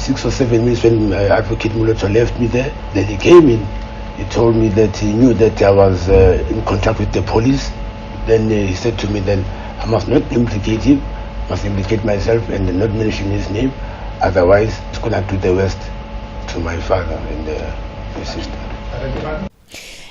6 or 7 minutes when Advocate Moloto left me there. Then he came in. He told me that he knew that I was in contact with the police. Then he said to me, then I must not implicate him, must implicate myself and not mention his name. Otherwise, it's going to do the worst to my father and my sister.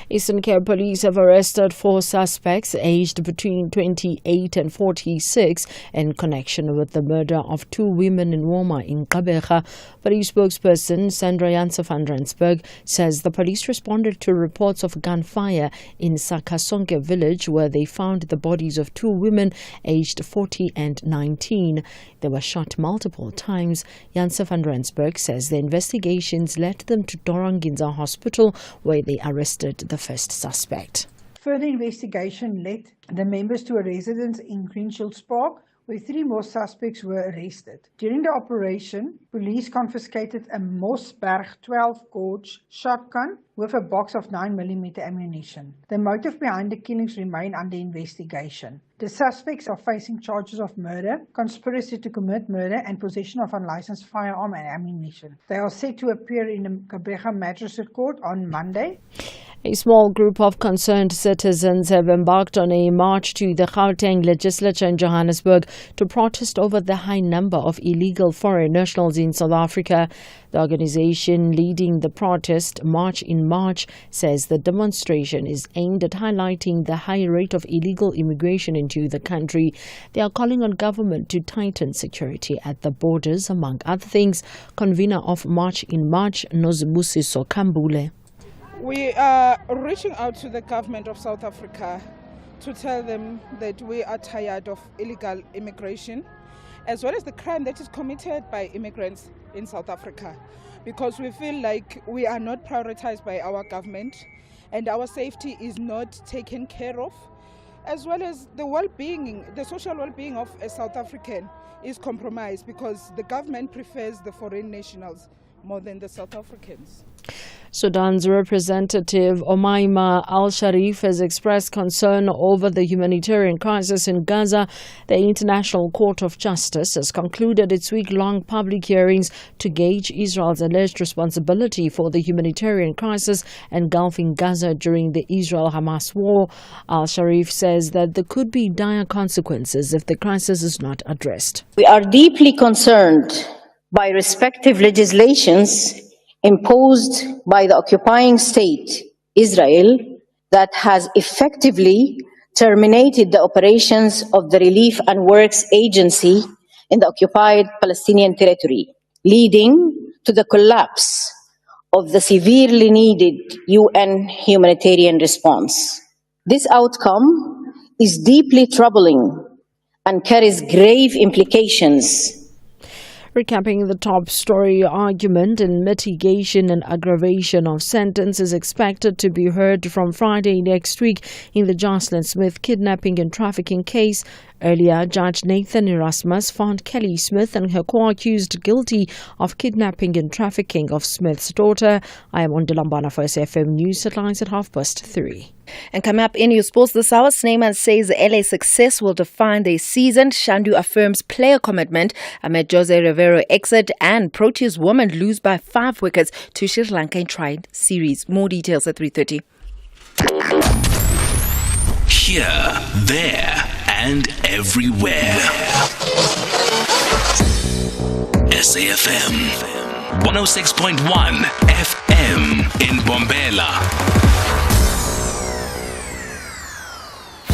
Eastern Cape Police have arrested 4 suspects aged between 28 and 46 in connection with the murder of 2 women in Woma in Gqeberha. Police spokesperson Sandra Janse van Rensburg says the police responded to reports of gunfire in Sakasonke village where they found the bodies of 2 women aged 40 and 19. They were shot multiple times. Janse van Rensburg says the investigations led them to Doranginza Hospital where they arrested the first suspect. Further investigation led the members to a residence in Greenshields Park where 3 more suspects were arrested. During the operation, police confiscated a Mossberg 12 gauge shotgun with a box of 9mm ammunition. The motive behind the killings remain under investigation. The suspects are facing charges of murder, conspiracy to commit murder and possession of unlicensed firearm and ammunition. They are set to appear in the Gqeberha Magistrate Court on Monday. A small group of concerned citizens have embarked on a march to the Gauteng legislature in Johannesburg to protest over the high number of illegal foreign nationals in South Africa. The organization leading the protest, March in March, says the demonstration is aimed at highlighting the high rate of illegal immigration into the country. They are calling on government to tighten security at the borders, among other things. Convener of March in March, Nozibusiso Kambule. We are reaching out to the government of South Africa to tell them that we are tired of illegal immigration as well as the crime that is committed by immigrants in South Africa, because we feel like we are not prioritized by our government and our safety is not taken care of, as well as the well-being, the social well-being of a South African is compromised because the government prefers the foreign nationals more than the South Africans. Sudan's representative Omaima Al-Sharif has expressed concern over the humanitarian crisis in Gaza. The International Court of Justice has concluded its week-long public hearings to gauge Israel's alleged responsibility for the humanitarian crisis engulfing Gaza during the Israel-Hamas war. Al-Sharif says that there could be dire consequences if the crisis is not addressed. We are deeply concerned by respective legislations imposed by the occupying state, Israel, that has effectively terminated the operations of the Relief and Works Agency in the occupied Palestinian territory, leading to the collapse of the severely needed UN humanitarian response. This outcome is deeply troubling and carries grave implications. Recapping the top story, argument in mitigation and aggravation of sentence is expected to be heard from Friday next week in the Jocelyn Smith kidnapping and trafficking case. Earlier, Judge Nathan Erasmus found Kelly Smith and her co-accused guilty of kidnapping and trafficking of Smith's daughter. I am on Dilambana for SFM News headlines at 3:30. And coming up in your sports this hour, Snyman says the LA success will define their season. Shandu affirms player commitment amid Jose Rivero exit, and Proteas women lose by 5 wickets to Sri Lanka in Tried series. More details at 3:30. Here, there, and everywhere. SAFM 106.1 FM in Bombela.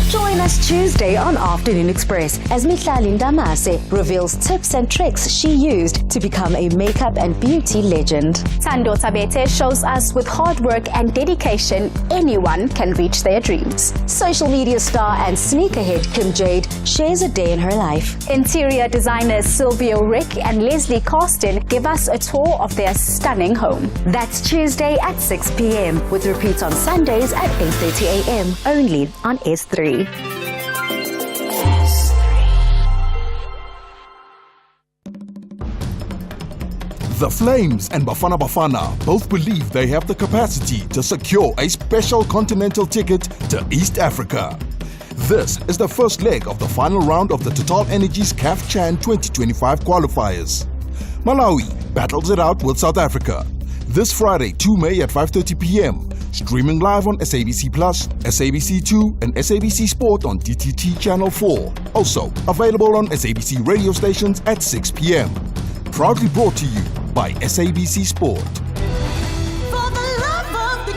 Join us Tuesday on Afternoon Express as Mihlali Ndamase reveals tips and tricks she used to become a makeup and beauty legend. Tando Tabete shows us with hard work and dedication, anyone can reach their dreams. Social media star and sneakerhead Kim Jade shares a day in her life. Interior designers Silvio Rick and Leslie Carsten give us a tour of their stunning home. That's Tuesday at 6 p.m. with repeats on Sundays at 8:30 a.m. only on S3. The Flames and Bafana Bafana both believe they have the capacity to secure a special continental ticket to East Africa. This is the first leg of the final round of the Total Energies CAF Chan 2025 qualifiers. Malawi battles it out with South Africa. This Friday, 2 May at 5:30 p.m. Streaming live on SABC Plus, SABC2 and SABC Sport on DTT Channel 4. Also available on SABC radio stations at 6 p.m. Proudly brought to you by SABC Sport. For the love of the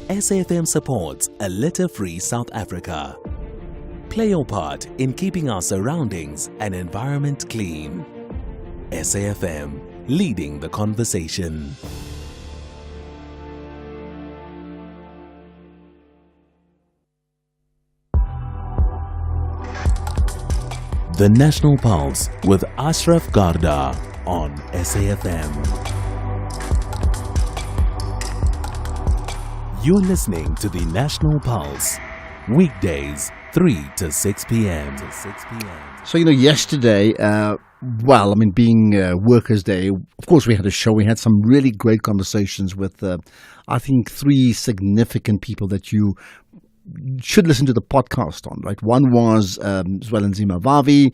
game. SAFM supports a litter-free South Africa. Play your part in keeping our surroundings and environment clean. SAFM, leading the conversation. The National Pulse with Ashraf Garda on SAFM. You're listening to the National Pulse, weekdays 3 to 6 p.m. So, yesterday, being Workers' Day, of course we had a show. We had some really great conversations with, I think, 3 significant people that you should listen to the podcast on, right? One was Zwelinzima Vavi.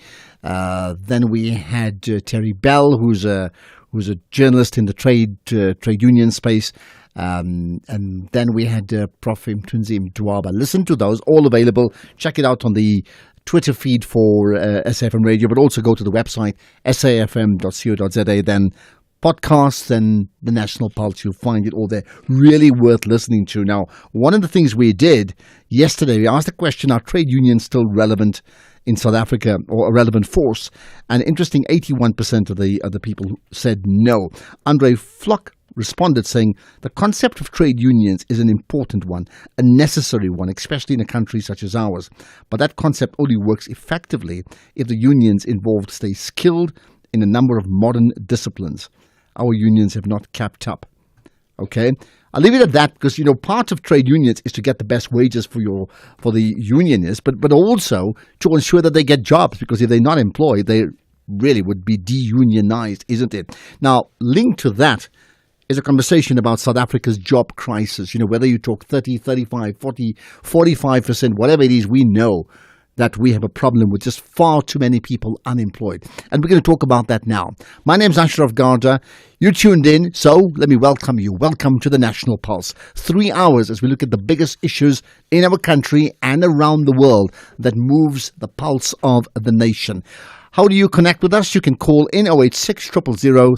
Then we had Terry Bell, who's a journalist in the trade union space. And then we had Prof. Mthunzi Mdwaba. Listen to those, all available. Check it out on the Twitter feed for SAFM Radio, but also go to the website safm.co.za. Then podcasts and the National Pulse, you'll find it all there. Really worth listening to. Now, one of the things we did yesterday, we asked the question, are trade unions still relevant in South Africa or a relevant force? And interesting, 81% of the people said no. Andre Flock responded saying the concept of trade unions is an important one, a necessary one, especially in a country such as ours. But that concept only works effectively if the unions involved stay skilled in a number of modern disciplines. Our unions have not kept up. Okay? I'll leave it at that because, part of trade unions is to get the best wages for the unionists, but also to ensure that they get jobs, because if they're not employed, they really would be de-unionized, isn't it? Now, linked to that is a conversation about South Africa's job crisis. Whether you talk 30, 35, 40, 45%, whatever it is, we know that we have a problem with just far too many people unemployed. And we're going to talk about that now. My name's Ashraf Garda. You tuned in, so let me welcome you. Welcome to the National Pulse. 3 hours as we look at the biggest issues in our country and around the world that moves the pulse of the nation. How do you connect with us? You can call in 086 000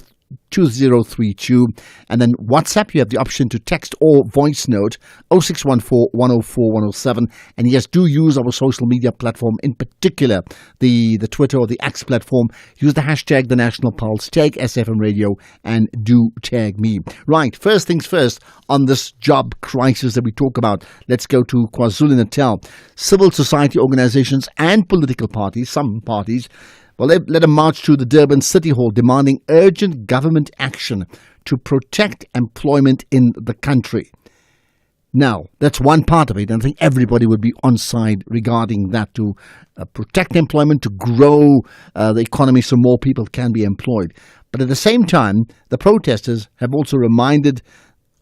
2032, and then WhatsApp, you have the option to text or voice note 0614 104 107. And yes, do use our social media platform, in particular the Twitter or the X platform. Use the hashtag The National Pulse, tag SAFM Radio, and do tag me. Right, first things first, on this job crisis that we talk about, let's go to KwaZulu-Natal. Civil society organizations and political parties, some parties, well, they led a march to the Durban City Hall demanding urgent government action to protect employment in the country. Now, that's one part of it, and I think everybody would be on side regarding that, to protect employment, to grow the economy so more people can be employed. But at the same time, the protesters have also reminded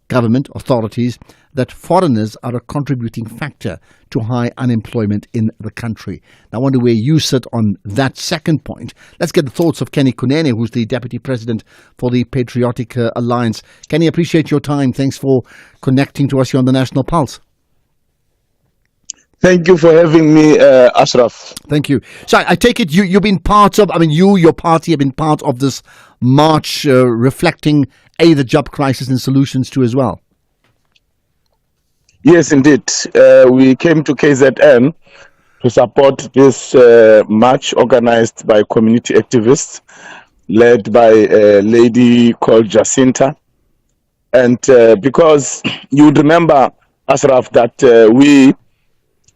government authorities that foreigners are a contributing factor to high unemployment in the country. Now, I wonder where you sit on that second point. Let's get the thoughts of Kenny Kunene, who's the Deputy President for the Patriotic Alliance. Kenny, appreciate your time. Thanks for connecting to us here on the National Pulse. Thank you for having me, Ashraf. Thank you. So I take it you've been part of, your party have been part of this march reflecting the job crisis and solutions to as well. Yes, indeed. We came to KZN to support this march organized by community activists led by a lady called Jacinta. And because you would remember, Ashraf, that we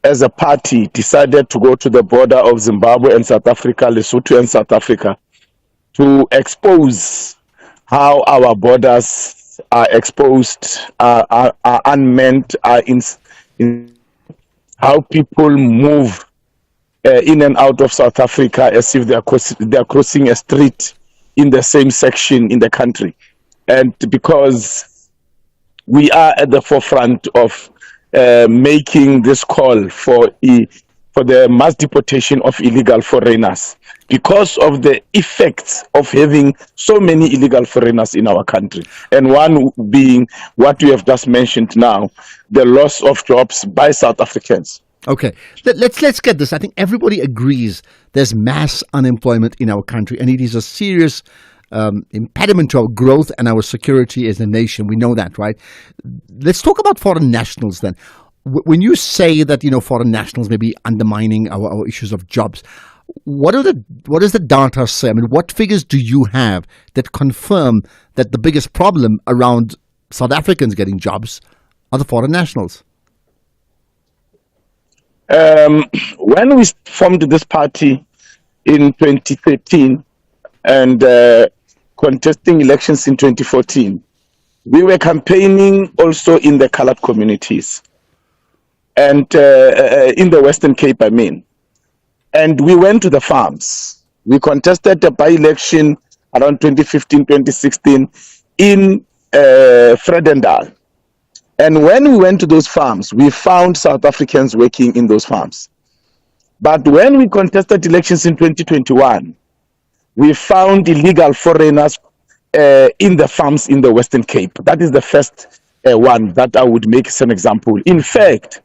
as a party decided to go to the border of Zimbabwe and South Africa, Lesotho and South Africa, to expose how our borders are exposed, are unmanned, are in how people move in and out of South Africa as if they are crossing a street in the same section in the country. And because we are at the forefront of making this call for for the mass deportation of illegal foreigners because of the effects of having so many illegal foreigners in our country. And one being what you have just mentioned now, the loss of jobs by South Africans. Okay, let's get this. I think everybody agrees there's mass unemployment in our country, and it is a serious impediment to our growth and our security as a nation. We know that, right? Let's talk about foreign nationals then. When you say that, foreign nationals may be undermining our issues of jobs, what does the data say? I mean, what figures do you have that confirm that the biggest problem around South Africans getting jobs are the foreign nationals? When we formed this party in 2013 and contesting elections in 2014, we were campaigning also in the colored communities and in the Western Cape, I mean. And we went to the farms. We contested a by-election around 2015, 2016 in Vredendal. And when we went to those farms, we found South Africans working in those farms. But when we contested elections in 2021, we found illegal foreigners in the farms in the Western Cape. That is the first one that I would make as an example. In fact,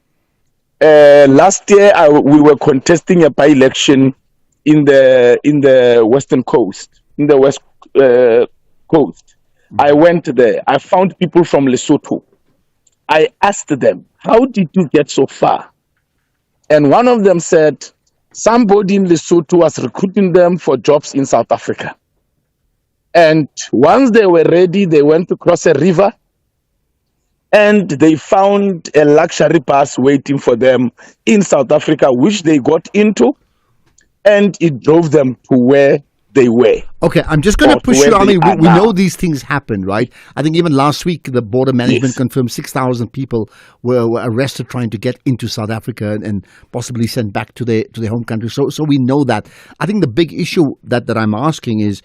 last year we were contesting a by-election in the Western Coast, in the West Coast. I went there. I found people from Lesotho. I asked them, how did you get so far? And one of them said, somebody in Lesotho was recruiting them for jobs in South Africa. And once they were ready, they went to cross a river and they found a luxury bus waiting for them in South Africa, which they got into, and it drove them to where they were. Okay, I'm just going to push you. I mean, we know these things happen, right? I think even last week, the border management confirmed 6,000 people were arrested trying to get into South Africa and possibly sent back to their home country. So we know that. I think the big issue that I'm asking is,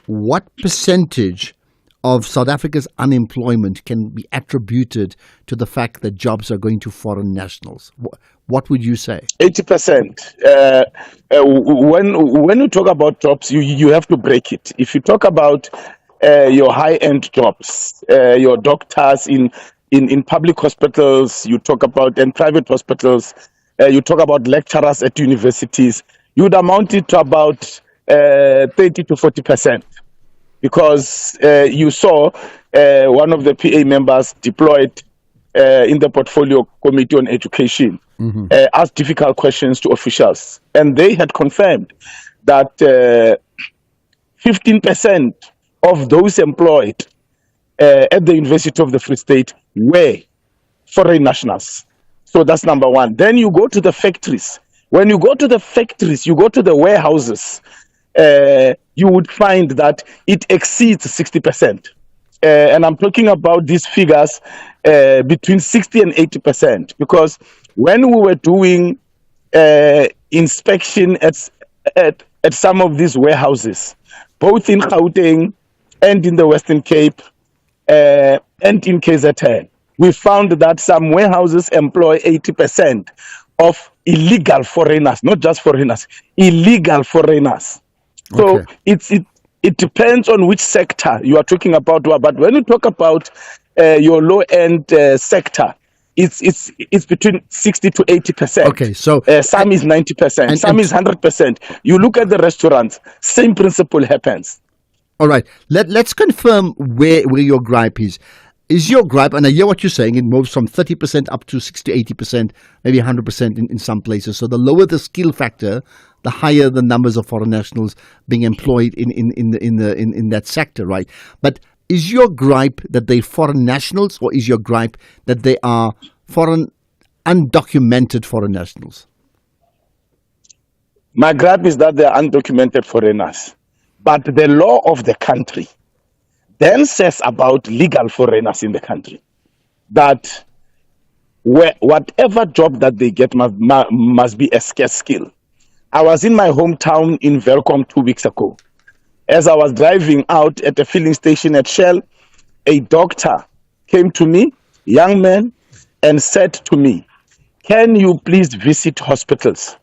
what percentage of South Africa's unemployment can be attributed to the fact that jobs are going to foreign nationals? What would you say? 80%. When you talk about jobs, you have to break it. If you talk about your high-end jobs, your doctors in public hospitals, you talk about in private hospitals, you talk about lecturers at universities, you would amount it to about 30 to 40%. Because you saw one of the PA members deployed in the Portfolio Committee on Education, asked difficult questions to officials. And they had confirmed that 15% of those employed at the University of the Free State were foreign nationals. So that's number one. Then you go to the factories. When you go to the factories, you go to the warehouses, you would find that it exceeds 60%. And I'm talking about these figures between 60 and 80%, because when we were doing inspection at some of these warehouses, both in Gauteng and in the Western Cape and in KZN, we found that some warehouses employ 80% of illegal foreigners, not just foreigners, illegal foreigners. So it depends on which sector you are talking about. But when you talk about your low-end sector, it's between 60 to 80%. Okay, so some is 90%, some is 100%. You look at the restaurants, same principle happens. All right, let's confirm where your gripe is. Is your gripe, and I hear what you're saying, it moves from 30% up to 60 to 80%, maybe 100% in some places. So the lower the skill factor, the higher the numbers of foreign nationals being employed in that sector, right? But is your gripe that they're foreign nationals, or is your gripe that they are undocumented foreign nationals? My gripe is that they are undocumented foreigners. But the law of the country then says about legal foreigners in the country that whatever job that they get must be a scarce skill. I was in my hometown in Welkom 2 weeks ago. As I was driving out at a filling station at Shell, a doctor came to me, young man, and said to me, "Can you please visit hospitals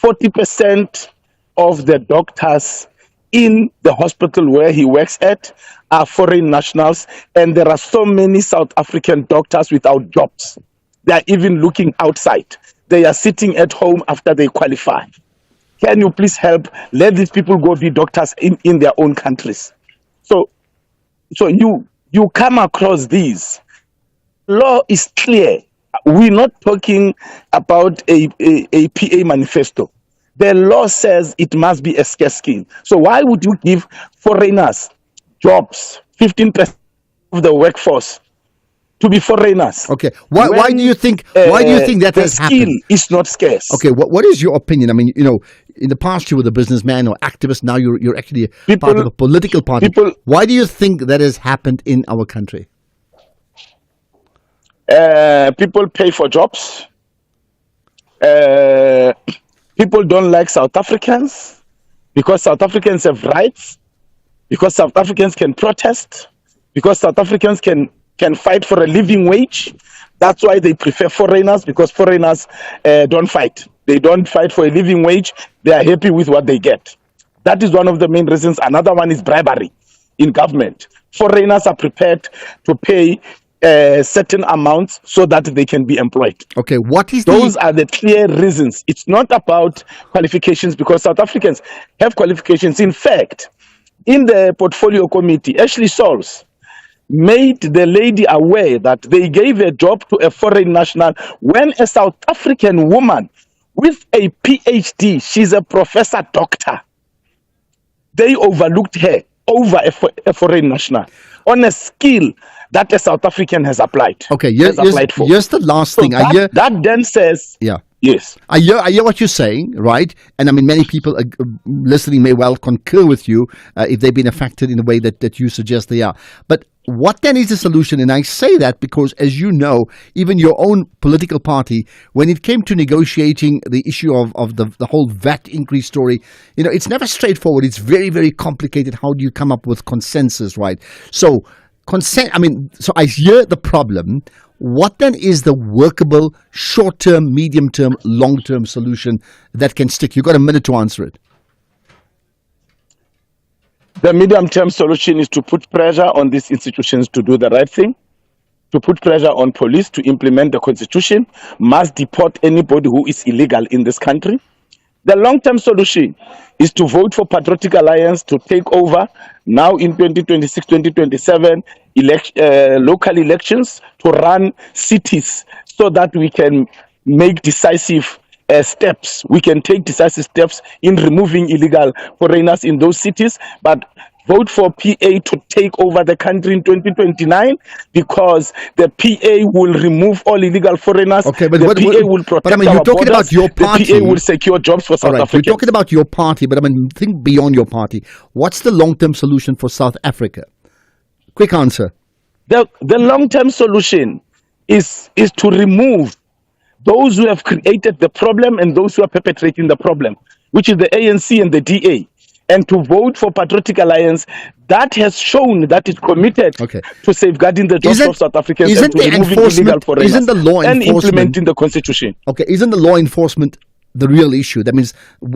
40% of the doctors in the hospital where he works at are foreign nationals, and there are so many South African doctors without jobs. They are even looking outside. They are sitting at home after they qualify. Can you please help? Let these people go be doctors in their own countries. So you come across these. Law is clear. We're not talking about a PA manifesto. The law says it must be a scarce skill. So why would you give foreigners jobs, 15% of the workforce, to be foreigners? Okay. Why do you think that the has skill happened? is not scarce? Okay. What is your opinion? I mean, in the past you were a businessman or activist. Now you're actually part of a political party. Why do you think that has happened in our country? People pay for jobs. People don't like South Africans because South Africans have rights, because South Africans can protest, because South Africans can fight for a living wage. That's why they prefer foreigners, because foreigners don't fight. They don't fight for a living wage. They are happy with what they get. That is one of the main reasons. Another one is bribery in government. Foreigners are prepared to pay certain amounts so that they can be employed. Okay, those are the clear reasons. It's not about qualifications, because South Africans have qualifications. In fact, in the portfolio committee, Ashley Souls made the lady aware that they gave a job to a foreign national when a South African woman with a PhD, she's a professor doctor, they overlooked her over a foreign national on a skill that a South African has applied. Okay, here's the last thing. That then says, yes. I hear what you're saying, right? And I mean, many people listening may well concur with you if they've been affected in the way that you suggest they are. But what then is the solution? And I say that because, as you know, even your own political party, when it came to negotiating the issue of the whole VAT increase story, it's never straightforward. It's very, very complicated. How do you come up with consensus, right? So I hear the problem. What then is the workable short-term, medium-term, long-term solution that can stick? You've got a minute to answer it. The medium-term solution is to put pressure on these institutions to do the right thing, to put pressure on police to implement the constitution, must deport anybody who is illegal in this country. The long-term solution is to vote for Patriotic Alliance to take over now in 2026, 2027 local elections, to run cities so that we can make decisive steps. We can take decisive steps in removing illegal foreigners in those cities, but vote for PA to take over the country in 2029, because the PA will remove all illegal foreigners. Okay, but the PA will protect you're our talking borders. about your party. The PA will secure jobs for South Africans. You're talking about your party, but think beyond your party. What's the long-term solution for South Africa? Quick answer. The long-term solution is to remove those who have created the problem and those who are perpetrating the problem, which is the ANC and the DA, and to vote for Patriotic Alliance that has shown that it's committed to safeguarding the jobs of South Africans and to removing illegal foreigners and implementing the constitution. Okay, isn't the law enforcement the real issue? That means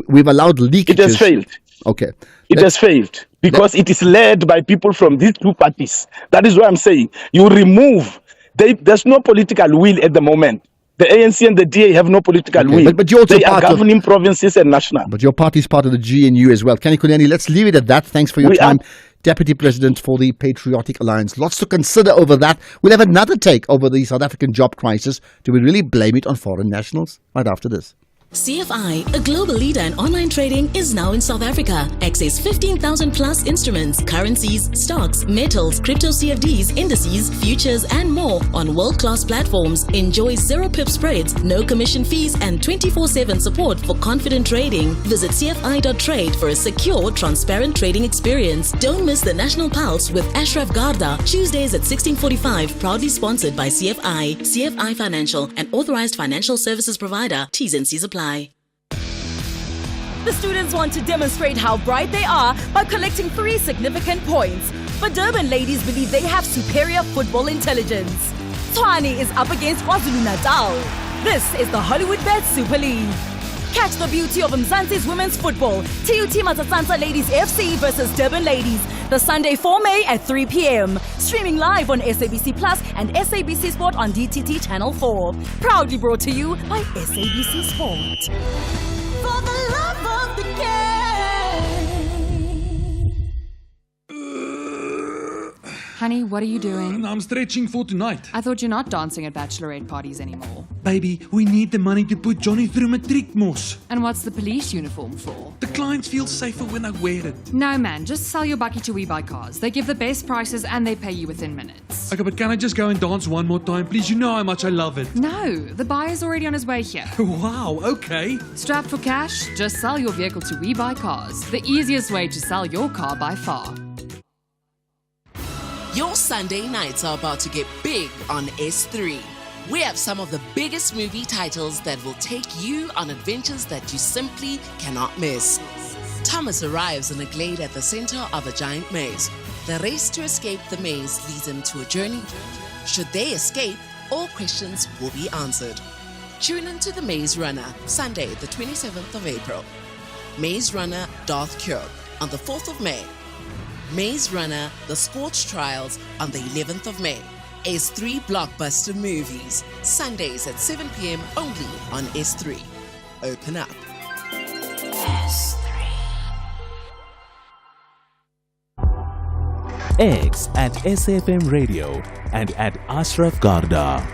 we've allowed leakages. It has failed. Okay. It has failed because it is led by people from these two parties. That is why I'm saying you remove. There's no political will at the moment. The ANC and the DA have no political will. But you're also they are governing provinces and national. But your party is part of the GNU as well. Kenny Kuneni, let's leave it at that. Thanks for your time. Deputy President for the Patriotic Alliance. Lots to consider over that. We'll have another take over the South African job crisis. Do we really blame it on foreign nationals? Right after this. CFI, a global leader in online trading, is now in South Africa. Access 15,000 plus instruments, currencies, stocks, metals, crypto CFDs, indices, futures, and more on world-class platforms. Enjoy zero pip spreads, no commission fees, and 24/7 support for confident trading. Visit cfi.trade for a secure, transparent trading experience. Don't miss the National Pulse with Ashraf Garda, Tuesdays at 16:45. Proudly sponsored by CFI, CFI Financial, an authorized financial services provider. T's and C's apply. The students want to demonstrate how bright they are by collecting 3 significant points. But Durban ladies believe they have superior football intelligence. Tshwane is up against KwaZulu-Natal. This is the Hollywood Bet Super League. Catch the beauty of Mzansi's women's football. TUT Matsatsansa Ladies FC versus Durban Ladies. The Sunday 4 May at 3 p.m. Streaming live on SABC Plus and SABC Sport on DTT Channel 4. Proudly brought to you by SABC Sport. For the love of the game. Honey, what are you doing? I'm stretching for tonight. I thought you're not dancing at bachelorette parties anymore. Baby, we need the money to put Johnny through matric mos. And what's the police uniform for? The clients feel safer when I wear it. No man, just sell your bakkie to We Buy Cars. They give the best prices and they pay you within minutes. Okay, but can I just go and dance one more time, please? You know how much I love it. No, the buyer's already on his way here. Wow, okay. Strapped for cash? Just sell your vehicle to We Buy Cars. The easiest way to sell your car by far. Your Sunday nights are about to get big on S3. We have some of the biggest movie titles that will take you on adventures that you simply cannot miss. Thomas arrives in a glade at the center of a giant maze. The race to escape the maze leads him to a journey. Should they escape, all questions will be answered. Tune into The Maze Runner, Sunday the 27th of April. Maze Runner Darth Kirk on the 4th of May. Maze Runner The Scorch Trials on the 11th of May. S3 Blockbuster Movies, Sundays at 7 p.m. only on S3. Open up. X at SAFM Radio and at Ashraf Garda.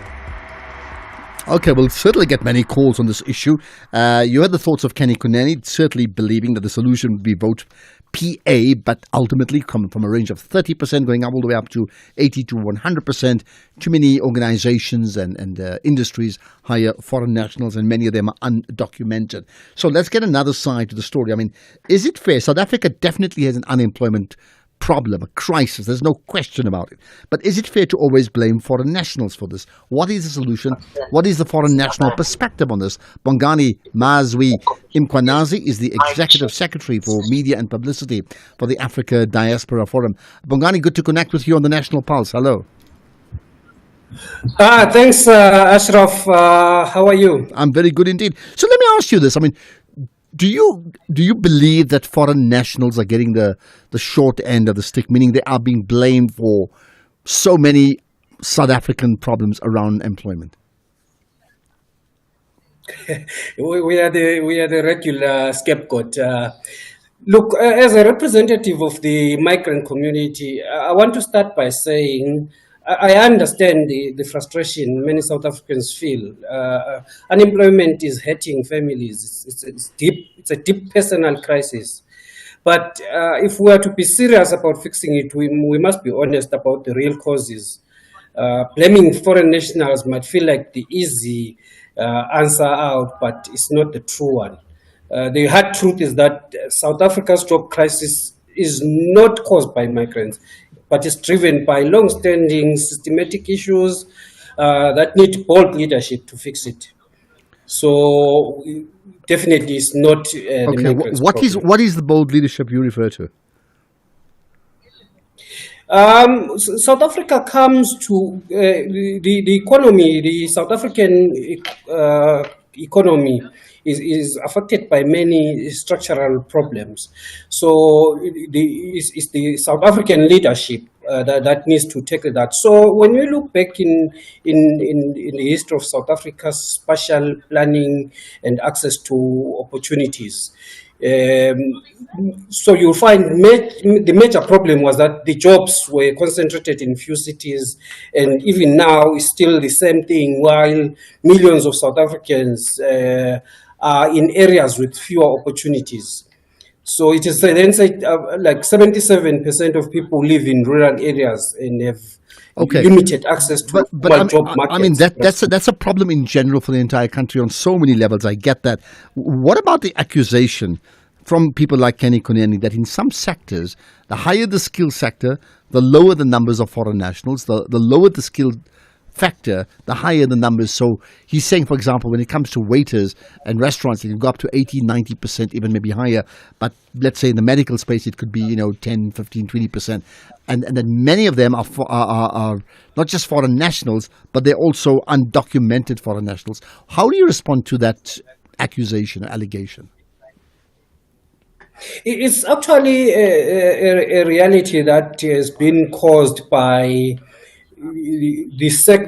Okay, we'll certainly get many calls on this issue. You heard the thoughts of Kenny Kuneni, certainly believing that the solution would be vote PA, but ultimately coming from a range of 30% going up all the way up to 80 to 100%. Too many organizations and industries hire foreign nationals, and many of them are undocumented. So let's get another side to the story. I mean, is it fair? South Africa definitely has an unemployment problem, a crisis. There's no question about it. But is it fair to always blame foreign nationals for this? What is the solution? What is the foreign national perspective on this? Bongani Mazwi Imkwanazi is the Executive Secretary for Media and Publicity for the Africa Diaspora Forum. Bongani, good to connect with you on the National Pulse. Hello. Thanks, Ashraf. How are you? I'm very good indeed. So let me ask you this. I mean, do you believe that foreign nationals are getting the short end of the stick, meaning they are being blamed for so many South African problems around employment? we are the regular scapegoat. Look, as a representative of the migrant community, I want to start by saying I understand the frustration many South Africans feel. Unemployment is hurting families. It's deep. It's a deep personal crisis. But if we are to be serious about fixing it, we must be honest about the real causes. Blaming foreign nationals might feel like the easy answer out, but it's not the true one. The hard truth is that South Africa's job crisis is not caused by migrants, but is driven by long-standing systematic issues that need bold leadership to fix it. So definitely it's not the migrants' problem. What is the bold leadership you refer to? South Africa comes to the economy, the South African economy is affected by many structural problems. So it's the South African leadership that needs to tackle that. So when you look back in the history of South Africa's spatial planning and access to opportunities, so you'll find the major problem was that the jobs were concentrated in few cities, and even now it's still the same thing, while millions of South Africans are in areas with fewer opportunities. So it is then said like 77% of people live in rural areas and have limited access to job markets. I mean, that's a problem in general for the entire country on so many levels. I get that. What about the accusation from people like Kenny Kuneni that in some sectors, the higher the skill sector, the lower the numbers of foreign nationals, the lower the skill factor, the higher the numbers. So he's saying, for example, when it comes to waiters and restaurants, it can go up to 80, 90%, even maybe higher. But let's say in the medical space, it could be, 10, 15, 20%. And then many of them are not just foreign nationals, but they're also undocumented foreign nationals. How do you respond to that accusation, allegation? It's actually a reality that has been caused by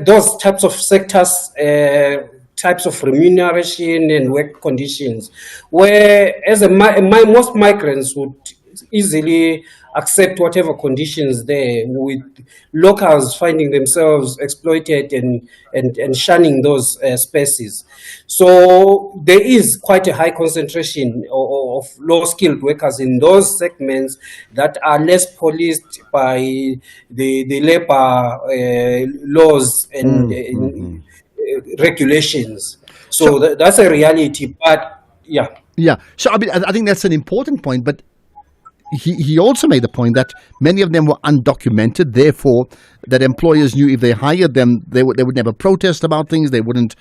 those types of sectors, types of remuneration and work conditions, where most migrants would easily accept whatever conditions there, with locals finding themselves exploited and shunning those spaces. So there is quite a high concentration of low-skilled workers in those segments that are less policed by the labor laws and regulations. So that's a reality, but yeah. Yeah, so I mean, I think that's an important point, but he also made the point that many of them were undocumented, therefore that employers knew if they hired them, they would never protest about things, they wouldn't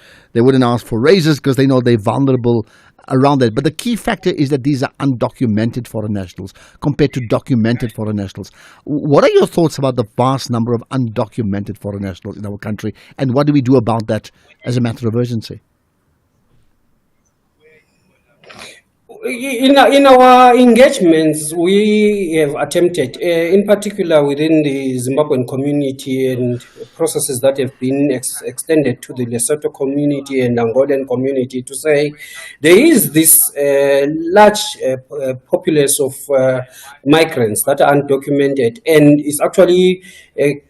ask for raises because they know they're vulnerable around that. But the key factor is that these are undocumented foreign nationals compared to documented foreign nationals. What are your thoughts about the vast number of undocumented foreign nationals in our country, and what do we do about that as a matter of urgency? In our engagements, we have attempted, in particular within the Zimbabwean community and processes that have been extended to the Lesotho community and Angolan community, to say there is this large populace of migrants that are undocumented, and it's actually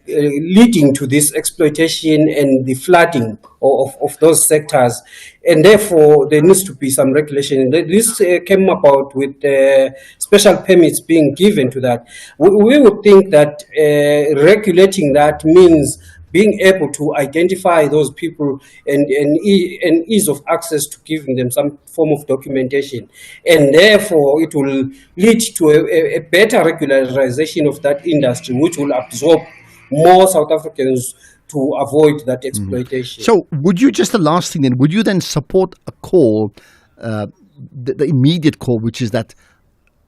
leading to this exploitation and the flooding of those sectors, and therefore there needs to be some regulation. This came about with special permits being given to that. We would think that regulating that means being able to identify those people and ease of access to giving them some form of documentation. And therefore, it will lead to a better regularization of that industry, which will absorb more South Africans to avoid that exploitation. So would you, just the last thing then, would you then support a call, the immediate call, which is that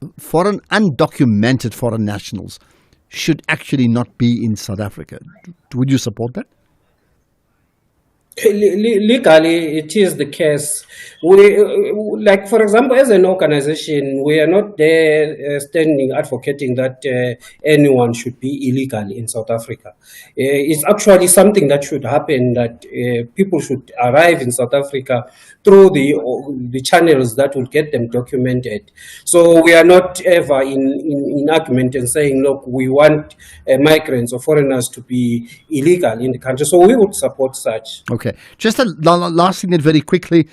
undocumented foreign nationals should actually not be in South Africa? Would you support that? Legally, it is the case. Like, for example, as an organization, we are not there standing advocating that anyone should be illegal in South Africa. It's actually something that should happen, that people should arrive in South Africa through the channels that will get them documented. So we are not ever in argument and saying, look, we want migrants or foreigners to be illegal in the country. So we would support such. Okay. Just a last thing then, very quickly,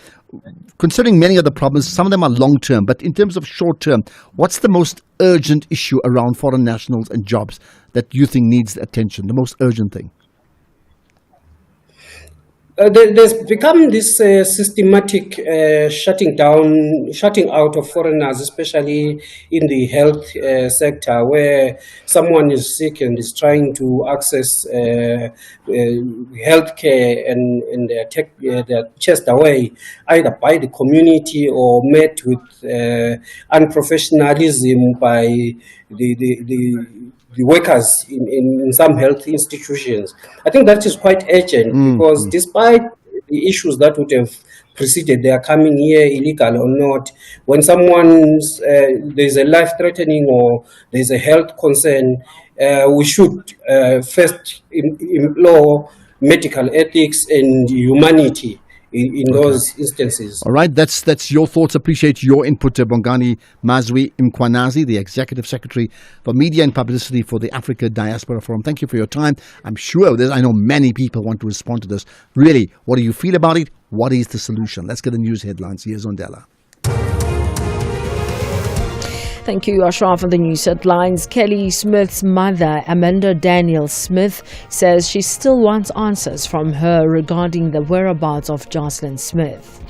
considering many of the problems, some of them are long-term, but in terms of short-term, what's the most urgent issue around foreign nationals and jobs that you think needs attention, the most urgent thing? There's become this systematic shutting out of foreigners, especially in the health sector, where someone is sick and is trying to access healthcare and they're chased away either by the community or met with unprofessionalism by the workers in some health institutions. I think that is quite urgent because despite the issues that would have preceded their coming here, illegal or not, when someone's there's a life-threatening or there's a health concern, we should first implore medical ethics and humanity in those instances. All right, that's your thoughts. Appreciate your input, Bongani Mazwi Mkhwanazi, the Executive Secretary for Media and Publicity for the Africa Diaspora Forum. Thank you for your time. I'm sure I know many people want to respond to this. Really, what do you feel about it? What is the solution? Let's get the news headlines. Here's Ondela. Thank you, Ashraf, for the news headlines. Kelly Smith's mother, Amanda Daniel Smith, says she still wants answers from her regarding the whereabouts of Jocelyn Smith.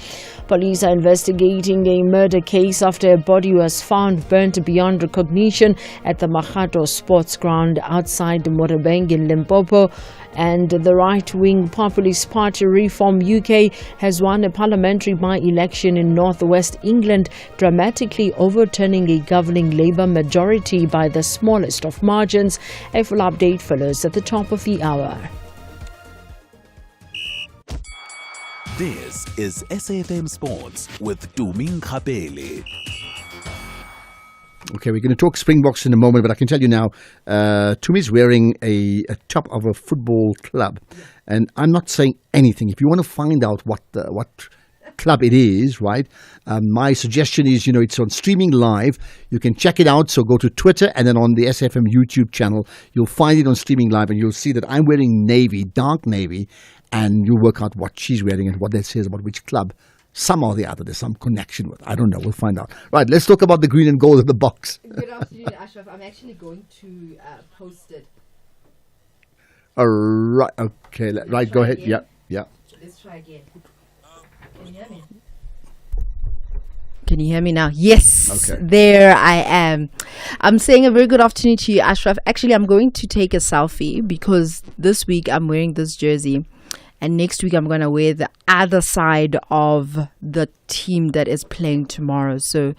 Police are investigating a murder case after a body was found burnt beyond recognition at the Makgato Sports Ground outside Morebeng in Limpopo. And the right-wing Populist Party Reform UK has won a parliamentary by-election in northwest England, dramatically overturning a governing Labour majority by the smallest of margins. A full update follows at the top of the hour. This is SAFM Sports with Tuming Khapele. Okay, we're going to talk Springboks in a moment, but I can tell you now, Tumi's wearing a top of a football club, and I'm not saying anything. If you want to find out what club it is, right? My suggestion is, it's on streaming live. You can check it out. So go to Twitter and then on the SFM YouTube channel, you'll find it on streaming live, and you'll see that I'm wearing navy, dark navy, and you'll work out what she's wearing and what that says about which club. Some or the other, there's some connection with. I don't know. We'll find out. Right, let's talk about the green and gold in the box. Good afternoon, Ashraf. I'm actually going to post it. All right. Okay. Right. Go ahead. Again. Yeah. Let's try again. Can you hear me? Can you hear me now? Yes. Okay. There I am. I'm saying a very good afternoon to you, Ashraf. Actually, I'm going to take a selfie because this week I'm wearing this jersey. And next week, I'm going to wear the other side of the team that is playing tomorrow. So,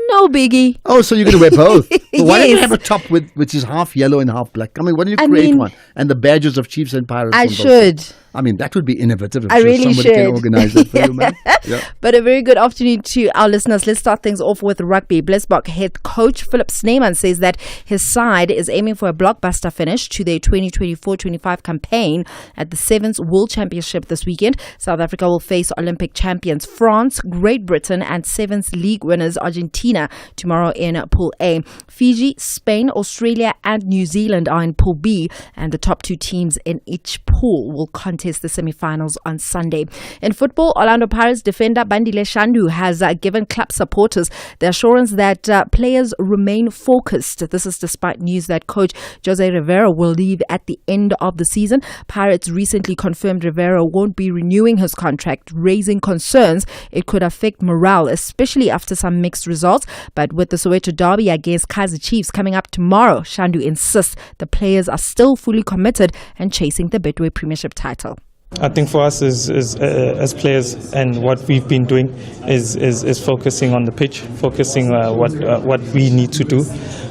no biggie. Oh, so you're going to wear both? Well, why don't you Yes. have a top which is half yellow and half black? I mean, why don't you create one? And the badges of Chiefs and Pirates. I on both should. sides. I mean, that would be innovative. I really somebody should. can organize that for you, man. Yeah. But a very good afternoon to our listeners. Let's start things off with rugby. Blesbok head coach Philip Snyman says that his side is aiming for a blockbuster finish to their 2024-25 campaign at the 7th World Championship this weekend. South Africa will face Olympic champions France, Great Britain and 7th league winners Argentina tomorrow in Pool A. Fiji, Spain, Australia and New Zealand are in Pool B, and the top two teams in each pool will contest the semi-finals on Sunday. In football, Orlando Pirates defender Bandile Shandu has given club supporters the assurance that players remain focused. This is despite news that coach Jose Rivera will leave at the end of the season. Pirates recently confirmed Rivera won't be renewing his contract, raising concerns it could affect morale, especially after some mixed results. But with the Soweto derby against Kaizer Chiefs coming up tomorrow, Shandu insists the players are still fully committed and chasing the Betway Premiership title. I think for us as players, and what we've been doing is focusing on the pitch, focusing what we need to do,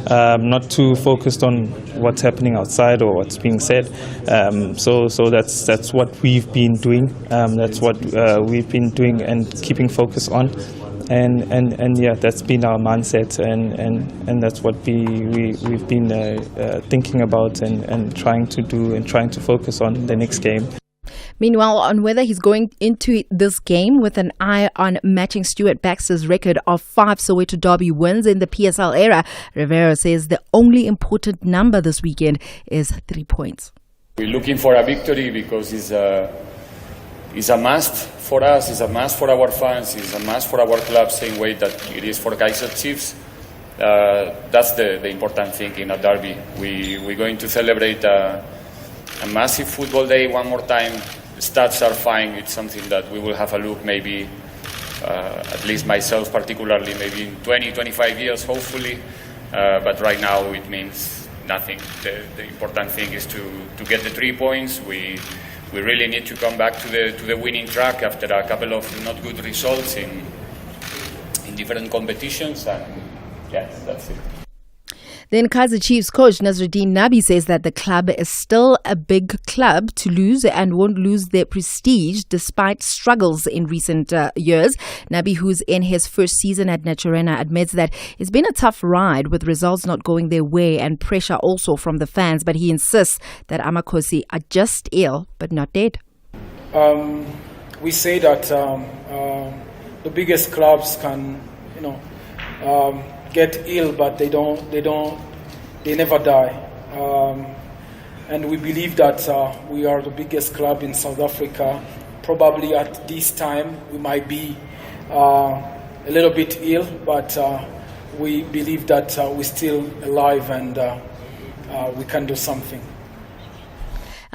not too focused on what's happening outside or what's being said. So that's what we've been doing. That's what we've been doing and keeping focus on. And yeah, that's been our mindset, and that's what we've been thinking about and trying to do and trying to focus on the next game. Meanwhile, on whether he's going into this game with an eye on matching Stuart Baxter's record of 5 Soweto derby wins in the PSL era, Rivera says the only important number this weekend is 3 points. We're looking for a victory because it's a must for us, it's a must for our fans, it's a must for our club, same way that it is for Kaizer Chiefs. That's the important thing in a derby. We're going to celebrate a massive football day one more time. The stats are fine. It's something that we will have a look, maybe, at least myself particularly, maybe in 20-25 years, hopefully. But right now it means nothing. The important thing is to get the 3 points. We really need to come back to the winning track after a couple of not good results in different competitions, and yes, that's it. Then Kaizer Chiefs coach Nazruddin Nabi says that the club is still a big club to lose and won't lose their prestige despite struggles in recent years. Nabi, who's in his first season at Naturena, admits that it's been a tough ride with results not going their way and pressure also from the fans, but he insists that Amakosi are just ill but not dead. We say that the biggest clubs can, get ill, but they never die. And we believe that we are the biggest club in South Africa. Probably at this time we might be a little bit ill, but we believe that we're still alive and we can do something.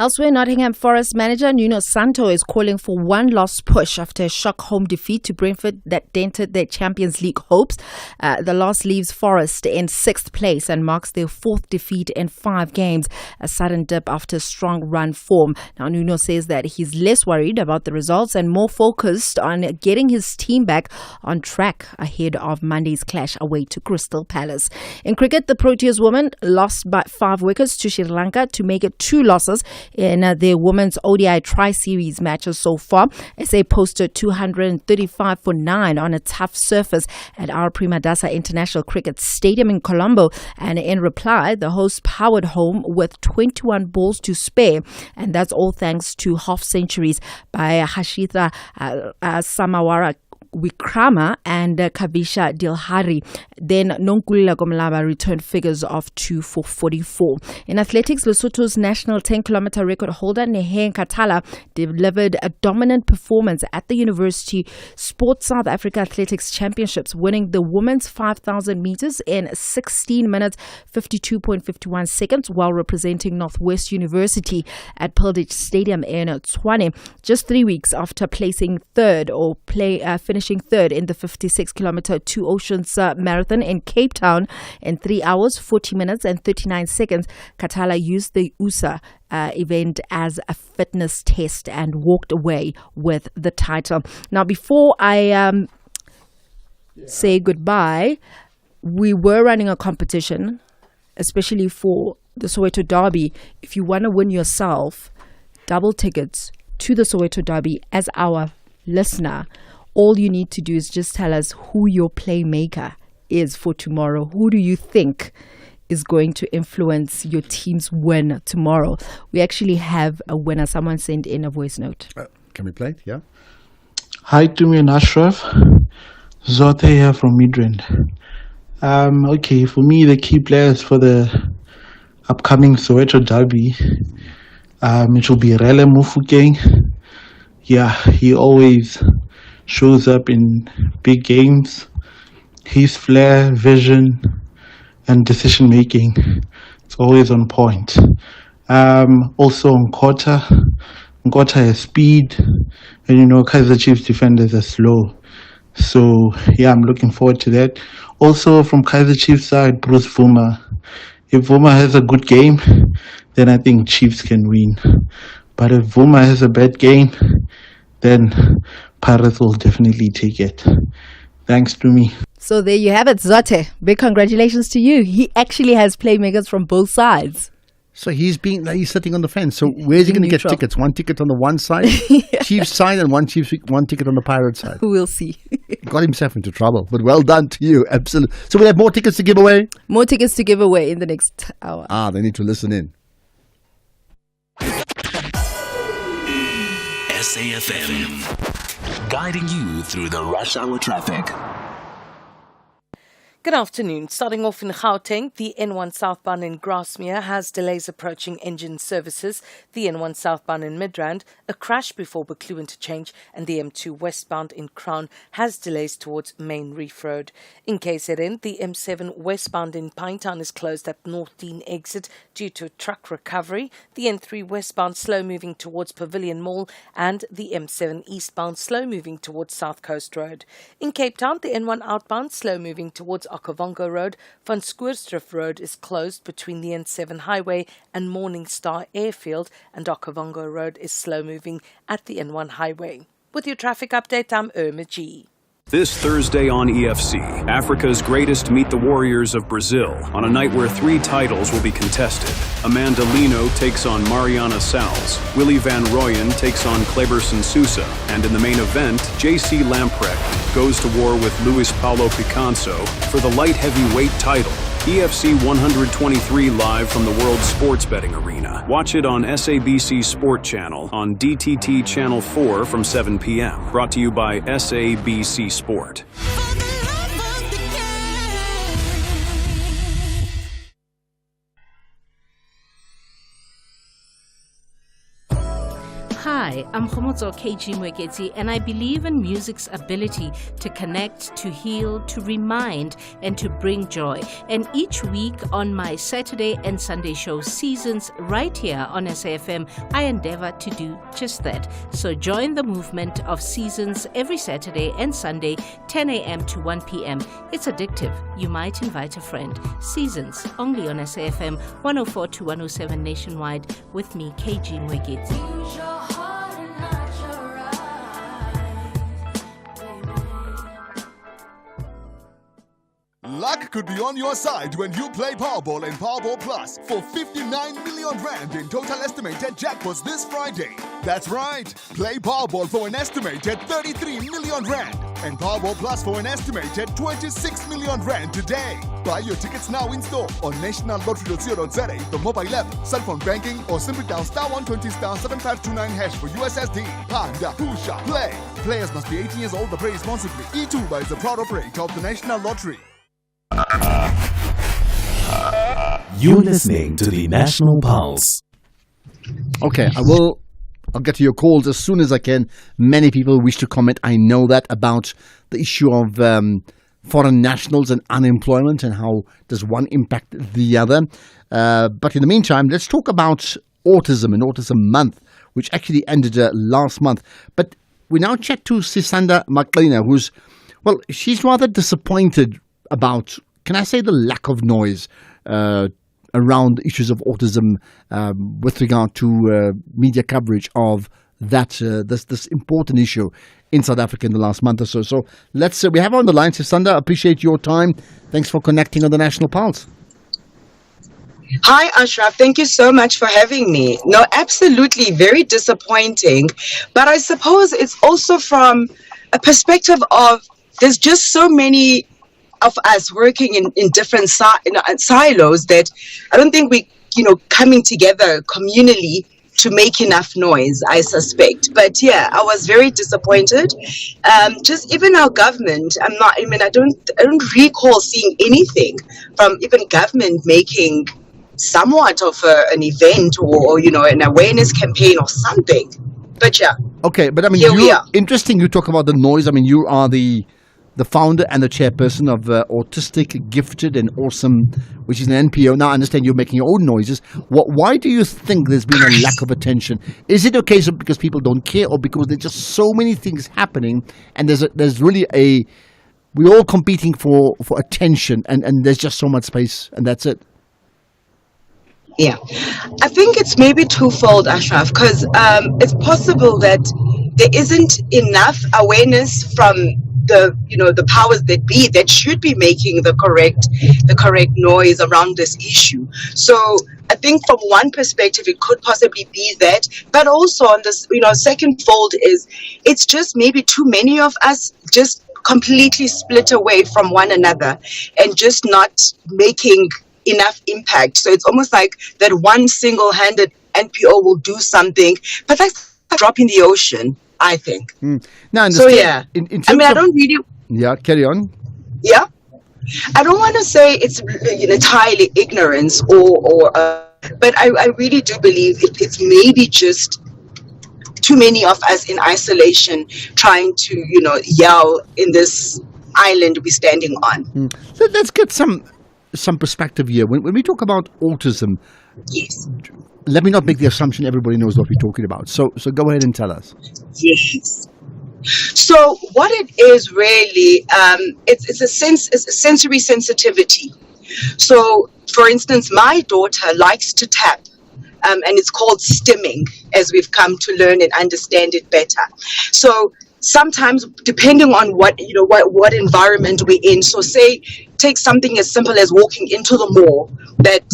Elsewhere, Nottingham Forest manager Nuno Santo is calling for one last push after a shock home defeat to Brentford that dented their Champions League hopes. The loss leaves Forest in 6th place and marks their 4th defeat in 5 games, a sudden dip after strong run form. Now, Nuno says that he's less worried about the results and more focused on getting his team back on track ahead of Monday's clash away to Crystal Palace. In cricket, the Proteas women lost by 5 wickets to Sri Lanka to make it 2 losses in their women's ODI Tri-Series matches so far. SA posted 235 for 9 on a tough surface at our Primadasa International Cricket Stadium in Colombo. And in reply, the hosts powered home with 21 balls to spare. And that's all thanks to half centuries by Hashitha Samawara Wikrama and Kavisha Dilhari. Then Nonkulila Gomlaba returned figures of 2 for 44. In athletics, Lesotho's national 10-kilometer record holder Neheng Katala delivered a dominant performance at the University Sports South Africa Athletics Championships, winning the women's 5,000 meters in 16 minutes 52.51 seconds while representing Northwest University at Pearlditch Stadium in Tshwane, just 3 weeks after placing third or finishing third in the 56-kilometer Two Oceans Marathon in Cape Town in 3 hours, 40 minutes and 39 seconds. Katala used the USA event as a fitness test and walked away with the title. Now, before I say goodbye, we were running a competition, especially for the Soweto Derby. If you want to win yourself double tickets to the Soweto Derby as our listener, all you need to do is just tell us who your playmaker is for tomorrow. Who do you think is going to influence your team's win tomorrow? We actually have a winner. Someone sent in a voice note. Can we play it? Yeah. Hi to me and Ashraf. Zote here from Midrand. Okay, for me, the key players for the upcoming Soweto Derby, it will be Rele Mufokeng. Yeah, he always shows up in big games. His flair, vision, and decision making, it's always on point. Also Nkota has speed, and Kaizer Chiefs defenders are slow. So yeah, I'm looking forward to that. Also from Kaizer Chiefs side, Bruce Vuma. If Vuma has a good game, then I think Chiefs can win. But if Vuma has a bad game, then Pirates will definitely take it. Thanks to me. So there you have it, Zote. Big congratulations to you. He actually has playmakers from both sides. So he's sitting on the fence. So where's he going to get tickets? One ticket on the one side, Chiefs side, and one ticket on the Pirate side. We'll see. Got himself into trouble, but well done to you. Absolutely. So we have more tickets to give away? More tickets to give away in the next hour. They need to listen in. SAFM, guiding you through the rush hour traffic. Good afternoon. Starting off in Gauteng, the N1 southbound in Grasmere has delays approaching engine services. The N1 southbound in Midrand, a crash before Buccleuch interchange, and the M2 westbound in Crown has delays towards Main Reef Road. In KZN, the M7 westbound in Pinetown is closed at North Dean exit due to truck recovery. The N3 westbound slow moving towards Pavilion Mall, and the M7 eastbound slow moving towards South Coast Road. In Cape Town, the N1 outbound slow moving towards Okavango Road. Van Skoorstrift Road is closed between the N7 Highway and Morningstar Airfield, and Okavango Road is slow moving at the N1 Highway. With your traffic update, I'm Irma G. This Thursday on EFC, Africa's greatest meet the warriors of Brazil on a night where 3 titles will be contested. Amanda Lino takes on Mariana Salles, Willie Van Rooyen takes on Kleberson Sousa, and in the main event, JC Lamprecht goes to war with Luis Paulo Picanso for the light heavyweight title. EFC 123 live from the World Sports Betting Arena. Watch it on SABC Sport Channel on DTT Channel 4 from 7 p.m. Brought to you by SABC Sport. Hi, I'm Khomotso KG Mweketi, and I believe in music's ability to connect, to heal, to remind, and to bring joy. And each week on my Saturday and Sunday show Seasons right here on SAFM, I endeavor to do just that. So join the movement of Seasons every Saturday and Sunday, 10 a.m. to 1 p.m. It's addictive. You might invite a friend. Seasons, only on SAFM 104 to 107 nationwide with me, KG Mweketi. Luck could be on your side when you play Powerball and Powerball Plus for 59 million rand in total estimated jackpots this Friday. That's right. Play Powerball for an estimated 33 million rand and Powerball Plus for an estimated 26 million rand today. Buy your tickets now in store on nationallottery.co.za, the mobile app, cell phone banking, or simply dial *120 *7529# for USSD. Panda, Pusha, play. Players must be 18 years old. Play responsibly. E2 is a proud operator of the National Lottery. You're listening to the National Pulse. Okay, I'll get to your calls as soon as I can. Many people wish to comment. I know that about the issue of foreign nationals and unemployment and how does one impact the other. But in the meantime, let's talk about autism and Autism Month, which actually ended last month. But we now chat to Sisanda Maklina, she's rather disappointed about, can I say, the lack of noise around issues of autism with regard to media coverage of that this important issue in South Africa in the last month or so. So let's we have on the line Sisanda. Appreciate your time. Thanks for connecting on the National Pulse. Hi, Ashraf. Thank you so much for having me. No, absolutely very disappointing. But I suppose it's also from a perspective of there's just so many of us working in different silos that I don't think we, coming together communally to make enough noise, I suspect. But yeah, I was very disappointed. Just even our government, I don't recall seeing anything from even government making somewhat of an event or an awareness campaign or something. But yeah. Okay, but interesting you talk about the noise. You are the founder and the chairperson of Autistic, Gifted and Awesome, which is an NPO. Now I understand you're making your own noises. Why do you think there's been a lack of attention? Is it a case of because people don't care, or because there's just so many things happening and there's really we're all competing for attention and there's just so much space and that's it? Yeah, I think it's maybe twofold, Ashraf, because it's possible that there isn't enough awareness from the powers that be that should be making the correct noise around this issue. So I think from one perspective it could possibly be that, but also on this second fold is it's just maybe too many of us just completely split away from one another and just not making enough impact. So it's almost like that one single-handed NPO will do something, but that's a drop in the ocean, I think. Now, so yeah, I don't really. Yeah, carry on. Yeah, I don't want to say it's entirely ignorance but I really do believe it's maybe just too many of us in isolation trying to yell in this island we're standing on. Let's get some perspective here. When we talk about autism, yes. Let me not make the assumption everybody knows what we're talking about. So go ahead and tell us. Yes. So what it is really, it's a sensory sensitivity. So, for instance, my daughter likes to tap, and it's called stimming, as we've come to learn and understand it better. So sometimes, depending on what environment we're in, so say take something as simple as walking into the mall, that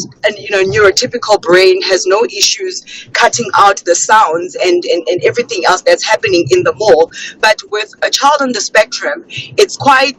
neurotypical brain has no issues cutting out the sounds and everything else that's happening in the mall. But with a child on the spectrum, there's quite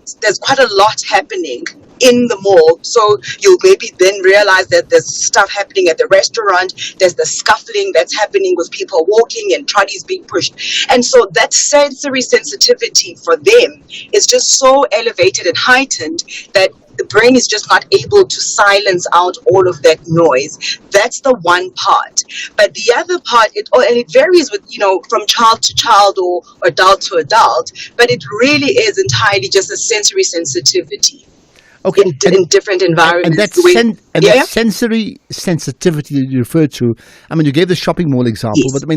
a lot happening in the mall. So you'll maybe then realize that there's stuff happening at the restaurant, there's the scuffling that's happening with people walking and trolleys being pushed. And so that sensory sensitivity for them is just so elevated and heightened that the brain is just not able to silence out all of that noise. That's the one part. But the other part, it varies with, from child to child or adult to adult, but it really is entirely just a sensory sensitivity. Okay, in different environments. And that sensory sensitivity that you referred to, you gave the shopping mall example, yes. But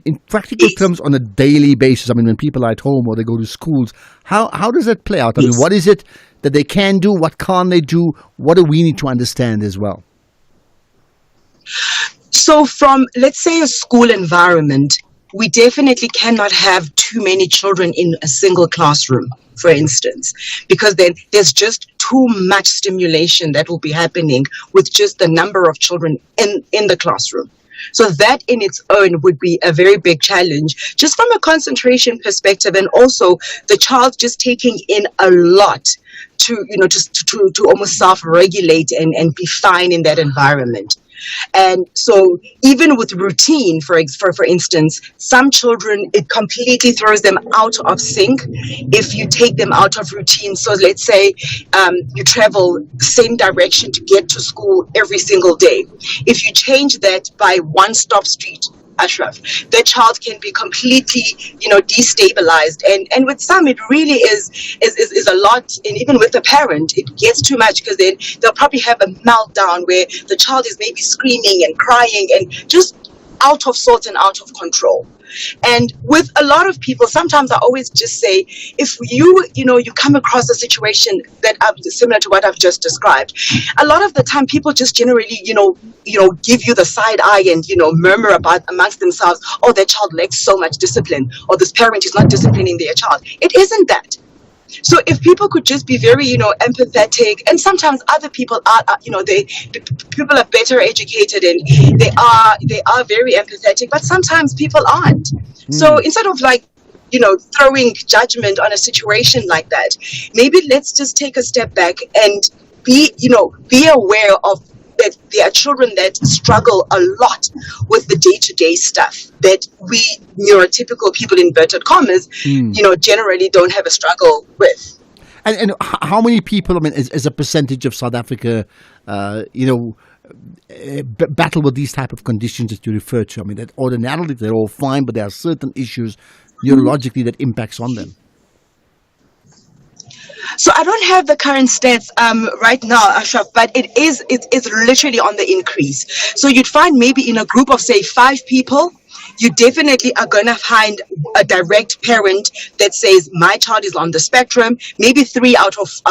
in practical terms on a daily basis, when people are at home or they go to schools, how does that play out? Yes. What is it that they can do? What can't they do? What do we need to understand as well? So from, let's say, a school environment, we definitely cannot have too many children in a single classroom, for instance, because then there's just too much stimulation that will be happening with just the number of children in the classroom. So that in its own would be a very big challenge, just from a concentration perspective, and also the child just taking in a lot to, just to almost self-regulate and be fine in that environment. And so even with routine, for instance, some children, it completely throws them out of sync if you take them out of routine. So let's say you travel the same direction to get to school every single day. If you change that by one stop street, Ashraf, the child can be completely, destabilized. And with some, it really is a lot. And even with the parent, it gets too much, because then they'll probably have a meltdown where the child is maybe screaming and crying and just out of sorts and out of control. And with a lot of people, sometimes I always just say, if you come across a situation that similar to what I've just described, a lot of the time people just generally, give you the side eye and, murmur about amongst themselves, oh, their child lacks so much discipline, or this parent is not disciplining their child. It isn't that. So if people could just be very, empathetic, and sometimes other people are, people are better educated and they are very empathetic, but sometimes people aren't. So instead of throwing judgment on a situation like that, maybe let's just take a step back and be aware of that there are children that struggle a lot with the day-to-day stuff that we neurotypical people, inverted commas, generally don't have a struggle with. And how many people, as a percentage of South Africa, battle with these type of conditions that you refer to? That ordinarily they're all fine, but there are certain issues neurologically that impacts on them. So I don't have the current stats right now, Ashraf, but it's literally on the increase. So you'd find maybe in a group of, say, 5 people, you definitely are going to find a direct parent that says, my child is on the spectrum, maybe 3 out of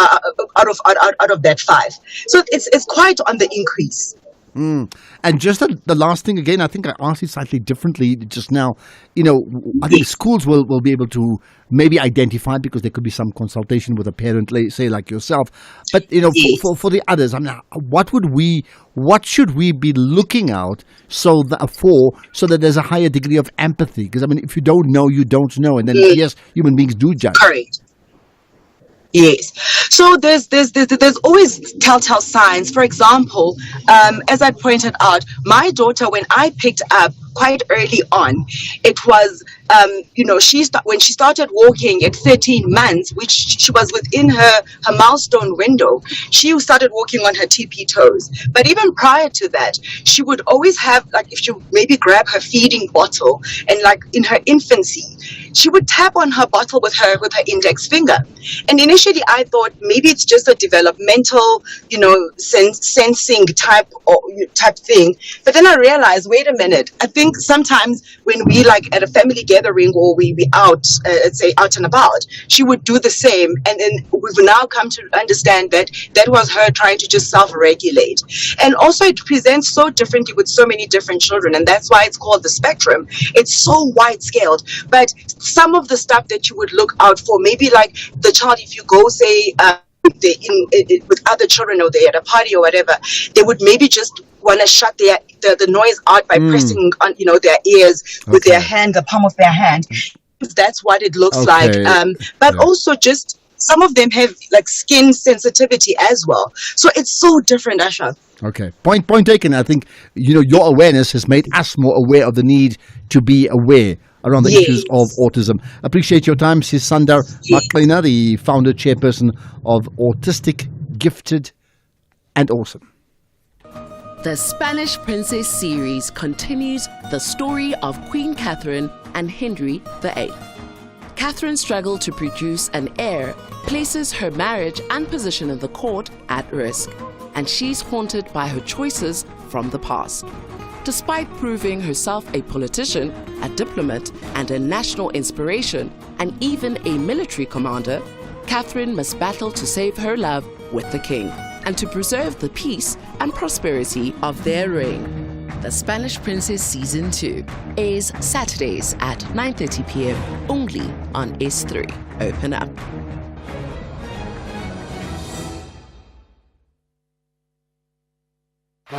that 5. So it's quite on the increase. And just the last thing, again, I think I asked it slightly differently just now. I think schools will be able to maybe identify, because there could be some consultation with a parent, say like yourself. But for the others, what should we be looking out so that there's a higher degree of empathy? Because if you don't know, you don't know, and then yes, human beings do judge. Correct. Yes. So there's always telltale signs. For example, as I pointed out, my daughter, when I picked up quite early on, it was, when she started walking at 13 months, which she was within her milestone window, she started walking on her tippy toes. But even prior to that, she would always have, if she maybe grab her feeding bottle, and in her infancy, she would tap on her bottle with her index finger. And initially I thought maybe it's just a developmental, sensing type thing. But then I realized, wait a minute, I think sometimes when we at a family gathering, or we out, say out and about, she would do the same. And then we've now come to understand that was her trying to just self-regulate. And also it presents so differently with so many different children. And that's why it's called the spectrum. It's so wide-scaled. But some of the stuff that you would look out for, maybe the child, if you go, say, with other children, or they're at a party or whatever, they would maybe just want to shut the noise out by pressing on their ears with their hand, the palm of their hand. That's what it looks like. But also just some of them have skin sensitivity as well. So it's so different, Ashraf. Okay. Point taken. I think your awareness has made us more aware of the need to be aware around the issues of autism. Appreciate your time, Sisanda Maklina, the founder, chairperson of Autistic, Gifted and Awesome. The Spanish Princess series continues the story of Queen Catherine and Henry VIII. Catherine's struggle to produce an heir places her marriage and position in the court at risk, and she's haunted by her choices from the past. Despite proving herself a politician, a diplomat, and a national inspiration, and even a military commander, Catherine must battle to save her love with the king and to preserve the peace and prosperity of their reign. The Spanish Princess Season 2 airs Saturdays at 9:30 p.m. only on S3. Open up.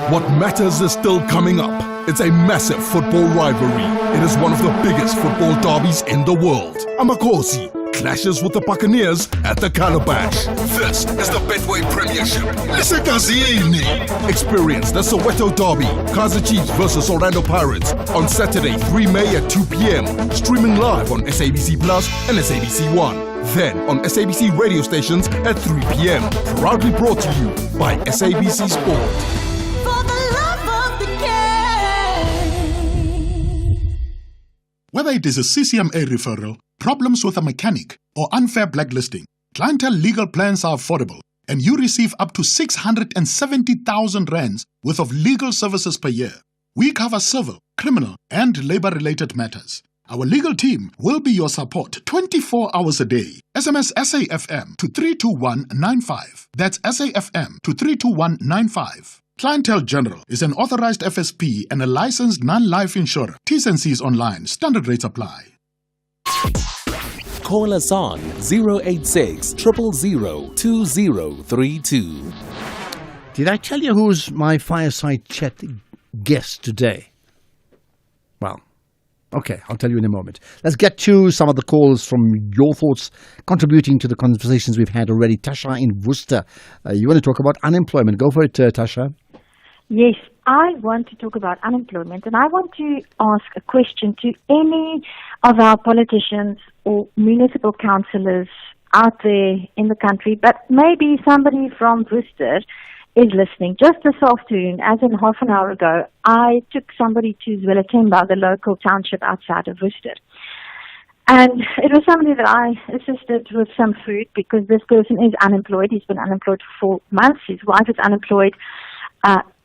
What matters is still coming up. It's a massive football rivalry. It is one of the biggest football derbies in the world. Amakhosi clashes with the Buccaneers at the Calabash. This is the Betway Premiership. Lisekazini. Experience the Soweto Derby, Kaizer Chiefs versus Orlando Pirates on Saturday, 3 May at 2 p.m. Streaming live on SABC Plus and SABC 1. Then on SABC radio stations at 3 p.m. Proudly brought to you by SABC Sport. Whether it is a CCMA referral, problems with a mechanic, or unfair blacklisting, Clientele legal plans are affordable, and you receive up to 670,000 rands worth of legal services per year. We cover civil, criminal, and labor-related matters. Our legal team will be your support 24 hours a day. SMS SAFM to 32195. That's SAFM to 32195. Clientele General is an authorized FSP and a licensed non-life insurer. T's and C's online. Standard rates apply. Call us on 086 000 2032. Did I tell you who's my fireside chat guest today? Well, okay, I'll tell you in a moment. Let's get to some of the calls from your thoughts contributing to the conversations we've had already. Tasha in Worcester, you want to talk about unemployment. Go for it, Tasha. Yes, I want to talk about unemployment, and I want to ask a question to any of our politicians or municipal councillors out there in the country, but maybe somebody from Worcester is listening. Just this afternoon, as in half an hour ago, I took somebody to Zwelathemba, the local township outside of Worcester. And it was somebody that I assisted with some food because this person is unemployed. He's been unemployed for 4 months. His wife is unemployed.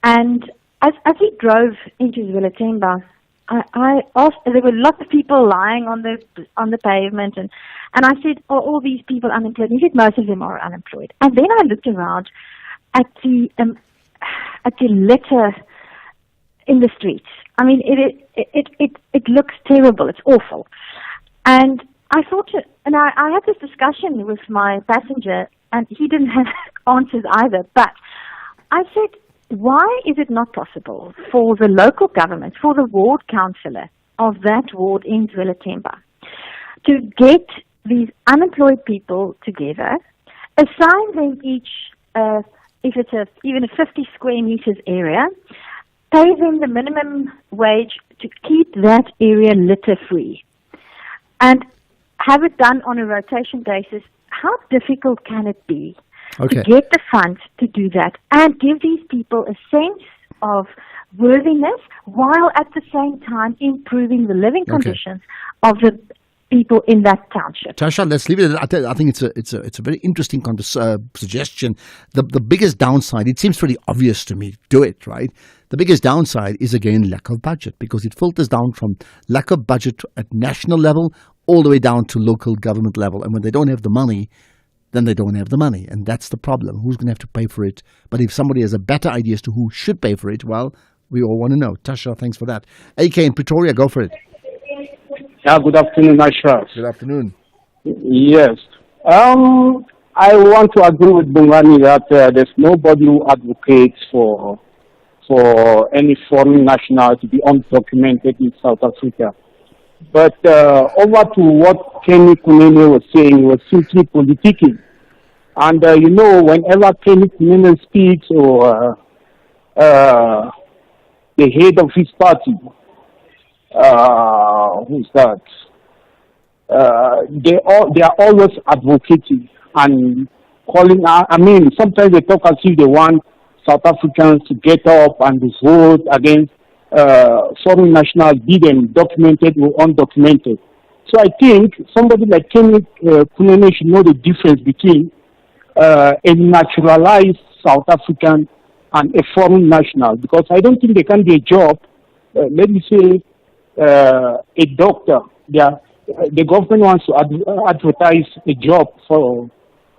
And as he drove into Zwelathemba, I asked, there were lots of people lying on the pavement, and I said, are all these people unemployed? And he said, most of them are unemployed. And then I looked around at the litter in the streets. I mean, it looks terrible. It's awful. And I thought, and I had this discussion with my passenger, and he didn't have answers either. But I said, why is it not possible for the local government, for the ward councillor of that ward in Zwelathemba, to get these unemployed people together, assign them each, if it's even a 50 square meters area, pay them the minimum wage to keep that area litter free, and have it done on a rotation basis? How difficult can it be to get the funds to do that and give these people a sense of worthiness while at the same time improving the living conditions of the people in that township? Tasha, let's leave it at that. I think it's a very interesting suggestion. The biggest downside, it seems pretty obvious to me, do it, right? The biggest downside is, again, lack of budget, because it filters down from lack of budget at national level all the way down to local government level. And when they don't have the money, then they don't have the money. And that's the problem. Who's going to have to pay for it? But if somebody has a better idea as to who should pay for it, well, we all want to know. Tasha, thanks for that. AK in Pretoria, go for it. Yeah, good afternoon, Ashraf. Good afternoon. Yes. I want to agree with Bongani that there's nobody who advocates for any foreign national to be undocumented in South Africa. But over to what Kenny Kunene was saying, was simply politicking. And, whenever Kenny Kunene speaks, or the head of his party, who's that? They are always advocating and calling out. I mean, sometimes they talk as if they want South Africans to get up and vote against foreign nationals, be them documented or undocumented. So I think somebody like Kenny Kunene should know the difference between a naturalized South African and a foreign national, because I don't think they can do a job. Let me say, a doctor. The government wants to advertise a job for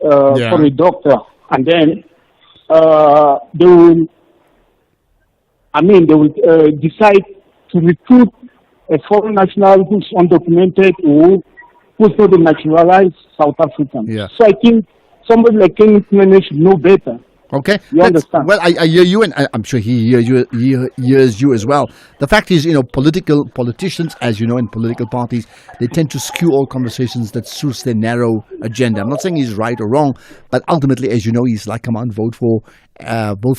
a doctor, and then they will they will decide to recruit a foreign national who's undocumented or who's not a naturalized South African. Yeah. So I think somebody like Kenny Kunene should know better. Okay. You understand? Well, I hear you, and I'm sure he hears you as well. The fact is, politicians, as you know, in political parties, they tend to skew all conversations that suits their narrow agenda. I'm not saying he's right or wrong, but ultimately, as you know, he's like, come on, vote for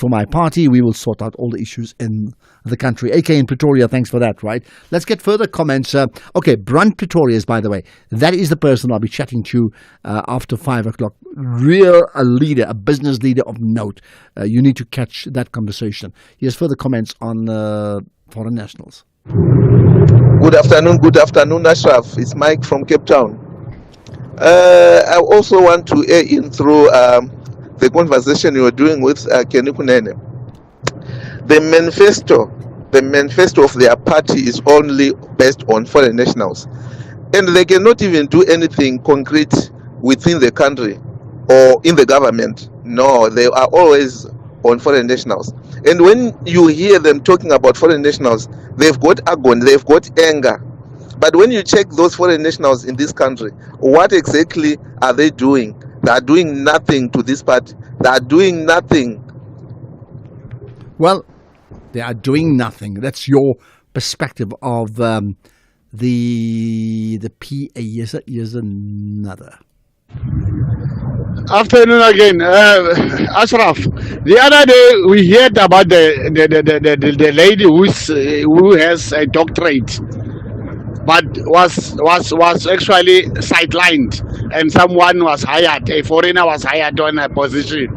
my party. We will sort out all the issues in the country. AK in Pretoria, thanks for that, right? Let's get further comments. Okay, Brunt Pretorius, by the way, that is the person I'll be chatting to after 5 o'clock. A leader, a business leader of note. You need to catch that conversation. Here's further comments on foreign nationals. Good afternoon, Ashraf. It's Mike from Cape Town. I also want to air in through the conversation you were doing with Kenny Kunene. The manifesto of their party is only based on foreign nationals, and they cannot even do anything concrete within the country or in the government. No, they are always on foreign nationals. And when you hear them talking about foreign nationals, they've got agony, they've got anger. But when you check those foreign nationals in this country, what exactly are they doing? They are doing nothing to this party. They are doing nothing. Well, they are doing nothing. That's your perspective of the PA. Here's another. Afternoon again, Ashraf. The other day we heard about the lady who has a doctorate, but was actually sidelined, and someone was hired, a foreigner was hired on a position.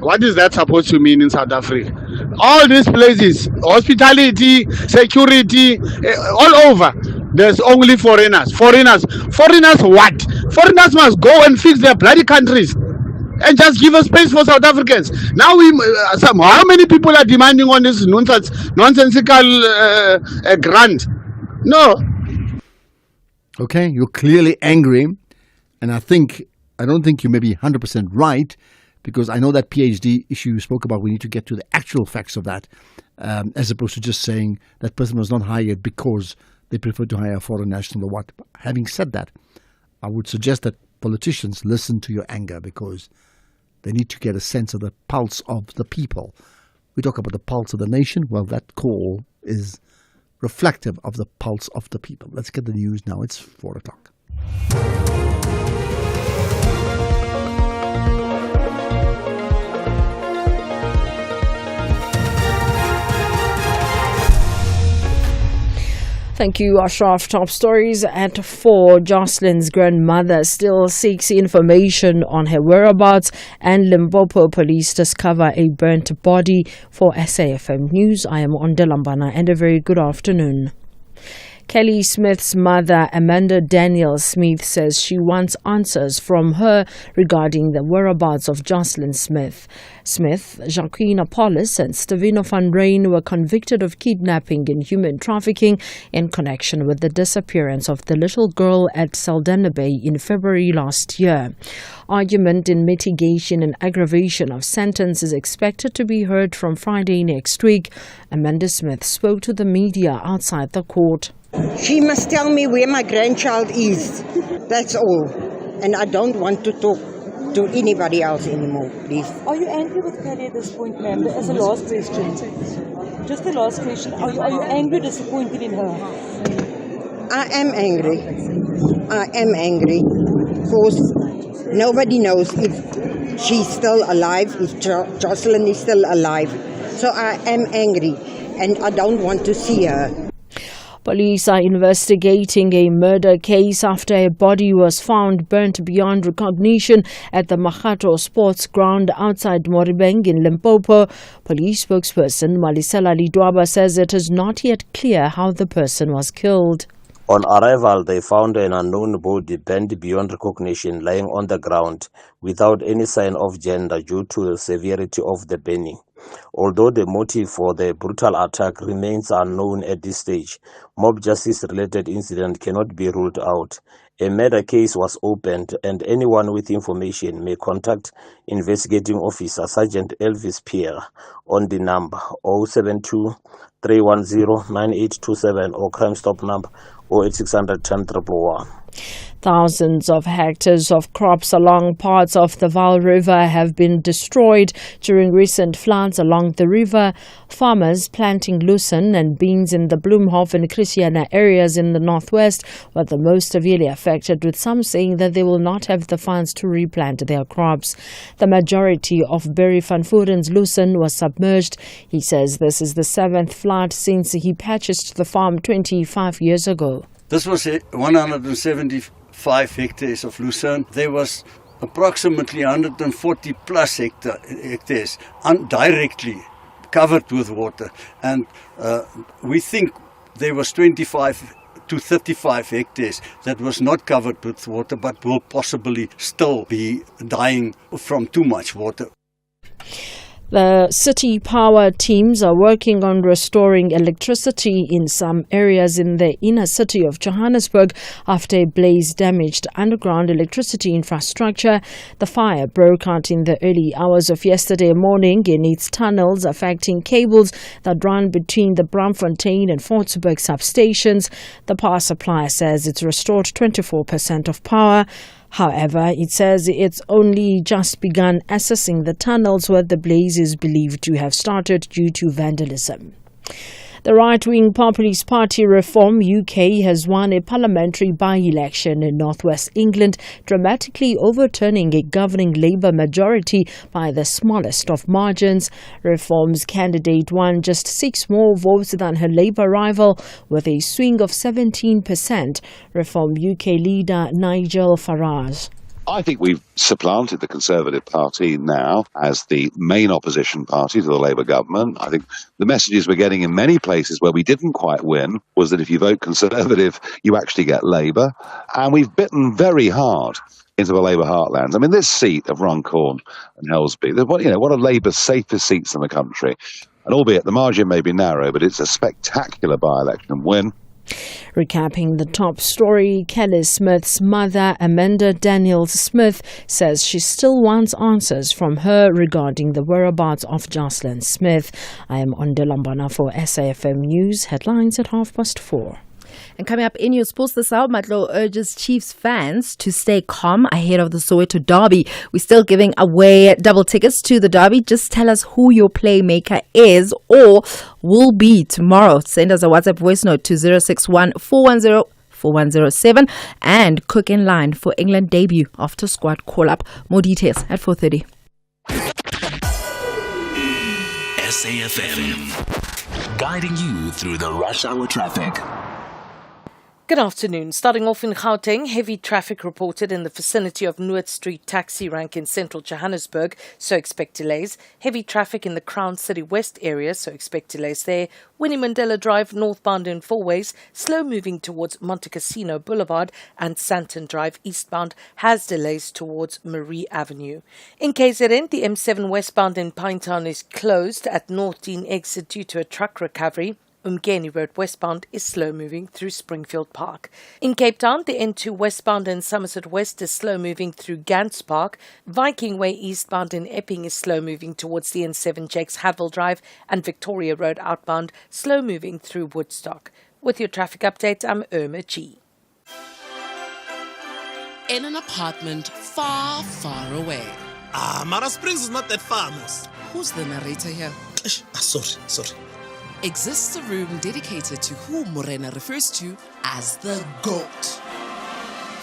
What is that supposed to mean in South Africa? All these places, hospitality, security, all over, there's only foreigners. Foreigners what? Foreigners must go and fix their bloody countries and just give a space for South Africans. Now how many people are demanding on this nonsensical grant? No. Okay, you're clearly angry, and I don't think you may be 100% right, because I know that PhD issue you spoke about, we need to get to the actual facts of that, as opposed to just saying that person was not hired because they prefer to hire a foreign national or what. Having said that, I would suggest that politicians listen to your anger, because they need to get a sense of the pulse of the people. We talk about the pulse of the nation. Well, that call is reflective of the pulse of the people. Let's get the news now. It's 4 o'clock. Thank you, Ashraf. Top stories at 4. Jocelyn's grandmother still seeks information on her whereabouts, and Limpopo police discover a burnt body. For SAFM News, I am Onda Lambana, and a very good afternoon. Kelly Smith's mother, Amanda Daniel Smith, says she wants answers from her regarding the whereabouts of Jocelyn Smith. Jacqueline Apollos and Stevino van Rijn were convicted of kidnapping and human trafficking in connection with the disappearance of the little girl at Saldanha Bay in February last year. Argument in mitigation and aggravation of sentence is expected to be heard from Friday next week. Amanda Smith spoke to the media outside the court. She must tell me where my grandchild is. That's all. And I don't want to talk to anybody else anymore, please. Are you angry with Kelly at this point, ma'am? As a last question. Just the last question. Are you angry, disappointed in her? I am angry. I am angry. Because nobody knows if she's still alive, if Jocelyn is still alive. So I am angry and I don't want to see her. Police are investigating a murder case after a body was found burnt beyond recognition at the Makgato Sports Ground outside Moribeng in Limpopo. Police spokesperson Malisela Lidwaba says it is not yet clear how the person was killed. On arrival, they found an unknown body burnt beyond recognition lying on the ground without any sign of gender due to the severity of the burning. Although the motive for the brutal attack remains unknown at this stage, mob justice-related incident cannot be ruled out. A murder case was opened, and anyone with information may contact Investigating Officer Sergeant Elvis Pierre on the number 072-310-9827 or Crime Stop number 08600 10111. Thousands of hectares of crops along parts of the Vaal River have been destroyed during recent floods along the river. Farmers planting lucerne and beans in the Bloemhof and Christiana areas in the northwest were the most severely affected, with some saying that they will not have the funds to replant their crops. The majority of Barry van Vuren's lucerne was submerged. He says this is the 7th flood since he purchased the farm 25 years ago. This was 175 hectares of lucerne. There was approximately 140 plus hectares directly covered with water. And we think there was 25 to 35 hectares that was not covered with water, but will possibly still be dying from too much water. The city power teams are working on restoring electricity in some areas in the inner city of Johannesburg after a blaze damaged underground electricity infrastructure. The fire broke out in the early hours of yesterday morning in its tunnels, affecting cables that run between the Braamfontein and Fortsburg substations. The power supplier says it's restored 24% of power. However, it says it's only just begun assessing the tunnels where the blaze is believed to have started due to vandalism. The right-wing Populist Party Reform UK has won a parliamentary by-election in northwest England, dramatically overturning a governing Labour majority by the smallest of margins. Reform's candidate won just 6 more votes than her Labour rival, with a swing of 17%. Reform UK leader Nigel Farage. I think we've supplanted the Conservative Party now as the main opposition party to the Labour government. I think the messages we're getting in many places where we didn't quite win was that if you vote Conservative, you actually get Labour. And we've bitten very hard into the Labour heartlands. I mean, this seat of Runcorn and Helsby, one of Labour's safest seats in the country. And albeit the margin may be narrow, but it's a spectacular by-election win. Recapping the top story, Kelly Smith's mother, Amanda Daniels Smith, says she still wants answers from her regarding the whereabouts of Jocelyn Smith. I am Ondelambana for SAFM News, headlines at 4:30. And coming up in your sports this hour, Matlo urges Chiefs fans to stay calm ahead of the Soweto Derby. We're still giving away double tickets to the Derby. Just tell us who your playmaker is or will be tomorrow. Send us a WhatsApp voice note to 061 410 4107 and cook in line for England debut after squad call-up. More details at 4:30. SAFM, guiding you through the rush hour traffic. Good afternoon. Starting off in Gauteng, heavy traffic reported in the vicinity of Noord Street taxi rank in central Johannesburg, so expect delays. Heavy traffic in the Crown City West area, so expect delays there. Winnie Mandela Drive northbound in 4 ways, slow moving towards Monte Cassino Boulevard, and Santon Drive eastbound has delays towards Marie Avenue. In KZN, the M7 westbound in Pinetown is closed at North Dean exit due to a truck recovery. Umgeni Road westbound is slow moving through Springfield Park. In Cape Town, the N2 westbound in Somerset West is slow moving through Gants Park. Viking Way eastbound in Epping is slow moving towards the N7 Jakes Havel Drive, and Victoria Road outbound slow moving through Woodstock. With your traffic update, I'm Irma G. In an apartment far, far away. Mara Springs is not that far, Mos. Who's the narrator here? Sorry. Exists a room dedicated to who Morena refers to as the GOAT.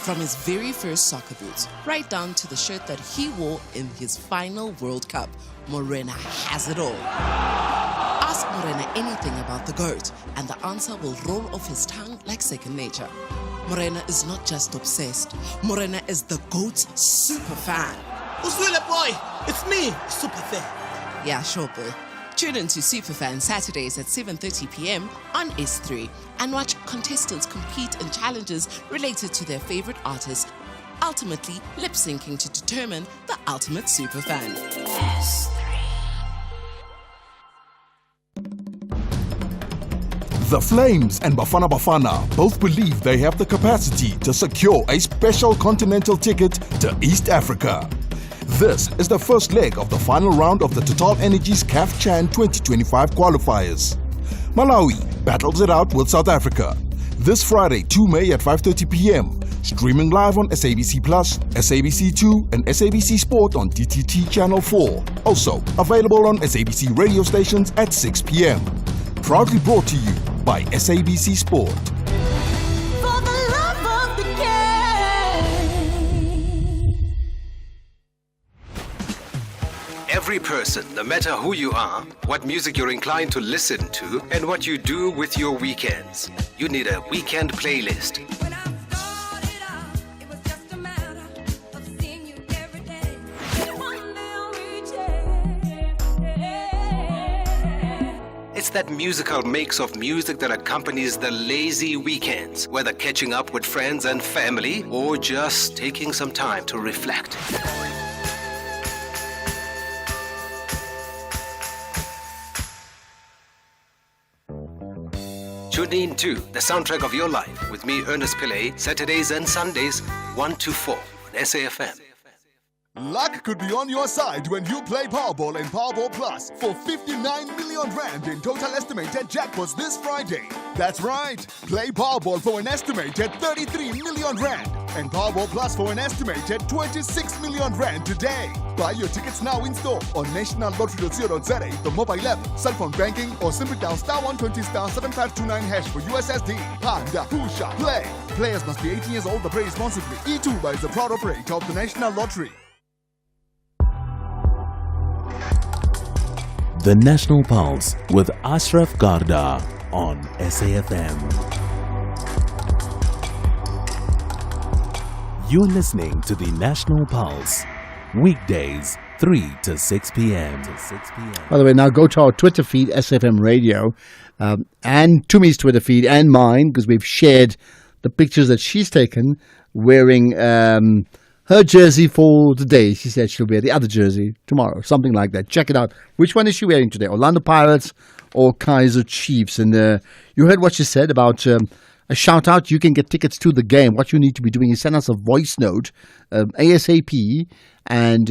From his very first soccer boots, right down to the shirt that he wore in his final World Cup, Morena has it all. Ask Morena anything about the GOAT, and the answer will roll off his tongue like second nature. Morena is not just obsessed. Morena is the GOAT's super fan. Uswile boy, it's me, super fan. Yeah, sure, boy. Tune in to Superfan Saturdays at 7:30 p.m. on S3 and watch contestants compete in challenges related to their favorite artists, ultimately lip-syncing to determine the ultimate superfan. S3. The Flames and Bafana Bafana both believe they have the capacity to secure a special continental ticket to East Africa. This is the first leg of the final round of the Total Energies CAF Chan 2025 qualifiers. Malawi battles it out with South Africa. This Friday, 2 May at 5:30 p.m. Streaming live on SABC Plus, SABC2 and SABC Sport on DTT Channel 4. Also available on SABC radio stations at 6 p.m. Proudly brought to you by SABC Sport. For the love of the game. Every person, no matter who you are, what music you're inclined to listen to, and what you do with your weekends, you need a weekend playlist. It's that musical mix of music that accompanies the lazy weekends, whether catching up with friends and family or just taking some time to reflect. Tune in to The Soundtrack of Your Life with me, Ernest Pillay, Saturdays and Sundays, 1 to 4 on SAFM. Luck could be on your side when you play Powerball and Powerball Plus for 59 million rand in total estimated jackpots this Friday. That's right. Play Powerball for an estimated 33 million rand and Powerball Plus for an estimated 26 million rand today. Buy your tickets now in store on nationallottery.co.za, the mobile app, cell phone banking, or simply dial *120 *7529# for USSD. Panda, Pusha, play. Players must be 18 years old. The play responsibly. E2 is the proud operator of the National Lottery. The National Pulse with Ashraf Garda on SAFM. You're listening to the National Pulse, weekdays 3 to 6 p.m. By the way, now go to our Twitter feed, SFM Radio, and Tumi's Twitter feed and mine, because we've shared the pictures that she's taken wearing her jersey for today. She said she'll wear the other jersey tomorrow, something like that. Check it out. Which one is she wearing today? Orlando Pirates or Kaiser Chiefs? And you heard what she said about a shout out. You can get tickets to the game. What you need to be doing is send us a voice note, ASAP. And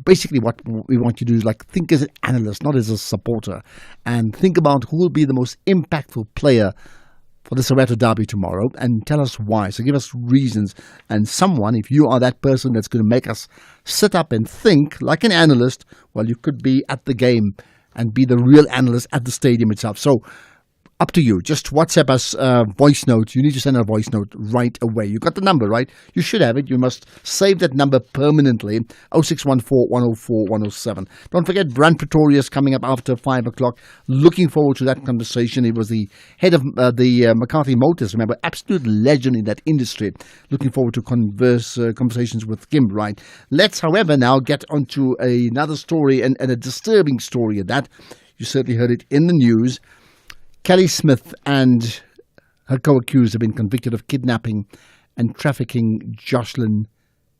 basically what we want you to do is think as an analyst, not as a supporter. And think about who will be the most impactful player for the Soweto Derby tomorrow, and tell us why. So give us reasons, and someone, if you are that person that's going to make us sit up and think like an analyst, well, you could be at the game and be the real analyst at the stadium itself. So up to you. Just WhatsApp us voice note. You need to send a voice note right away. You got the number, right? You should have it. You must save that number permanently. 0614 104 107. Don't forget, Brand Pretorius coming up after 5 o'clock. Looking forward to that conversation. He was the head of the McCarthy Motors, remember, absolute legend in that industry. Looking forward to conversations with him, right? Let's, however, now get onto another story, and a disturbing story at that. You certainly heard it in the news. Kelly Smith and her co-accused have been convicted of kidnapping and trafficking Jocelyn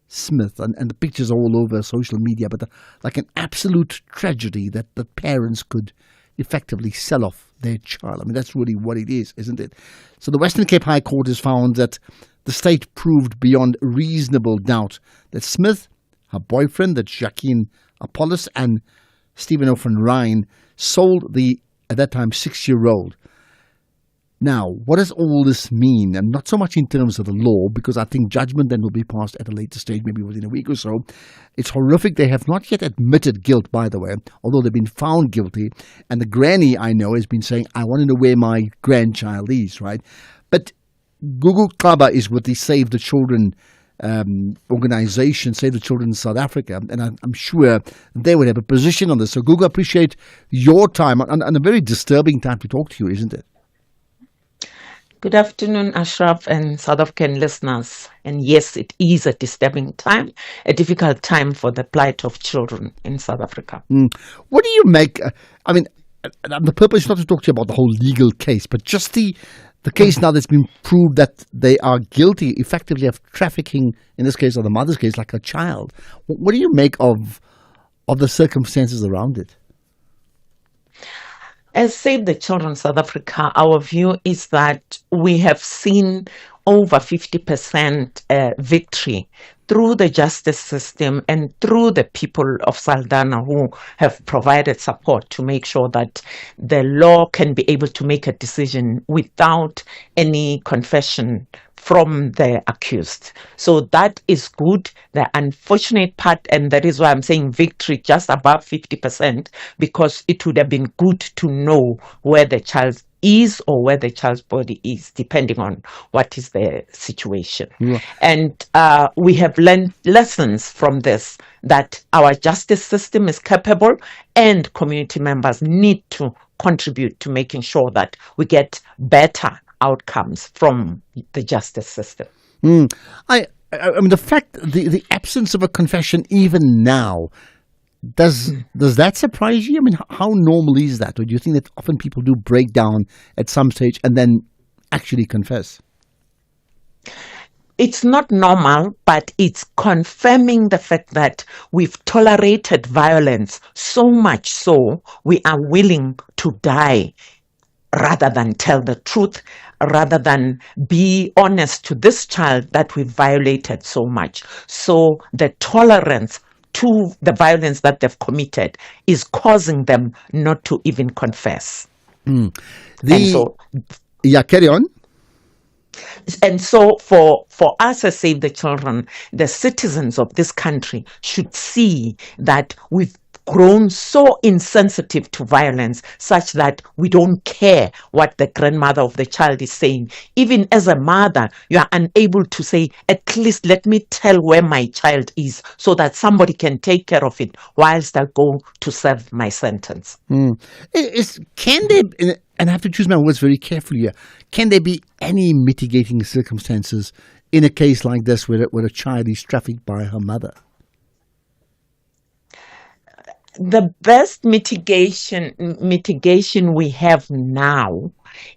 Smith. And the pictures are all over social media, but like an absolute tragedy that the parents could effectively sell off their child. I mean, that's really what it is, isn't it? So the Western Cape High Court has found that the state proved beyond reasonable doubt that Smith, her boyfriend, that Jacqueline Apollos, and Stephen O'Fran sold the, at that time, 6-year-old. Now, what does all this mean? And not so much in terms of the law, because I think judgment then will be passed at a later stage, maybe within a week or so. It's horrific. They have not yet admitted guilt, by the way, although they've been found guilty. And the granny, I know, has been saying, I want to know where my grandchild is, right? But Gugu Xaba is with the Save the Children organization, Save the Children in South Africa, and I'm sure they would have a position on this. So Gugu, I appreciate your time, and a very disturbing time to talk to you, isn't it? Good afternoon, Ashraf and South African listeners. And yes, it is a disturbing time, a difficult time for the plight of children in South Africa. What do you make? I mean, the purpose is not to talk to you about the whole legal case, but just the case now that's been proved that they are guilty, effectively, of trafficking, in this case, or the mother's case, like a child. What do you make of the circumstances around it? As Save the Children South Africa, our view is that we have seen over 50% victory through the justice system and through the people of Saldanha who have provided support to make sure that the law can be able to make a decision without any confession from the accused. So that is good. The unfortunate part, and that is why I'm saying victory just above 50%, because it would have been good to know where the child is or where the child's body is, depending on what is the situation. Yeah. And we have learned lessons from this, that our justice system is capable and community members need to contribute to making sure that we get better outcomes from the justice system. I mean, the fact, the absence of a confession even now, does that surprise you? I mean, how normal is that? Or do you think that often people do break down at some stage and then actually confess? It's not normal, but it's confirming the fact that we've tolerated violence so much so we are willing to die rather than tell the truth, rather than be honest to this child that we violated so much. So the tolerance to the violence that they've committed is causing them not to even confess. Yeah, carry on. And so for us as Save the Children, the citizens of this country should see that we've grown so insensitive to violence such that we don't care what the grandmother of the child is saying. Even as a mother, you are unable to say, at least let me tell where my child is so that somebody can take care of it whilst I go to serve my sentence. Can there, and I have to choose my words very carefully here, can there be any mitigating circumstances in a case like this where a child is trafficked by her mother? The best mitigation we have now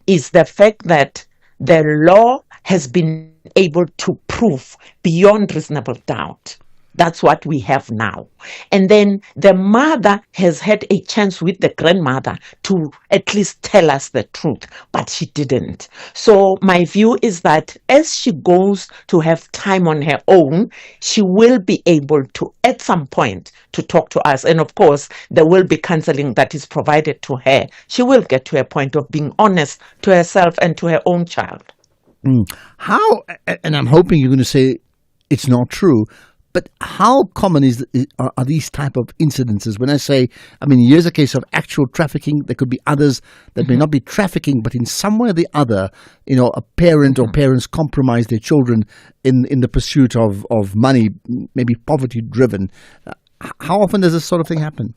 is the fact that the law has been able to prove beyond reasonable doubt. That's what we have now. And then the mother has had a chance with the grandmother to at least tell us the truth, but she didn't. So my view is that as she goes to have time on her own, she will be able to, at some point, to talk to us. And of course, there will be counseling that is provided to her. She will get to a point of being honest to herself and to her own child. How, and I'm hoping you're going to say it's not true, but how common are these type of incidences? When I say, I mean, here's a case of actual trafficking. There could be others that may not be trafficking, but in some way or the other, a parent or parents compromise their children in the pursuit of money, maybe poverty-driven. How often does this sort of thing happen?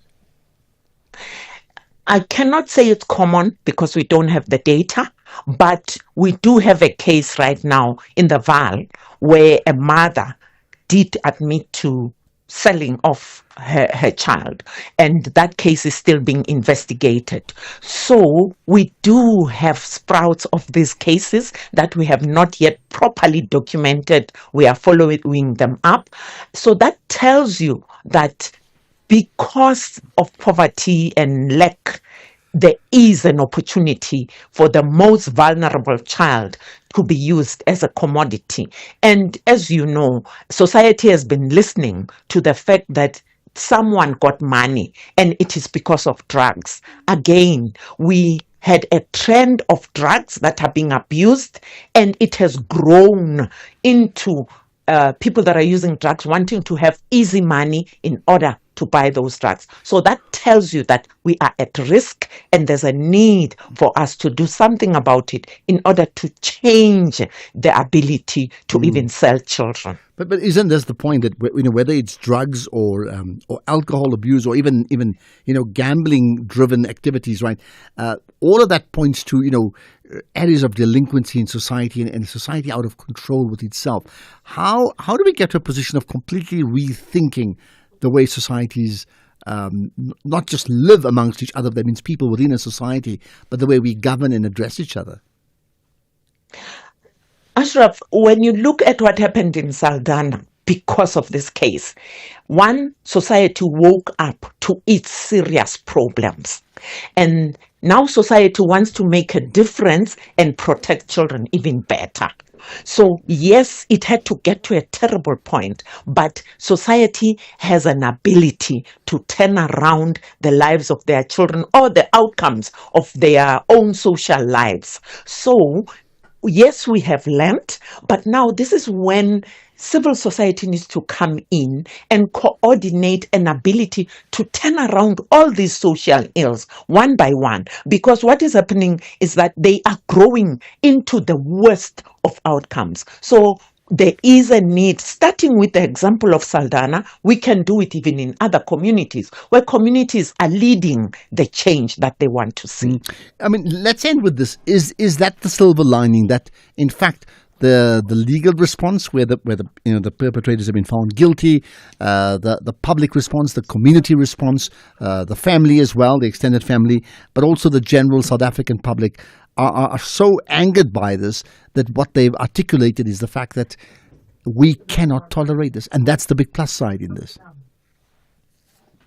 I cannot say it's common because we don't have the data, but we do have a case right now in the Vaal where a mother did admit to selling off her child, and that case is still being investigated. So we do have sprouts of these cases that we have not yet properly documented. We are following them up. So that tells you that because of poverty and lack, there is an opportunity for the most vulnerable child to be used as a commodity. And as you know, society has been listening to the fact that someone got money and it is because of drugs. Again, we had a trend of drugs that are being abused, and it has grown into people that are using drugs wanting to have easy money in order to buy those drugs. So that tells you that we are at risk and there's a need for us to do something about it in order to change the ability to even sell children. But isn't this the point that whether it's drugs or alcohol abuse or even gambling driven activities, right? All of that points to areas of delinquency in society and society out of control with itself. How do we get to a position of completely rethinking the way societies not just live amongst each other, that means people within a society, but the way we govern and address each other? Ashraf, when you look at what happened in Saldanha, because of this case. One, society woke up to its serious problems. And now society wants to make a difference and protect children even better. So yes, it had to get to a terrible point, but society has an ability to turn around the lives of their children or the outcomes of their own social lives. So yes, we have learned, but now this is when civil society needs to come in and coordinate an ability to turn around all these social ills one by one. Because what is happening is that they are growing into the worst of outcomes. So there is a need, starting with the example of Saldanha, we can do it even in other communities, where communities are leading the change that they want to see. I mean, let's end with this. Is that the silver lining, that in fact the legal response where the perpetrators have been found guilty, the public response, the community response, the family as well, the extended family, but also the general South African public are so angered by this that what they've articulated is the fact that we cannot tolerate this, and that's the big plus side in this.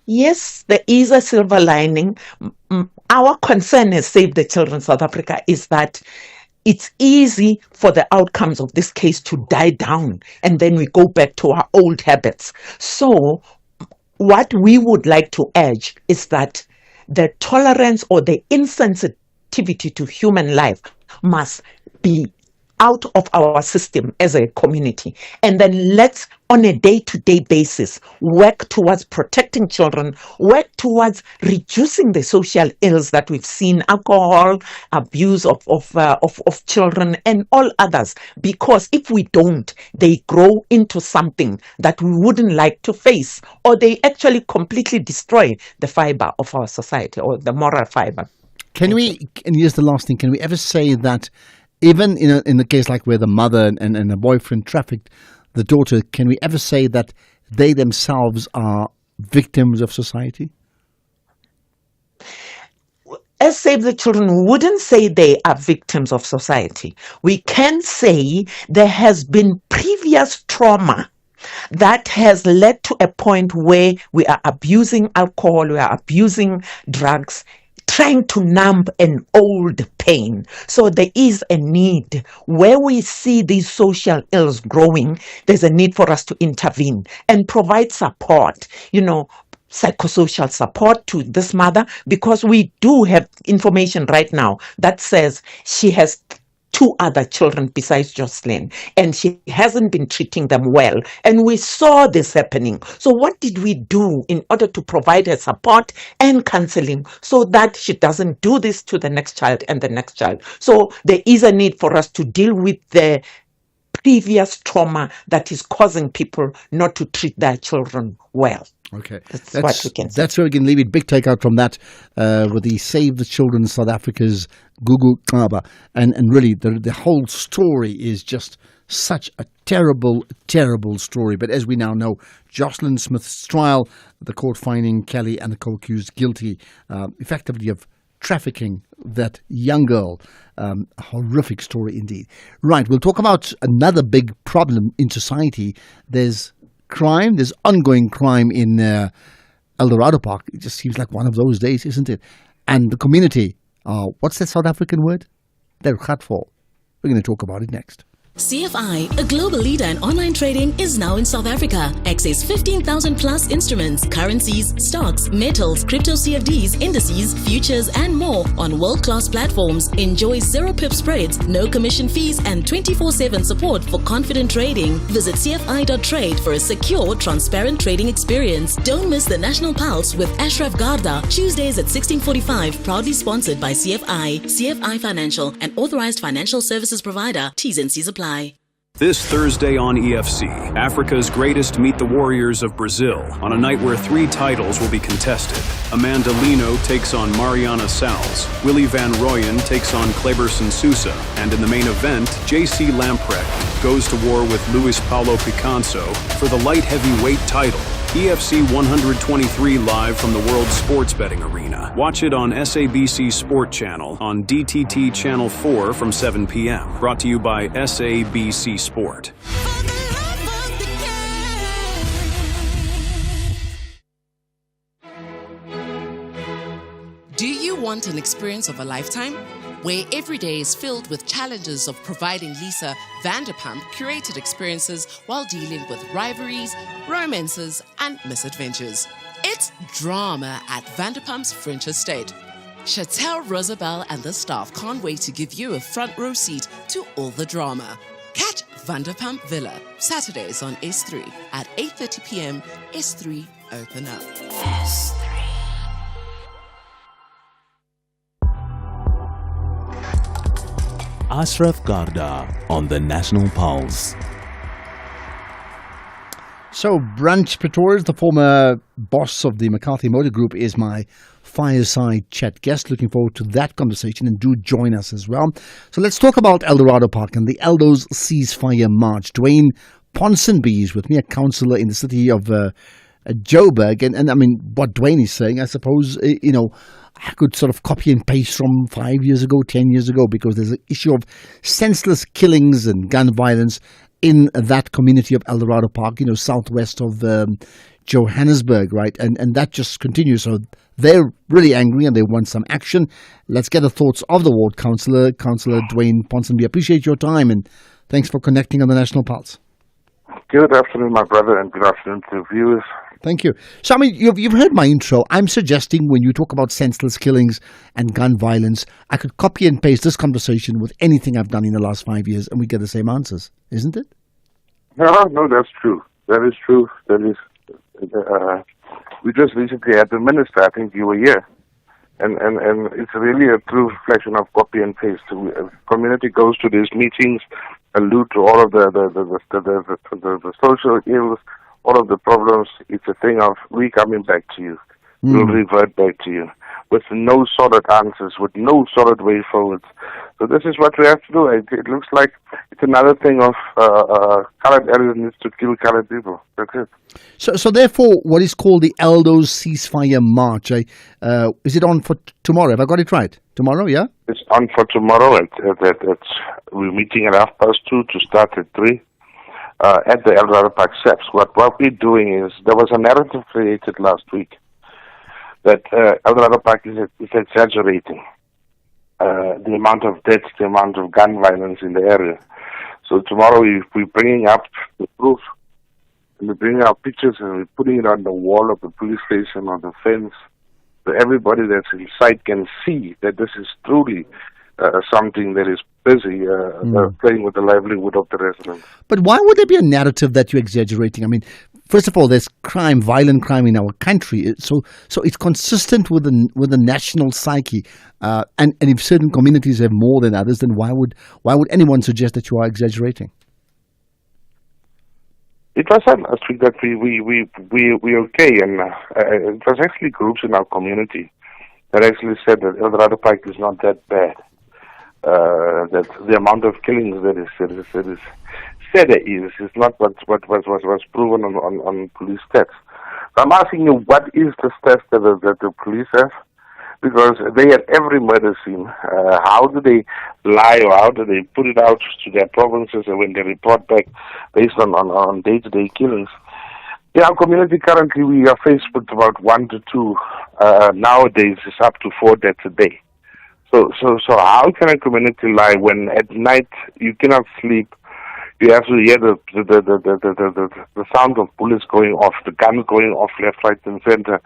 Yes, there is a silver lining. Our concern as Save the Children South Africa is that it's easy for the outcomes of this case to die down, and then we go back to our old habits. So what we would like to urge is that the tolerance or the insensitivity to human life must be out of our system as a community. And then let's, on a day-to-day basis, work towards protecting children, work towards reducing the social ills that we've seen, alcohol, abuse of children, and all others. Because if we don't, they grow into something that we wouldn't like to face, or they actually completely destroy the fiber of our society, or the moral fiber. And here's the last thing, can we ever say that even in a case like where the mother and the boyfriend trafficked the daughter, can we ever say that they themselves are victims of society? As Save the Children wouldn't say they are victims of society. We can say there has been previous trauma that has led to a point where we are abusing alcohol, we are abusing drugs, trying to numb an old pain. So there is a need where we see these social ills growing. There's a need for us to intervene and provide support, psychosocial support to this mother, because we do have information right now that says she has 2 other children besides Jocelyn, and she hasn't been treating them well. And we saw this happening. So what did we do in order to provide her support and counseling so that she doesn't do this to the next child and the next child? So there is a need for us to deal with the previous trauma that is causing people not to treat their children well. Okay, that's what we can say. That's where we can leave it. Big takeout from that with the Save the Children South Africa's Gugu Xaba. And really, the whole story is just such a terrible, terrible story. But as we now know, Jocelyn Smith's trial, the court finding Kelly and the co-accused guilty effectively of trafficking that young girl. A horrific story indeed. Right, we'll talk about another big problem in society. There's crime, there's ongoing crime in Eldorado Park. It just seems like one of those days, isn't it? And the community, what's that South African word? They're grateful. We're going to talk about it next. CFI, a global leader in online trading, is now in South Africa. Access 15,000 plus instruments, currencies, stocks, metals, crypto CFDs, indices, futures, and more on world-class platforms. Enjoy zero pip spreads, no commission fees, and 24/7 support for confident trading. Visit CFI.trade for a secure, transparent trading experience. Don't miss the National Pulse with Ashraf Garda, Tuesdays at 16:45. Proudly sponsored by CFI. CFI Financial, an authorized financial services provider. T's and C's apply. This Thursday on EFC, Africa's greatest meet the warriors of Brazil on a night where 3 titles will be contested. Amanda Lino takes on Mariana Salles, Willie Van Rooyen takes on Kleberson Sousa, and in the main event, JC Lamprecht goes to war with Luis Paulo Picanso for the light heavyweight title. EFC 123 live from the World Sports Betting Arena. Watch it on SABC Sport Channel on DTT Channel 4 from 7 p.m. Brought to you by SABC Sport. want an experience of a lifetime? Where every day is filled with challenges of providing Lisa Vanderpump curated experiences while dealing with rivalries, romances, and misadventures. It's drama at Vanderpump's French Estate. Chantel Rosabelle and the staff can't wait to give you a front row seat to all the drama. Catch Vanderpump Villa, Saturdays on S3 at 8:30 p.m. S3 open up. S3. Ashraf Garda on the National Pulse. So, Brunch Pretorius, the former boss of the McCarthy Motor Group, is my fireside chat guest. Looking forward to that conversation, and do join us as well. So let's talk about Eldorado Park and the Eldo's ceasefire march. Dwayne Ponsonby is with me, a councillor in the city of Joburg. And I mean, what Dwayne is saying, I suppose, I could sort of copy and paste from 5 years ago, 10 years ago, because there's an issue of senseless killings and gun violence in that community of Eldorado Park, southwest of Johannesburg, right? And that just continues. So they're really angry and they want some action. Let's get the thoughts of the ward councillor, Councillor Dwayne Ponsonby. Appreciate your time and thanks for connecting on the National Pulse. Good afternoon, my brother, and good afternoon to viewers. Thank you. So, I mean, you've heard my intro. I'm suggesting when you talk about senseless killings and gun violence, I could copy and paste this conversation with anything I've done in the last 5 years and we get the same answers, isn't it? No, that's true. That is true. That is. We just recently had the minister. I think you were here, and it's really a true reflection of copy and paste. Community goes to these meetings, allude to all of the social ills, all of the problems. It's a thing of we coming back to you. We'll revert back to you with no solid answers, with no solid way forward. So this is what we have to do. It looks like it's another thing of colored areas needs to kill colored people. That's it. So therefore, what is called the Eldo's ceasefire march, is it on for tomorrow? Have I got it right? Tomorrow, yeah? It's on for tomorrow. We're meeting at 2:30 to start at 3 at the Eldorado Park steps. What we're doing is, there was a narrative created last week that Eldorado Park is exaggerating the amount of deaths, the amount of gun violence in the area. So tomorrow we're bringing up the proof, and we're bringing up pictures, and we're putting it on the wall of the police station, on the fence, so everybody that's inside can see that this is truly something that is busy playing with the livelihood of the residents. But why would there be a narrative that you're exaggerating? I mean, first of all, there's crime, violent crime in our country. So it's consistent with the national psyche. And if certain communities have more than others, then why would anyone suggest that you are exaggerating? It was said last week that we okay, and it was actually groups in our community that actually said that Eldorado Park is not that bad. That the amount of killings that is said is not what was proven on police stats. So I'm asking you, what is the stats that the police have? Because they had every murder scene. How do they lie, or how do they put it out to their provinces when they report back based on day-to-day killings? In our community currently, we are faced with about 1 to 2. Nowadays, it's up to 4 deaths a day. So how can a community lie when at night you cannot sleep? You have to hear the sound of bullets going off, the guns going off left, right, and center.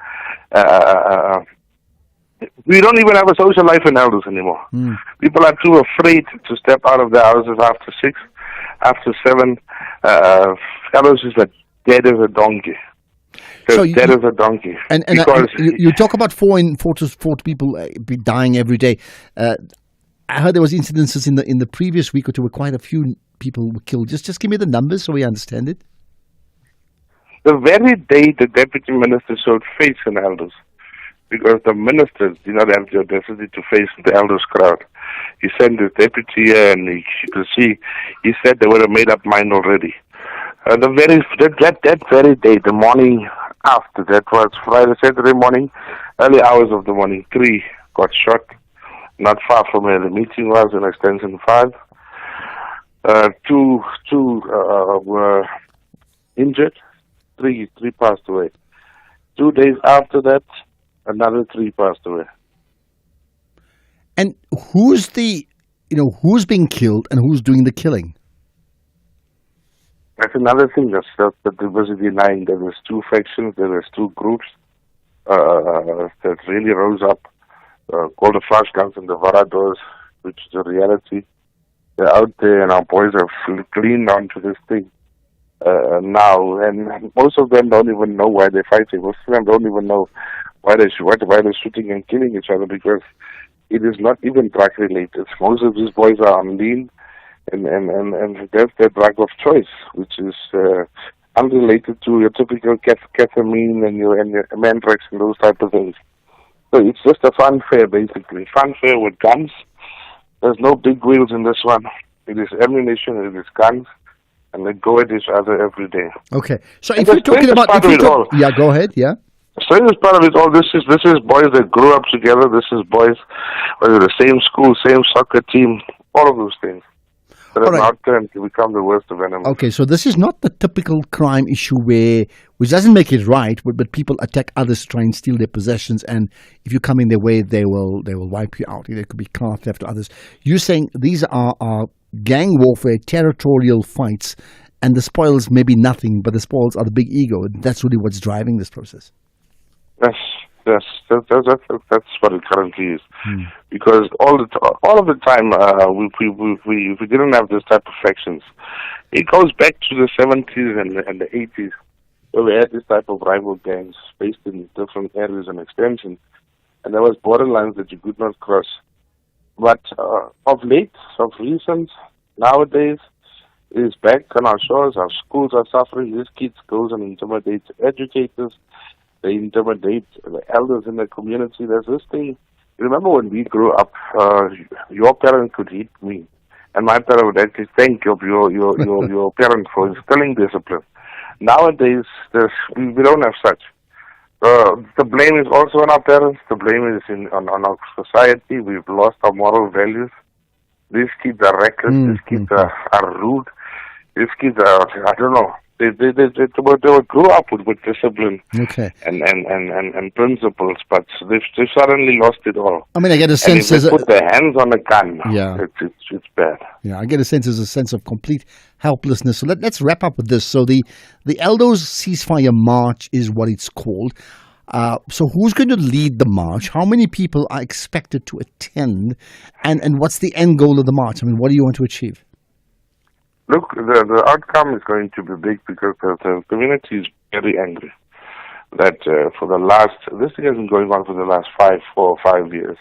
We don't even have a social life in Elders anymore. People are too afraid to step out of their houses after 6, after 7. Elders is as dead as a donkey. Dead as a donkey. And you talk about 4 to 40 people be dying every day. I heard there was incidences in the previous week or two where quite a few people were killed. Just give me the numbers so we understand it. The very day the deputy minister showed face in Elders, because the ministers did not have the audacity to face the Elders crowd. He sent his deputy here, and you could see, he said they were a made-up mind already. That very day, the morning after, that was Friday, Saturday morning, early hours of the morning, 3 got shot, not far from where the meeting was, in Extension 5. 2 were injured, 3 passed away. 2 days after that, another 3 passed away. And who's who's being killed and who's doing the killing? That's another thing that they're busy denying. There was two factions, there was two groups that really rose up, called the Flash Guns and the Varadors, which is a reality. They're out there, and our boys have cleaned onto this thing now, and most of them don't even know why they're fighting. Most of them don't even know why they're shooting and killing each other, because it is not even drug related. Most of these boys are on lean, and that's their drug of choice, which is unrelated to your typical ketamine and your Mandrax and those type of things. So it's just a fun fair, basically. Fun fair with guns. There's no big wheels in this one. It is ammunition, it is guns, and they go at each other every day. Okay, so And if we're talking about, yeah, go ahead, yeah. The strangest part of it all, this is boys that grew up together. This is boys with the same school, same soccer team, all of those things. But have now turned to become the worst of enemies. Okay, so this is not the typical crime issue which doesn't make it right, but people attack others to try and steal their possessions, and if you come in their way, they will wipe you out. There could be car theft or others. You're saying these are gang warfare, territorial fights, and the spoils may be nothing, but the spoils are the big ego. That's really what's driving this process. Yes, that's what it currently is. Because all of the time, we didn't have this type of factions. It goes back to the 70s and the 80s, where we had this type of rival gangs based in different areas and extensions, and there was borderlines that you could not cross. But of recent, nowadays, it is back on our shores. Our schools are suffering. These kids goes and intimidate educators. They intimidate the elders in the community. There's this thing. You remember when we grew up, your parent could hit me, and my parent would actually thank your parent for instilling discipline. Nowadays, we don't have such. The blame is also on our parents. The blame is on our society. We've lost our moral values. These kids are reckless. These kids are rude. These kids are, I don't know. They grew up with discipline and principles, but they've suddenly lost it all. I mean, I get a sense and if they put their hands on a gun, it's bad. Yeah, I get a sense there's a sense of complete helplessness. So let's wrap up with this. So the Eldo's Ceasefire March is what it's called. So who's going to lead the march? How many people are expected to attend? And what's the end goal of the march? I mean, what do you want to achieve? Look, the outcome is going to be big because the community is very angry that this thing has been going on for the last 4 or 5 years.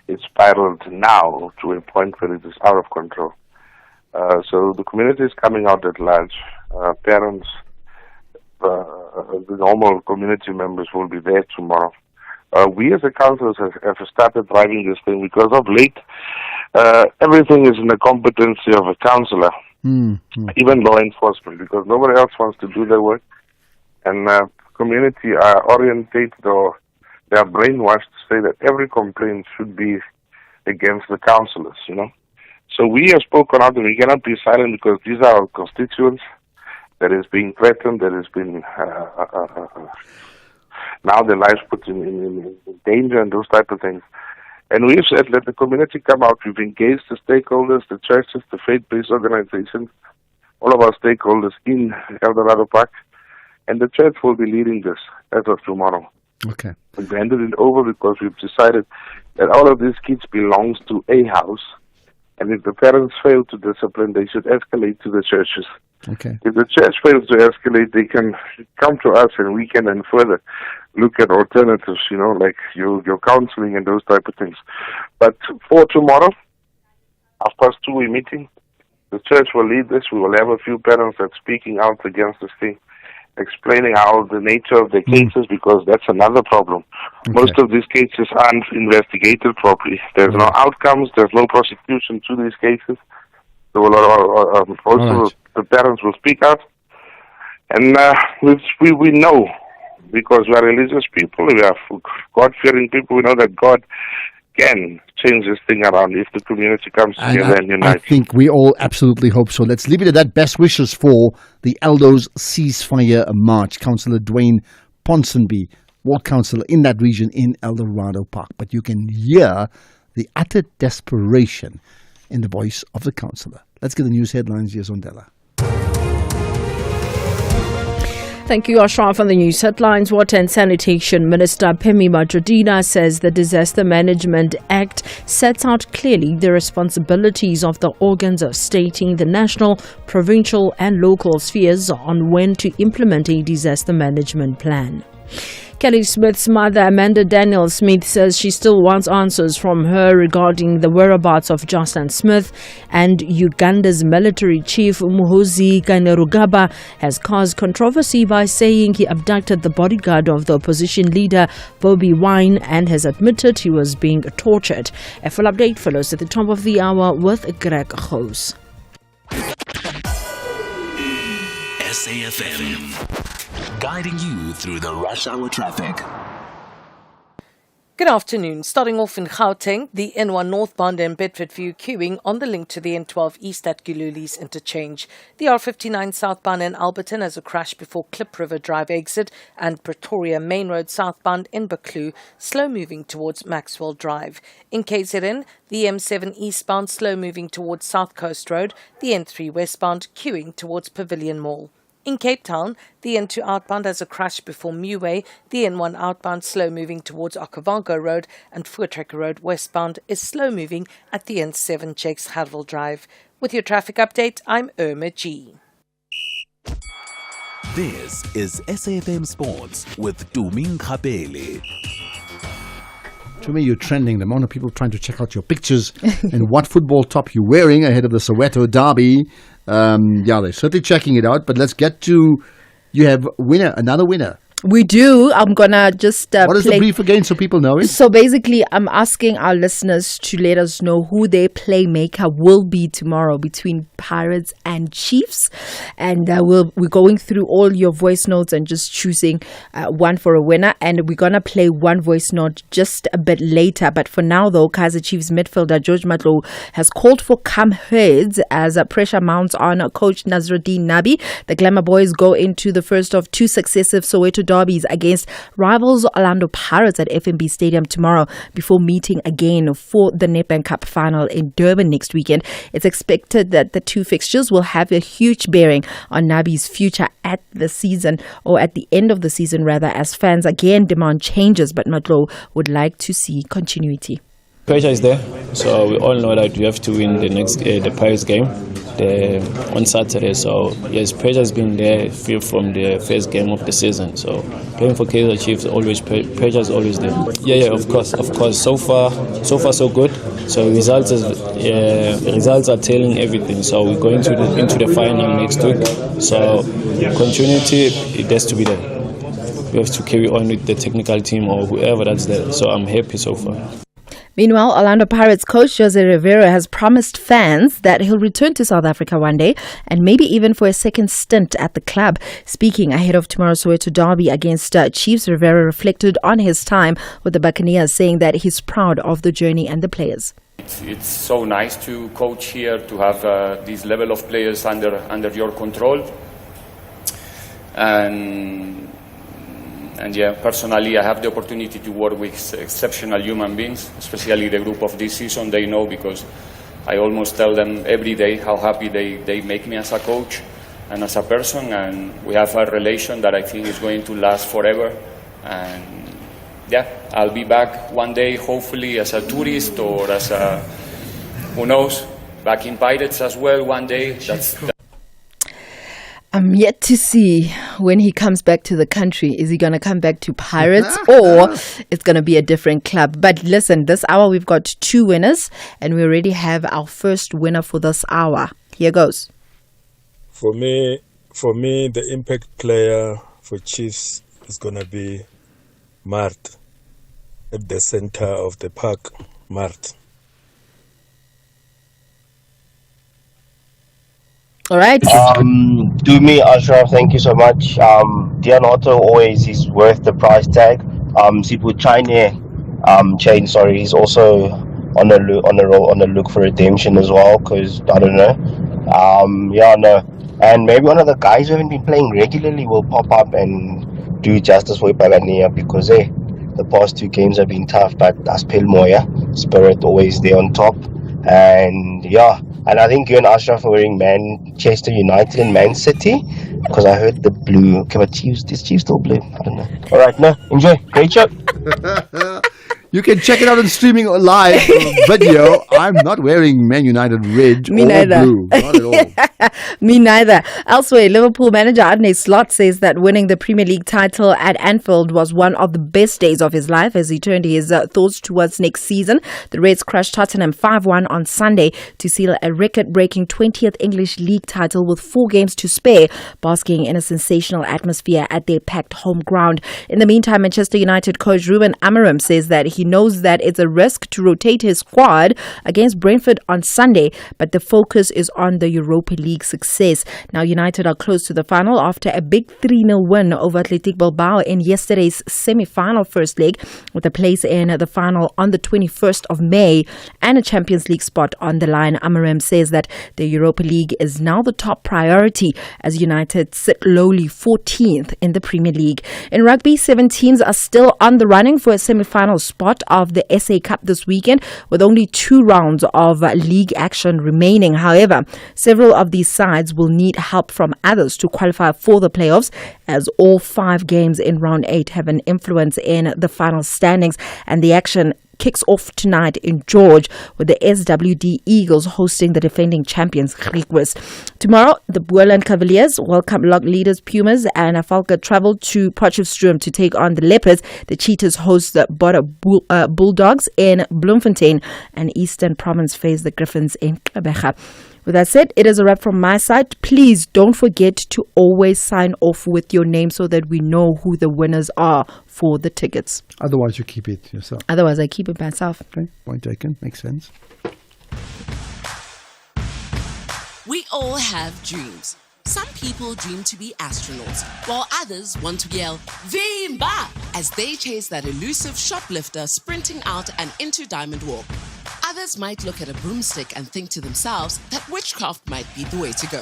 It's spiraled now to a point where it is out of control. So the community is coming out at large. Parents, the normal community members will be there tomorrow. We as a councillors have started driving this thing because of late, everything is in the competency of a councillor. Even law enforcement, because nobody else wants to do their work, and community are orientated or they are brainwashed to say that every complaint should be against the councillors, So we have spoken out and we cannot be silent because these are our constituents that is being threatened, that has been now their lives put in danger and those type of things. And we've said, let the community come out. We've engaged the stakeholders, the churches, the faith-based organizations, all of our stakeholders in Eldorado Park. And the church will be leading this as of tomorrow. Okay. We've handed it over because we've decided that all of these kids belongs to a house. And if the parents fail to discipline, they should escalate to the churches. Okay. If the church fails to escalate, they can come to us and we can then further look at alternatives, like your counseling and those type of things. But for tomorrow, 2:30, we're meeting. The church will lead this. We will have a few parents that's speaking out against this thing, explaining how the nature of the cases, because that's another problem. Okay. Most of these cases aren't investigated properly. There's no outcomes. There's no prosecution to these cases. So also the parents will speak out. And we know, because we are religious people, we are God-fearing people, we know that God can change this thing around if the community comes together and unites. I think we all absolutely hope so. Let's leave it at that. Best wishes for the Eldo's Ceasefire March. Councillor Dwayne Ponsonby, Ward Councillor in that region in Eldorado Park. But you can hear the utter desperation in the voice of the councillor. Let's get the news headlines. Here's Ondela. Thank you, Ashraf. On the news headlines, Water and Sanitation Minister Phemi Majortina says the Disaster Management Act sets out clearly the responsibilities of the organs of stating the national, provincial and local spheres on when to implement a disaster management plan. Kelly Smith's mother, Amanda Daniel Smith, says she still wants answers from her regarding the whereabouts of Jocelyn Smith, and Uganda's military chief Muhoozi Kainerugaba has caused controversy by saying he abducted the bodyguard of the opposition leader Bobi Wine and has admitted he was being tortured. A full update follows at the top of the hour with Greg Hoos. SAFM, guiding you through the rush hour traffic. Good afternoon. Starting off in Gauteng, the N1 northbound and Bedford View queuing on the link to the N12 east at Gululi's interchange. The R59 southbound in Alberton has a crash before Klip River Drive exit, and Pretoria Main Road southbound in Buccleuch slow moving towards Maxwell Drive. In KZN, the M7 eastbound slow moving towards South Coast Road, the N3 westbound queuing towards Pavilion Mall. In Cape Town, the N2 outbound has a crash before Muway, the N1 outbound slow moving towards Okavango Road, and Voortrekker Road westbound is slow moving at the N7 Jakes Hartwell Drive. With your traffic update, I'm Irma G. This is SAFM Sports with Tuming Khapele. To me, you're trending. The amount of people trying to check out your pictures and what football top you're wearing ahead of the Soweto derby. They're certainly checking it out. But let's get to, you have another winner. We do. I'm going to just What is the brief again so people know it? So basically, I'm asking our listeners to let us know who their playmaker will be tomorrow between Pirates and Chiefs. And we're going through all your voice notes and just choosing one for a winner. And we're going to play one voice note just a bit later. But for now, though, Kaizer Chiefs midfielder George Matlo has called for calm heads as pressure mounts on coach Nazruddin Nabi. The Glamour Boys go into the first of two successive Soweto derbies against rivals Orlando Pirates at FNB Stadium tomorrow before meeting again for the Nedbank Cup final in Durban next weekend. It's expected that the two fixtures will have a huge bearing on Nabi's future at the season, or at the end of the season rather, as fans again demand changes, but Matlo would like to see continuity. Pressure is there, so we all know that we have to win the Pirates game on Saturday. So yes, pressure has been there from the first game of the season. So playing for Kaizer Chiefs, always pressure is always there. Yeah, of course. So far so good. So results are telling everything. So we're going into the final next week. So continuity, it has to be there. We have to carry on with the technical team or whoever that's there. So I'm happy so far. Meanwhile, Orlando Pirates coach Jose Rivero has promised fans that he'll return to South Africa one day and maybe even for a second stint at the club. Speaking ahead of tomorrow's Soweto derby against Chiefs, Rivero reflected on his time with the Buccaneers, saying that he's proud of the journey and the players. It's so nice to coach here, to have this level of players under your control. And yeah, personally, I have the opportunity to work with exceptional human beings, especially the group of this season. They know, because I almost tell them every day how happy they make me as a coach and as a person. And we have a relation that I think is going to last forever. And yeah, I'll be back one day, hopefully as a tourist or as a, who knows, back in Pirates as well one day. I'm yet to see when he comes back to the country. Is he going to come back to Pirates or it's going to be a different club? But listen, this hour we've got two winners and we already have our first winner for this hour. Here goes. For me, the impact player for Chiefs is going to be Mart at the center of the park. Mart. All right. To me, Ashraf, thank you so much. Dion Otto always is worth the price tag. Sipu Chain, he's also on the look for redemption as well, because I don't know. And maybe one of the guys who haven't been playing regularly will pop up and do justice for Ipalania, because The past 2 games have been tough, but Aspel Moya, Spirit always there on top. And yeah, and I think you and Ashraf are wearing Manchester United and Man City, because I heard the blue. Okay, but Chiefs, is Chiefs still blue? I don't know. All right, no, enjoy. Great show. You can check it out on streaming live video. I'm not wearing Man United red Me or neither. blue. Not at all. Me neither. Elsewhere, Liverpool manager Arne Slot says that winning the Premier League title at Anfield was one of the best days of his life as he turned his thoughts towards next season. The Reds crushed Tottenham 5-1 on Sunday to seal a record-breaking 20th English League title with 4 games to spare, basking in a sensational atmosphere at their packed home ground. In the meantime, Manchester United coach Ruben Amorim says that he knows that it's a risk to rotate his squad against Brentford on Sunday, but the focus is on the Europa League success. Now, United are close to the final after a big 3-0 win over Athletic Bilbao in yesterday's semi-final first leg, with a place in the final on the 21st of May and a Champions League spot on the line. Amorim says that the Europa League is now the top priority as United sit lowly 14th in the Premier League. In rugby, 7 teams are still on the running for a semi-final spot of the SA Cup this weekend, with only 2 rounds of league action remaining. However, several of these sides will need help from others to qualify for the playoffs, as all 5 games in round 8 have an influence in the final standings, and the action kicks off tonight in George with the SWD Eagles hosting the defending champions Griquas. Tomorrow, the Boerland Cavaliers, World Cup lock leaders Pumas and Afalka travel to Potchefstroom to take on the Leopards. The Cheetahs host the Boda Bulldogs in Bloemfontein, and Eastern Province face the Griffins in Gqeberha. With that said, it is a wrap from my side. Please don't forget to always sign off with your name so that we know who the winners are for the tickets. Otherwise, you keep it yourself. Otherwise, I keep it myself. Okay, point taken. Makes sense. We all have dreams. Some people dream to be astronauts, while others want to yell Vimba as they chase that elusive shoplifter sprinting out and into Diamond Walk. Others might look at a broomstick and think to themselves that witchcraft might be the way to go.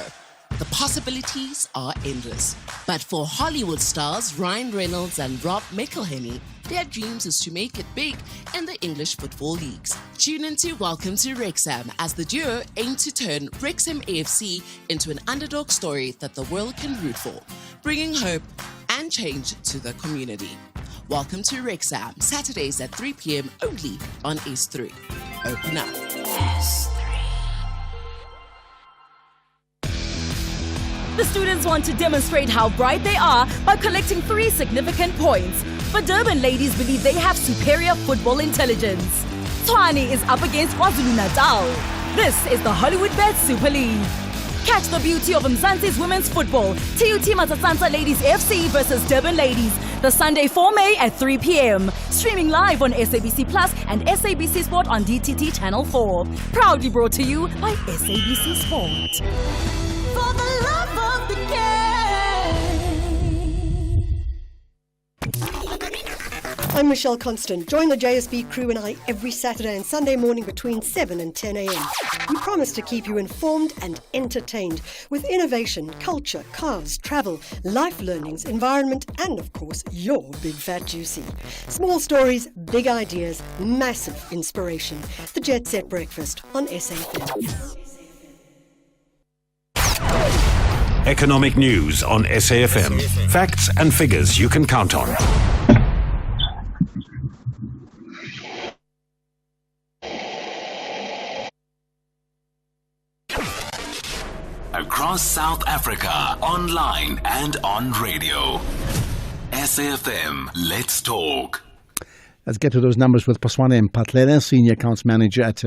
The possibilities are endless. But for Hollywood stars Ryan Reynolds and Rob McElhenney, their dreams is to make it big in the English football leagues. Tune into Welcome to Wrexham as the duo aim to turn Wrexham AFC into an underdog story that the world can root for, bringing hope and change to the community. Welcome to Wrexham, Saturdays at 3 p.m. only on S3. Open up. S3. The students want to demonstrate how bright they are by collecting 3 significant points. But Durban ladies believe they have superior football intelligence. Tshwane is up against KwaZulu-Natal. This is the Hollywood Bet Super League. Catch the beauty of Mzansi's women's football. TUT Matsatsansa Ladies FC versus Durban Ladies. The Sunday 4 May at 3 p.m. Streaming live on SABC Plus and SABC Sport on DTT Channel 4. Proudly brought to you by SABC Sport. For the love of the game. I'm Michelle Constant. Join the JSB crew and I every Saturday and Sunday morning between 7 and 10 a.m. We promise to keep you informed and entertained with innovation, culture, cars, travel, life learnings, environment, and of course, your big fat juicy. Small stories, big ideas, massive inspiration. The Jet Set Breakfast on SAFM. Economic news on SAFM. Facts and figures you can count on. Across South Africa, online and on radio. SAFM, let's talk. Let's get to those numbers with Paswane Mpatlele, Senior Accounts Manager at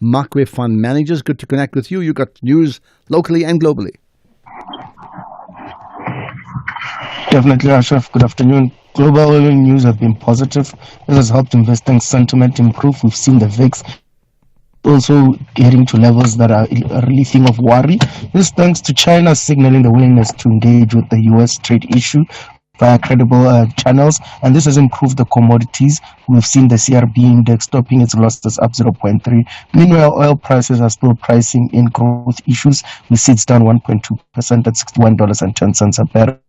Makwe Fund Managers. Good to connect with you. You got news locally and globally. Definitely, Ashraf. Good afternoon. Global oil news have been positive. This has helped investing sentiment improve. We've seen the VIX also getting to levels that are a really thing of worry. This thanks to China signaling the willingness to engage with the U.S. trade issue via credible channels, and this has improved the commodities. We've seen the CRB index stopping its losses up 0.3. Meanwhile, oil prices are still pricing in growth issues. We see it's down 1.2% at $61.10 a barrel.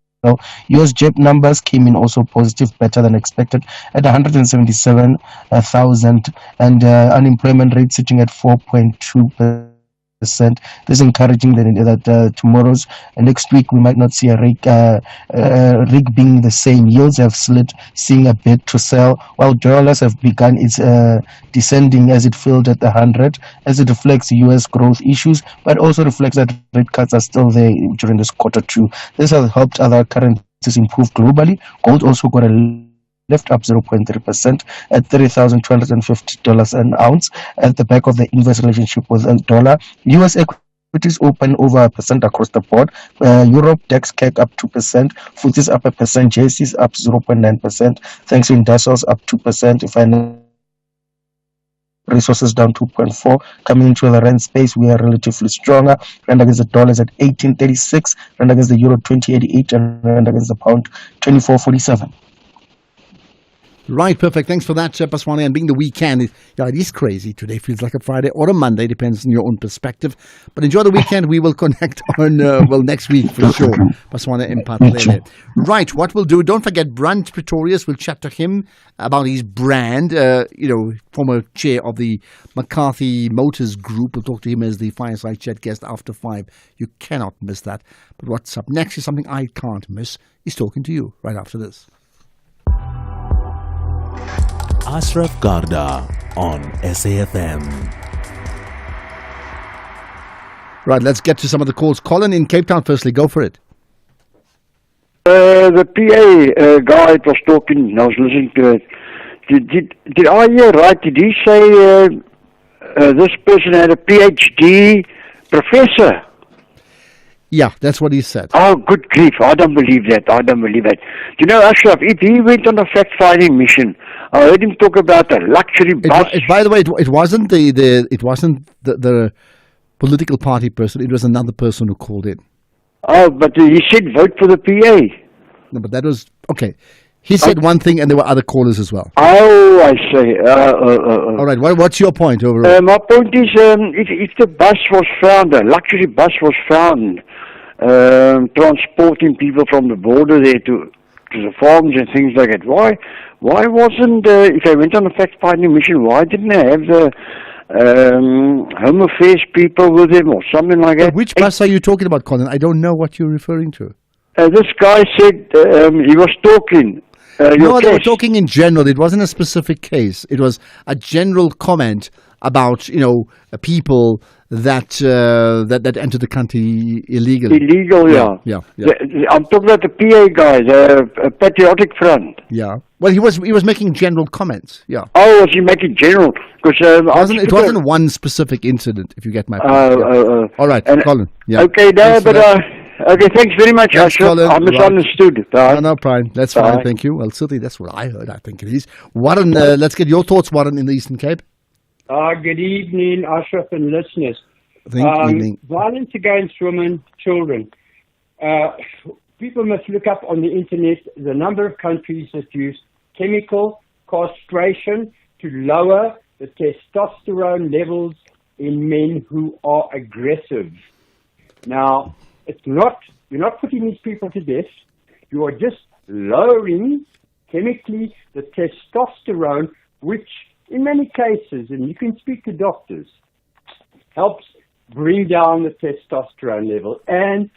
US job numbers came in also positive, better than expected at 177,000, and unemployment rate sitting at 4.2%. This is encouraging that tomorrow's next week we might not see a rig being the same. Yields have slid, seeing a bid to sell, while dollars have begun its descending as it filled at 100, as it reflects U.S. growth issues, but also reflects that rate cuts are still there during this quarter too. This has helped other currencies improve globally. Gold also got a lift, up 0.3% at $30,250 an ounce at the back of the inverse relationship with the dollar. U.S. equities open over 1% across the board. Europe DAX CAC up 2%, FTSE up 1%, JSE's up 0.9%, thanks to industrials up 2%. Resources down 2.4. Coming into the rand space, we are relatively stronger. Rand against the dollar is at 18.36, rand against the euro 20.88, and rand against the pound 24.47. Right, perfect. Thanks for that, Paswani. And being the weekend, it is crazy. Today feels like a Friday or a Monday, depends on your own perspective. But enjoy the weekend. We will connect on, next week for sure. Paswani Mphatlele. Right, what we'll do, don't forget, Brant Pretorius, we'll chat to him about his brand, former chair of the McCarthy Motors Group. We'll talk to him as the Fireside Chat guest after 5. You cannot miss that. But what's up next is something I can't miss. He's talking to you right after this. Ashraf Garda on SAFM. Right, let's get to some of the calls. Colin in Cape Town, firstly, go for it. The PA guy was talking, I was listening to it. Did I hear right? Did he say this person had a PhD professor? Yeah, that's what he said. Oh, good grief. I don't believe that. You know, Ashraf, if he went on a fact-finding mission, I heard him talk about a luxury bus. By the way, it wasn't the political party person. It was another person who called in. Oh, but he said vote for the PA. No, but that was... Okay. He said one thing and there were other callers as well. Oh, I see. All right. What's your point overall? My point is, if the bus was found, a luxury bus was found, transporting people from the border there to the farms and things like that, why wasn't, if they went on a fact-finding mission, why didn't they have the Home Affairs people with them or something like that? Which bus are you talking about, Colin? I don't know what you're referring to. This guy said he was talking. No, they were talking in general. It wasn't a specific case. It was a general comment about, people that enter the country illegally. Illegal, yeah. I'm talking about the PA guy, the Patriotic Front. Yeah. Well, he was making general comments. Yeah. Oh, was he making general? Because it wasn't one specific incident. If you get my point. All right, Colin. Yeah. Okay, okay, thanks very much, Ashraf. I misunderstood. Right. No problem. That's fine. Thank you. Well, certainly that's what I heard. I think it is. Warren, let's get your thoughts, Warren, in the Eastern Cape. Good evening, Ashraf and listeners. Good evening. Violence against women, children. People must look up on the internet the number of countries that use chemical castration to lower the testosterone levels in men who are aggressive. Now, you're not putting these people to death. You are just lowering chemically the testosterone, which in many cases, and you can speak to doctors, helps bring down the testosterone level and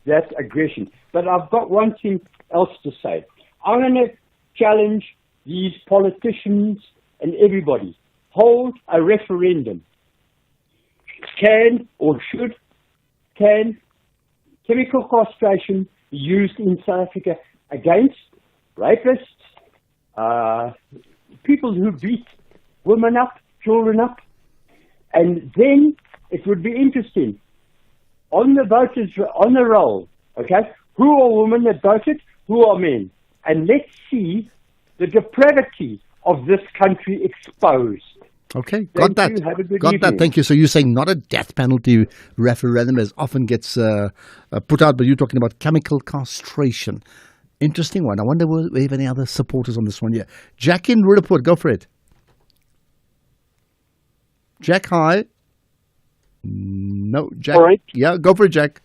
that aggression. But I've got one thing else to say. I'm going to challenge these politicians and everybody. Hold a referendum. Can chemical castration be used in South Africa against rapists, people who beat women up, children up? And then it would be interesting on the voters, on the roll, okay, who are women that voted, who are men? And let's see the depravity of this country exposed. Okay, got that. Got that. Thank you. So you're saying not a death penalty referendum as often gets put out, but you're talking about chemical castration. Interesting one. I wonder if we have any other supporters on this one here. Jack in Rudaport, go for it. Jack, hi. No, Jack. All right. Yeah, go for it, Jack.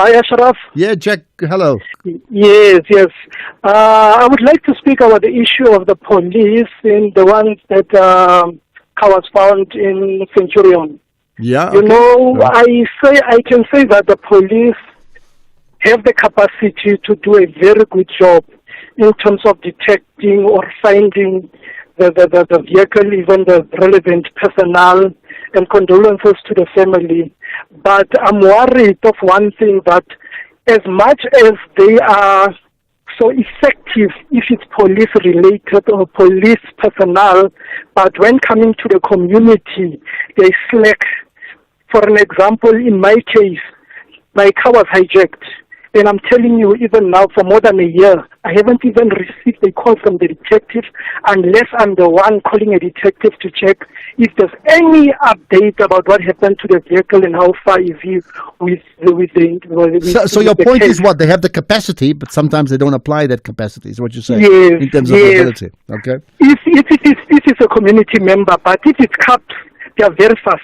Hi, Ashraf. Yeah, Jack, hello. Yes. I would like to speak about the issue of the police in the ones that was found in Centurion. Yeah. You know, I can say that the police have the capacity to do a very good job in terms of detecting or finding the vehicle, even the relevant personnel, and condolences to the family. But I'm worried of one thing, that as much as they are so effective if it's police related or police personnel, but when coming to the community, they slack. For an example, in my case, my car was hijacked. And I'm telling you, even now, for more than a year, I haven't even received a call from the detective unless I'm the one calling a detective to check if there's any update about what happened to the vehicle and how far is he with So your the point case. is what? They have the capacity, but sometimes they don't apply that capacity, is what you're saying? Yes, in terms of yes. mobility. Okay. If it is a community member, but if it's cops, they are very fast.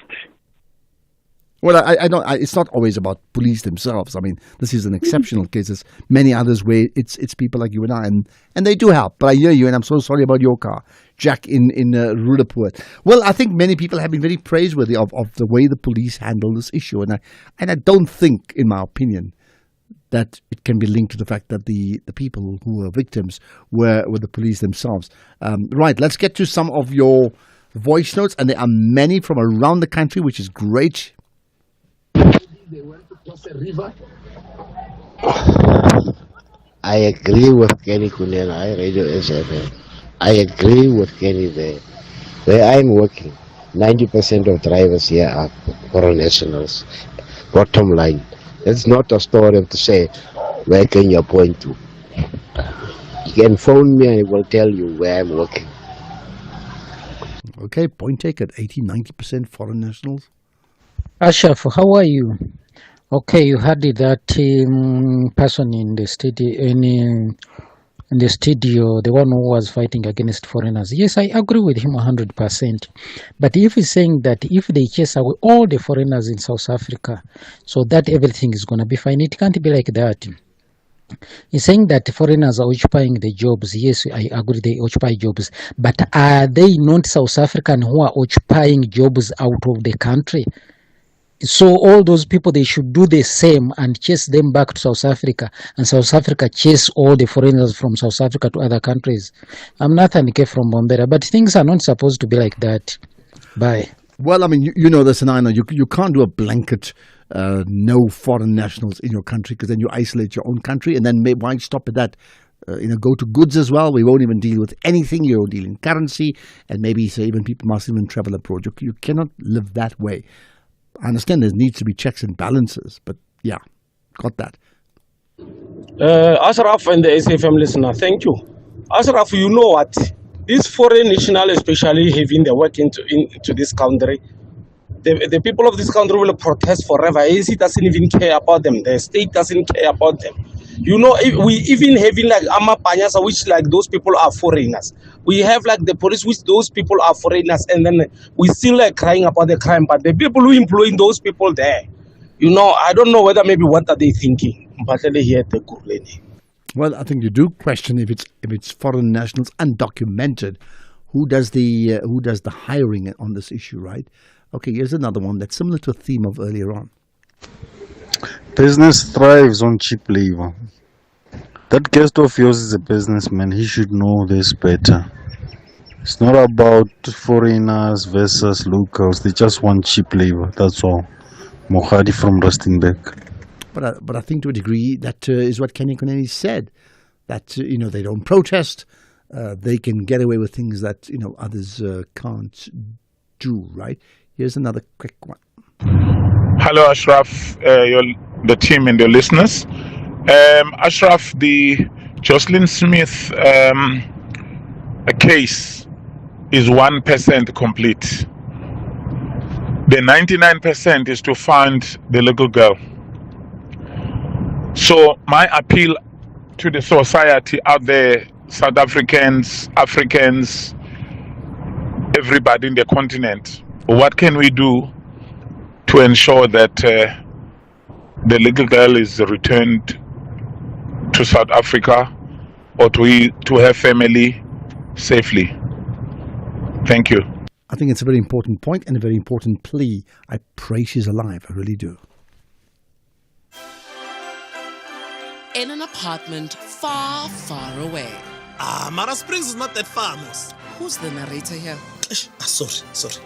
Well, I don't. It's not always about police themselves. I mean, this is an exceptional case. There's many others where it's people like you and I, and they do help. But I hear you, and I'm so sorry about your car, Jack, in Roodepoort. Well, I think many people have been very praiseworthy of the way the police handle this issue, and I don't think, in my opinion, that it can be linked to the fact that the people who were victims were the police themselves. Right. Let's get to some of your voice notes, and there are many from around the country, which is great. I agree with Kenny Kunena, Radio SFM. I agree with Kenny there. Where I'm working, 90% of drivers here are foreign nationals. Bottom line. It's not a story to say, where can you point to? You can phone me and I will tell you where I'm working. Okay, point taken. 80-90% foreign nationals. Ashraf, how are you? Okay, you had that person in the studio, the one who was fighting against foreigners. Yes, I agree with him 100%. But if he's saying that if they chase away all the foreigners in South Africa, so that everything is going to be fine, it can't be like that. He's saying that foreigners are occupying the jobs. Yes, I agree, they occupy jobs. But are they not South African who are occupying jobs out of the country? So all those people, they should do the same and chase them back to South Africa, and South Africa chase all the foreigners from South Africa to other countries. I'm Nathan K from Bombera, but things are not supposed to be like that. Bye. Well, I mean, you know this, and I know you can't do a blanket no foreign nationals in your country, because then you isolate your own country, and then why stop at that? Go to goods as well. We won't even deal with anything. You'll deal in currency, and maybe say even people must even travel abroad. You cannot live that way. I understand there needs to be checks and balances, but yeah, got that. Ashraf and the SFM listener, thank you. Ashraf, you know what? These foreign nationals, especially having their work into this country, the people of this country will protest forever. AC doesn't even care about them. The state doesn't care about them. You know, we even having like Amapanyasa, which like those people are foreigners. We have like the police, which those people are foreigners, and then we still like crying about the crime. But the people who employing those people there, you know, I don't know whether maybe what are they thinking. Well, I think you do question if it's foreign nationals undocumented, who does the hiring on this issue, right? Okay, here's another one that's similar to a theme of earlier on. Business thrives on cheap labor. That guest of yours is a businessman. He should know this better. It's not about foreigners versus locals. They just want cheap labor. That's all. Mohadi from Rustenburg. But I think to a degree that is what Kenny Kuneni said. That they don't protest. They can get away with things that others can't do. Right. Here's another quick one. Hello, Ashraf, the team and the listeners. Ashraf, the Jocelyn Smith case is 1% complete. The 99% is to find the little girl. So my appeal to the society out there, South Africans, Africans, everybody in the continent, what can we do to ensure that the little girl is returned to South Africa or to her family safely. Thank you. I think it's a very important point and a very important plea. I pray she's alive. I really do. In an apartment far, far away. Mara Springs is not that far, Mos. Who's the narrator here? Sorry.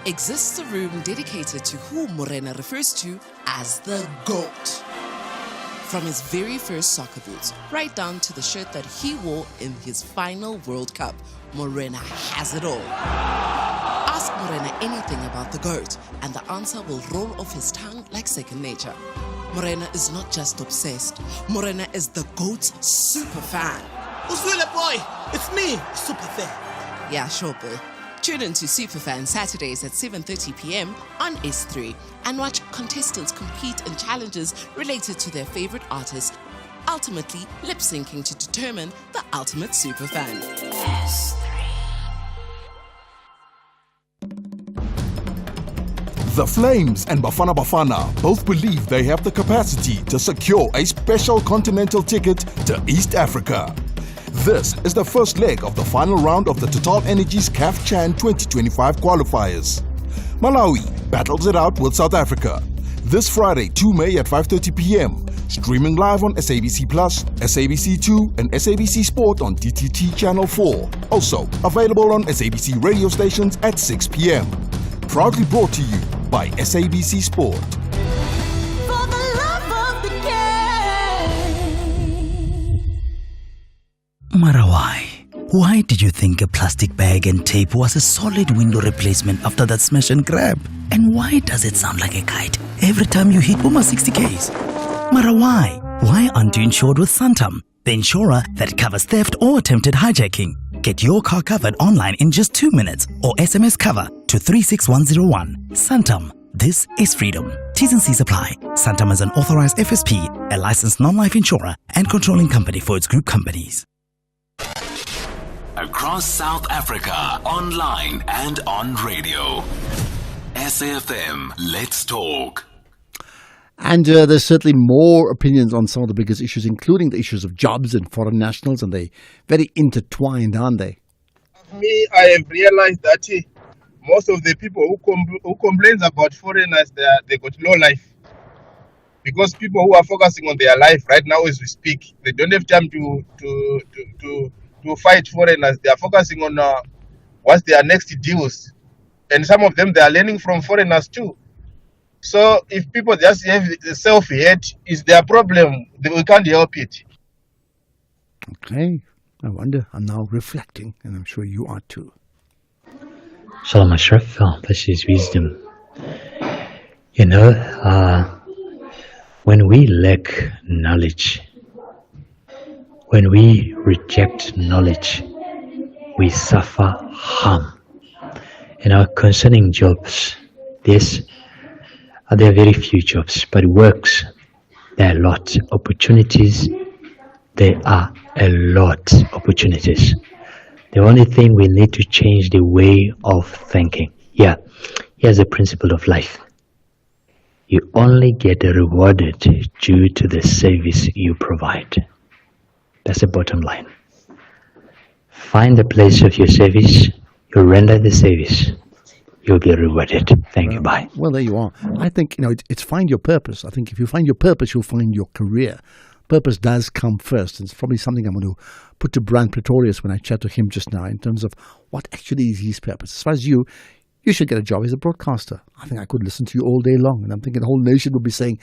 Exists a room dedicated to who Morena refers to as the GOAT. From his very first soccer boots, right down to the shirt that he wore in his final World Cup, Morena has it all. Ask Morena anything about the GOAT, and the answer will roll off his tongue like second nature. Morena is not just obsessed. Morena is the GOAT's super fan. Uswile boy, it's me, super fan. Yeah, sure, boy. Tune in to Superfan Saturdays at 7:30 p.m. on S3 and watch contestants compete in challenges related to their favorite artist, ultimately lip-syncing to determine the ultimate superfan. The Flames and Bafana Bafana both believe they have the capacity to secure a special continental ticket to East Africa. This is the first leg of the final round of the Total Energies CAF Chan 2025 qualifiers. Malawi battles it out with South Africa this Friday, 2 May at 5:30 p.m. Streaming live on SABC Plus, SABC2 and SABC Sport on DTT Channel 4. Also available on SABC radio stations at 6 p.m. Proudly brought to you by SABC Sport. Marawai, why did you think a plastic bag and tape was a solid window replacement after that smash and grab? And why does it sound like a kite every time you hit Boomer 60Ks? Marawai, why aren't you insured with Santam, the insurer that covers theft or attempted hijacking? Get your car covered online in just 2 minutes or SMS cover to 36101. Santam, this is freedom. T's and C's apply. Santam is an authorized FSP, a licensed non-life insurer and controlling company for its group companies. Across South Africa, online and on radio. SAFM, let's talk. And there's certainly more opinions on some of the biggest issues, including the issues of jobs and foreign nationals, and they're very intertwined, aren't they? Me, I have realized that most of the people who complains about foreigners, they got low life. Because people who are focusing on their life right now as we speak, they don't have time to fight foreigners. They are focusing on what's their next deals. And some of them, they are learning from foreigners too. So if people just have self-hate, it's their problem. We can't help it. Okay. I wonder. I'm now reflecting, and I'm sure you are too. Shalom Ashraf, this is wisdom. When we lack knowledge, when we reject knowledge, we suffer harm. Concerning jobs, there are very few jobs, but works, there are a lot. Opportunities, there are a lot of opportunities. The only thing we need to change the way of thinking. Yeah, here's the principle of life. You only get rewarded due to the service you provide. That's the bottom line. Find the place of your service, you render the service, you'll be rewarded. Thank you, bye. Well, there you are. I think, it's find your purpose. I think if you find your purpose, you'll find your career. Purpose does come first. It's probably something I'm going to put to Brian Pretorius when I chat to him just now in terms of what actually is his purpose. As far as you should get a job as a broadcaster. I think I could listen to you all day long. And I'm thinking the whole nation will be saying,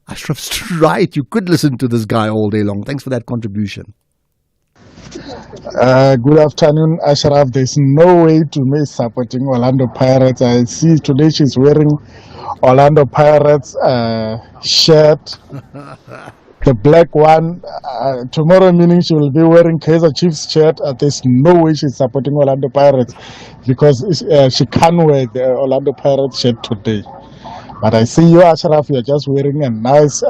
Ashraf's right. You could listen to this guy all day long. Thanks for that contribution. Good afternoon, Ashraf. There's no way to me supporting Orlando Pirates. I see today she's wearing Orlando Pirates shirt. The black one. Tomorrow meaning she will be wearing Kaizer Chiefs shirt. There's no way she's supporting Orlando Pirates because she can't wear the Orlando Pirates shirt today. But I see you, Ashraf, you're just wearing a nice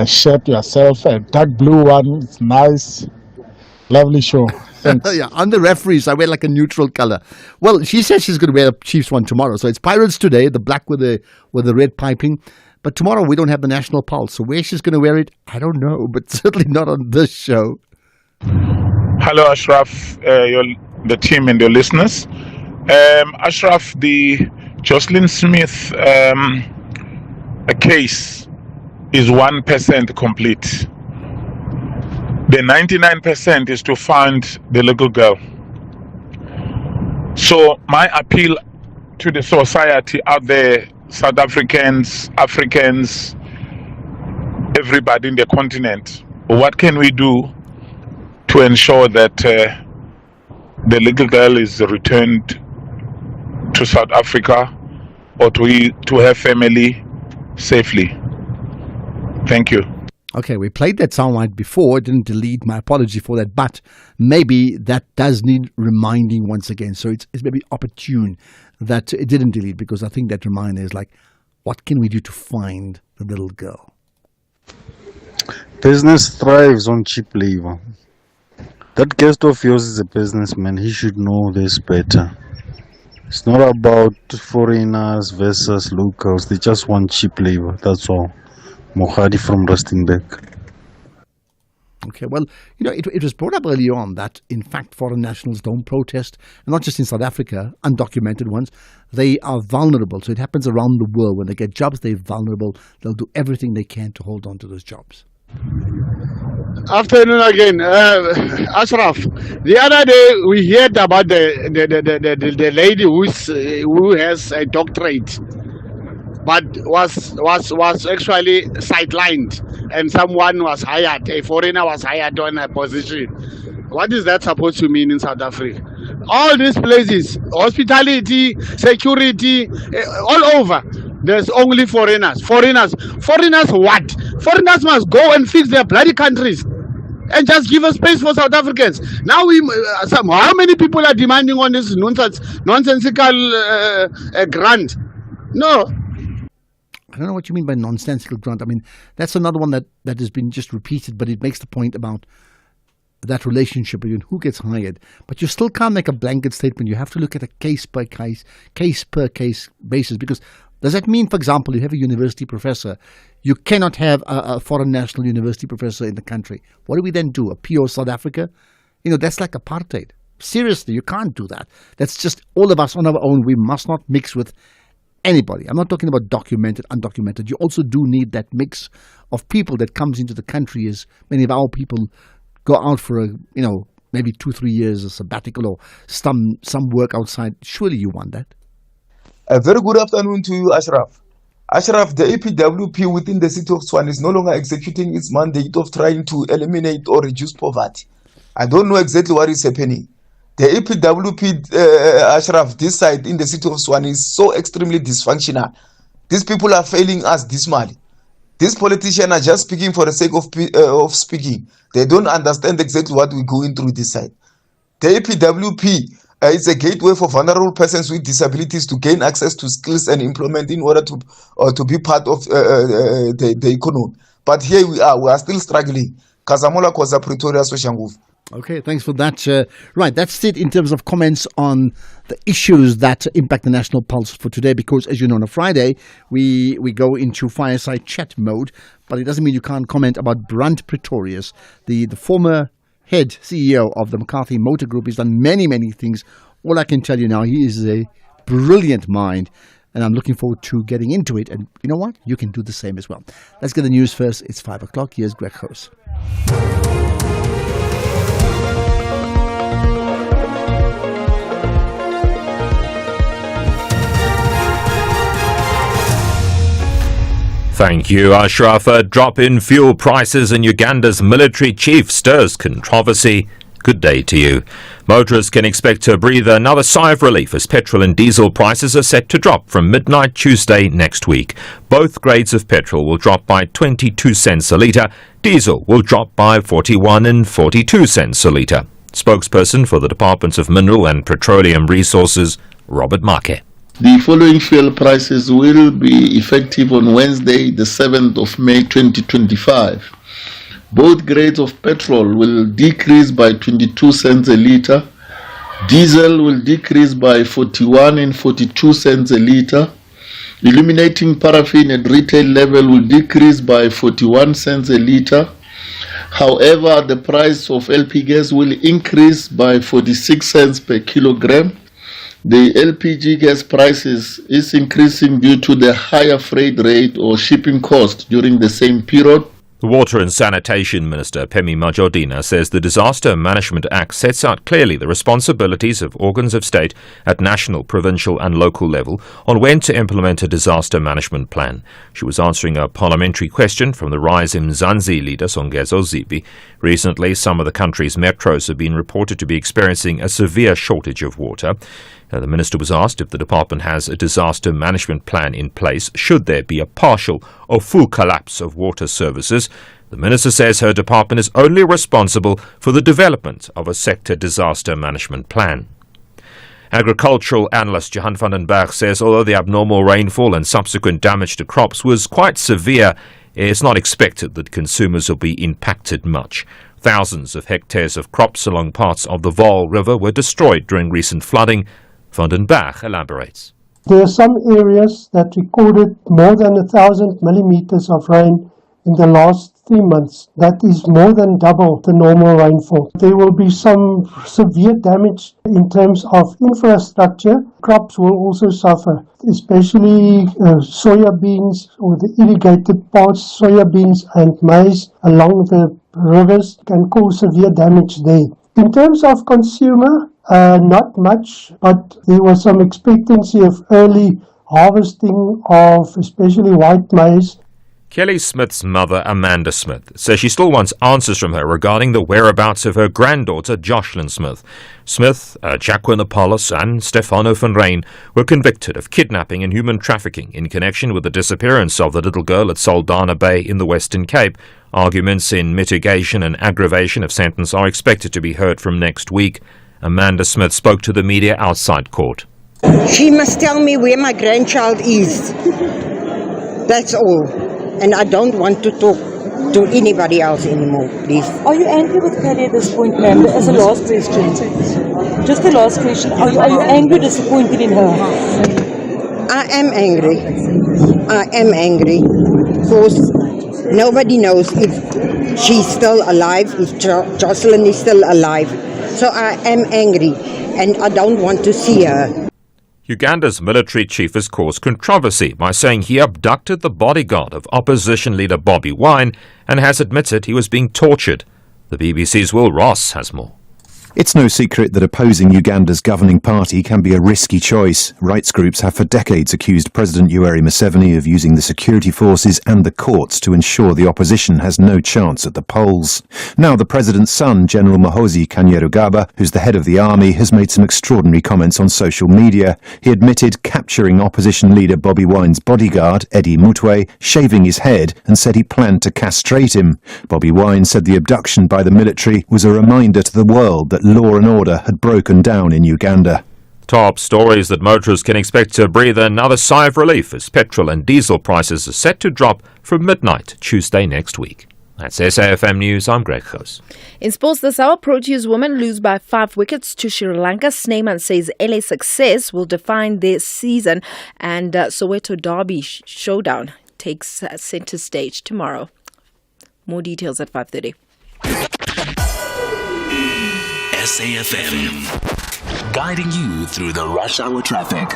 shirt yourself, a dark blue one. It's nice. Lovely show. Thanks. Yeah, on the referees, I wear like a neutral color. Well, she says she's going to wear a Chiefs one tomorrow. So it's Pirates today, the black with the red piping. But tomorrow we don't have the national pulse. So where she's going to wear it, I don't know. But certainly not on this show. Hello, Ashraf, the team and your listeners. Ashraf, the Jocelyn Smith case is 1% complete. The 99% is to find the little girl. So my appeal to the society out there, South Africans, Africans, everybody in the continent, what can we do to ensure that the little girl is returned to South Africa or to her family safely? Thank you. Okay, we played that soundbite before. It didn't delete. My apology for that. But maybe that does need reminding once again. So it's maybe opportune that it didn't delete, because I think that reminder is like, what can we do to find the little girl? Business thrives on cheap labor. That guest of yours is a businessman. He should know this better. It's not about foreigners versus locals. They just want cheap labor. That's all. Mohadi from Rustenburg. Okay, well, it was brought up earlier on that, in fact, foreign nationals don't protest, and not just in South Africa, undocumented ones. They are vulnerable. So it happens around the world. When they get jobs, they're vulnerable. They'll do everything they can to hold on to those jobs. Afternoon again, Ashraf. The other day we heard about the lady who has a doctorate, but was actually sidelined, and someone was hired, a foreigner was hired on a position. What is that supposed to mean in South Africa? All these places, hospitality, security, all over, there's only foreigners. Foreigners what? Foreigners must go and fix their bloody countries and just give a space for South Africans. Now how many people are demanding on this nonsensical grant? No. I don't know what you mean by nonsensical grant. I mean, that's another one that has been just repeated, but it makes the point about that relationship between who gets hired. But you still can't make a blanket statement. You have to look at a case per case basis, because does that mean, for example, you have a university professor, you cannot have a foreign national university professor in the country? What do we then do? A pure South Africa? That's like apartheid. Seriously, you can't do that. That's just all of us on our own. We must not mix with anybody. I'm not talking about documented, undocumented. You also do need that mix of people that comes into the country, as many of our people go out for maybe 2-3 years, a sabbatical or some work outside. Surely you want that. A very good afternoon to you, Ashraf. Ashraf, the EPWP within the city of Tshwane is no longer executing its mandate of trying to eliminate or reduce poverty. I don't know exactly what is happening. The EPWP, Ashraf, this side in the city of Tshwane is so extremely dysfunctional. These people are failing us dismally. These politicians are just speaking for the sake of speaking. They don't understand exactly what we're going through this side. The EPWP is a gateway for vulnerable persons with disabilities to gain access to skills and employment in order to be part of the economy. But here we are still struggling. Kazamola Koza Pretoria Soshanguv. Okay, thanks for that. Right, that's it in terms of comments on the issues that impact the National Pulse for today, because as you know, on a Friday, we go into fireside chat mode, but it doesn't mean you can't comment about Brand Pretorius, the former head CEO of the McCarthy Motor Group. He's done many, many things. All I can tell you now, he is a brilliant mind, and I'm looking forward to getting into it. And you know what? You can do the same as well. Let's get the news first. It's 5 o'clock. Here's Greg House. Thank you, Ashraf. A drop in fuel prices and Uganda's military chief stirs controversy. Good day to you. Motorists can expect to breathe another sigh of relief as petrol and diesel prices are set to drop from midnight Tuesday next week. Both grades of petrol will drop by 22 cents a litre. Diesel will drop by 41 and 42 cents a litre. Spokesperson for the Department of Mineral and Petroleum Resources, Robert Marke. The following fuel prices will be effective on Wednesday, the 7th of May 2025. Both grades of petrol will decrease by 22 cents a litre. Diesel will decrease by 41 and 42 cents a litre. Illuminating paraffin at retail level will decrease by 41 cents a litre. However, the price of LP gas will increase by 46 cents per kilogram. The LPG gas prices is increasing due to the higher freight rate or shipping cost during the same period. The Water and Sanitation Minister, Phemi Majordina, says the Disaster Management Act sets out clearly the responsibilities of organs of state at national, provincial and local level on when to implement a disaster management plan. She was answering a parliamentary question from the Rise Mzansi leader, Songezo Zibi. Recently, some of the country's metros have been reported to be experiencing a severe shortage of water. The minister was asked if the department has a disaster management plan in place should there be a partial or full collapse of water services. The minister says her department is only responsible for the development of a sector disaster management plan. Agricultural analyst Johan van den Berg says although the abnormal rainfall and subsequent damage to crops was quite severe, it's not expected that consumers will be impacted much. Thousands of hectares of crops along parts of the Vaal River were destroyed during recent flooding. Van den Berg elaborates. There are some areas that recorded more than 1,000 millimeters of rain in the last 3 months. That is more than double the normal rainfall. There will be some severe damage in terms of infrastructure. Crops will also suffer, especially soya beans or the irrigated parts, soya beans and maize along the rivers can cause severe damage there. In terms of consumer, not much, but there was some expectancy of early harvesting of especially white maize. Kelly Smith's mother, Amanda Smith, says she still wants answers from her regarding the whereabouts of her granddaughter, Jocelyn Smith. Smith, Jacqueline Apollos and Stefano van Rijn were convicted of kidnapping and human trafficking in connection with the disappearance of the little girl at Saldanha Bay in the Western Cape. Arguments in mitigation and aggravation of sentence are expected to be heard from next week. Amanda Smith spoke to the media outside court. She must tell me where my grandchild is. That's all. And I don't want to talk to anybody else anymore, please. Are you angry with Kelly at this point, ma'am? As a last question. Just the last question. Are you angry, disappointed in her? I am angry. I am angry. Because nobody knows if she's still alive, if Jocelyn is still alive. So I am angry and I don't want to see her. Uganda's military chief has caused controversy by saying he abducted the bodyguard of opposition leader Bobi Wine and has admitted he was being tortured. The BBC's Will Ross has more. It's no secret that opposing Uganda's governing party can be a risky choice. Rights groups have for decades accused President Yoweri Museveni of using the security forces and the courts to ensure the opposition has no chance at the polls. Now the president's son, General Muhoozi Kainerugaba, who's the head of the army, has made some extraordinary comments on social media. He admitted capturing opposition leader Bobi Wine's bodyguard, Eddie Mutwe, shaving his head, and said he planned to castrate him. Bobi Wine said the abduction by the military was a reminder to the world that law and order had broken down in Uganda. Top stories that motorists can expect to breathe another sigh of relief as petrol and diesel prices are set to drop from midnight Tuesday next week. That's SAFM News. I'm Greg Goos. In sports this hour, Proteas women lose by 5 wickets to Sri Lanka. Snyman says LA success will define their season, and Soweto Derby showdown takes centre stage tomorrow. More details at 5:30. SAFM, guiding you through the rush hour traffic.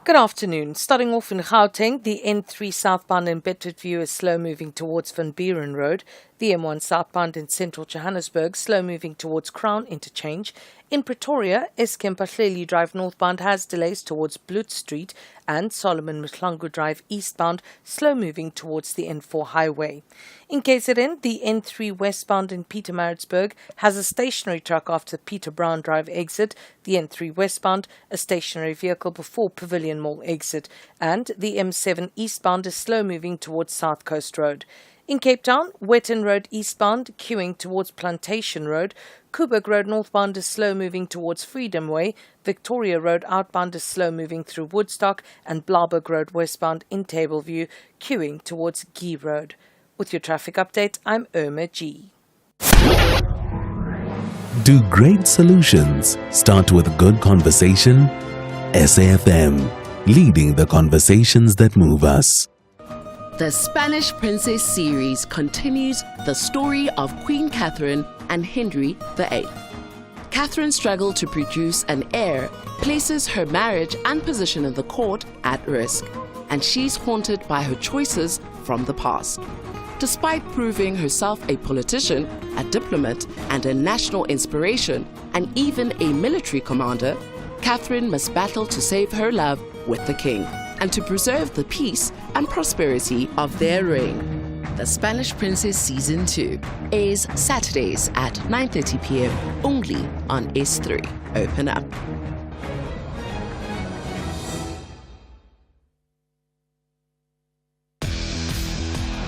Good afternoon. Starting off in Gauteng, the N3 southbound in Bedfordview is slow moving towards Van Buren Road. The M1 southbound in central Johannesburg, slow moving towards Crown Interchange. In Pretoria, Eskempashleli Drive northbound has delays towards Bloot Street, and Solomon Mhlangu Drive eastbound, slow moving towards the N4 highway. In KZN, the N3 westbound in Pietermaritzburg has a stationary truck after Peter Brown Drive exit, the N3 westbound, a stationary vehicle before Pavilion Mall exit, and the M7 eastbound is slow moving towards South Coast Road. In Cape Town, Wetton Road eastbound, queuing towards Plantation Road. Koeberg Road northbound is slow moving towards Freedom Way. Victoria Road outbound is slow moving through Woodstock. And Blaauberg Road westbound in Tableview, queuing towards Guy Road. With your traffic update, I'm Irma G. Do great solutions start with good conversation? SAFM, leading the conversations that move us. The Spanish Princess series continues the story of Queen Catherine and Henry VIII. Catherine's struggle to produce an heir places her marriage and position in the court at risk, and she's haunted by her choices from the past. Despite proving herself a politician, a diplomat, and a national inspiration, and even a military commander, Catherine must battle to save her love with the king and to preserve the peace and prosperity of their reign. The Spanish Princess Season 2 airs Saturdays at 9:30 p.m. only on S3. Open up.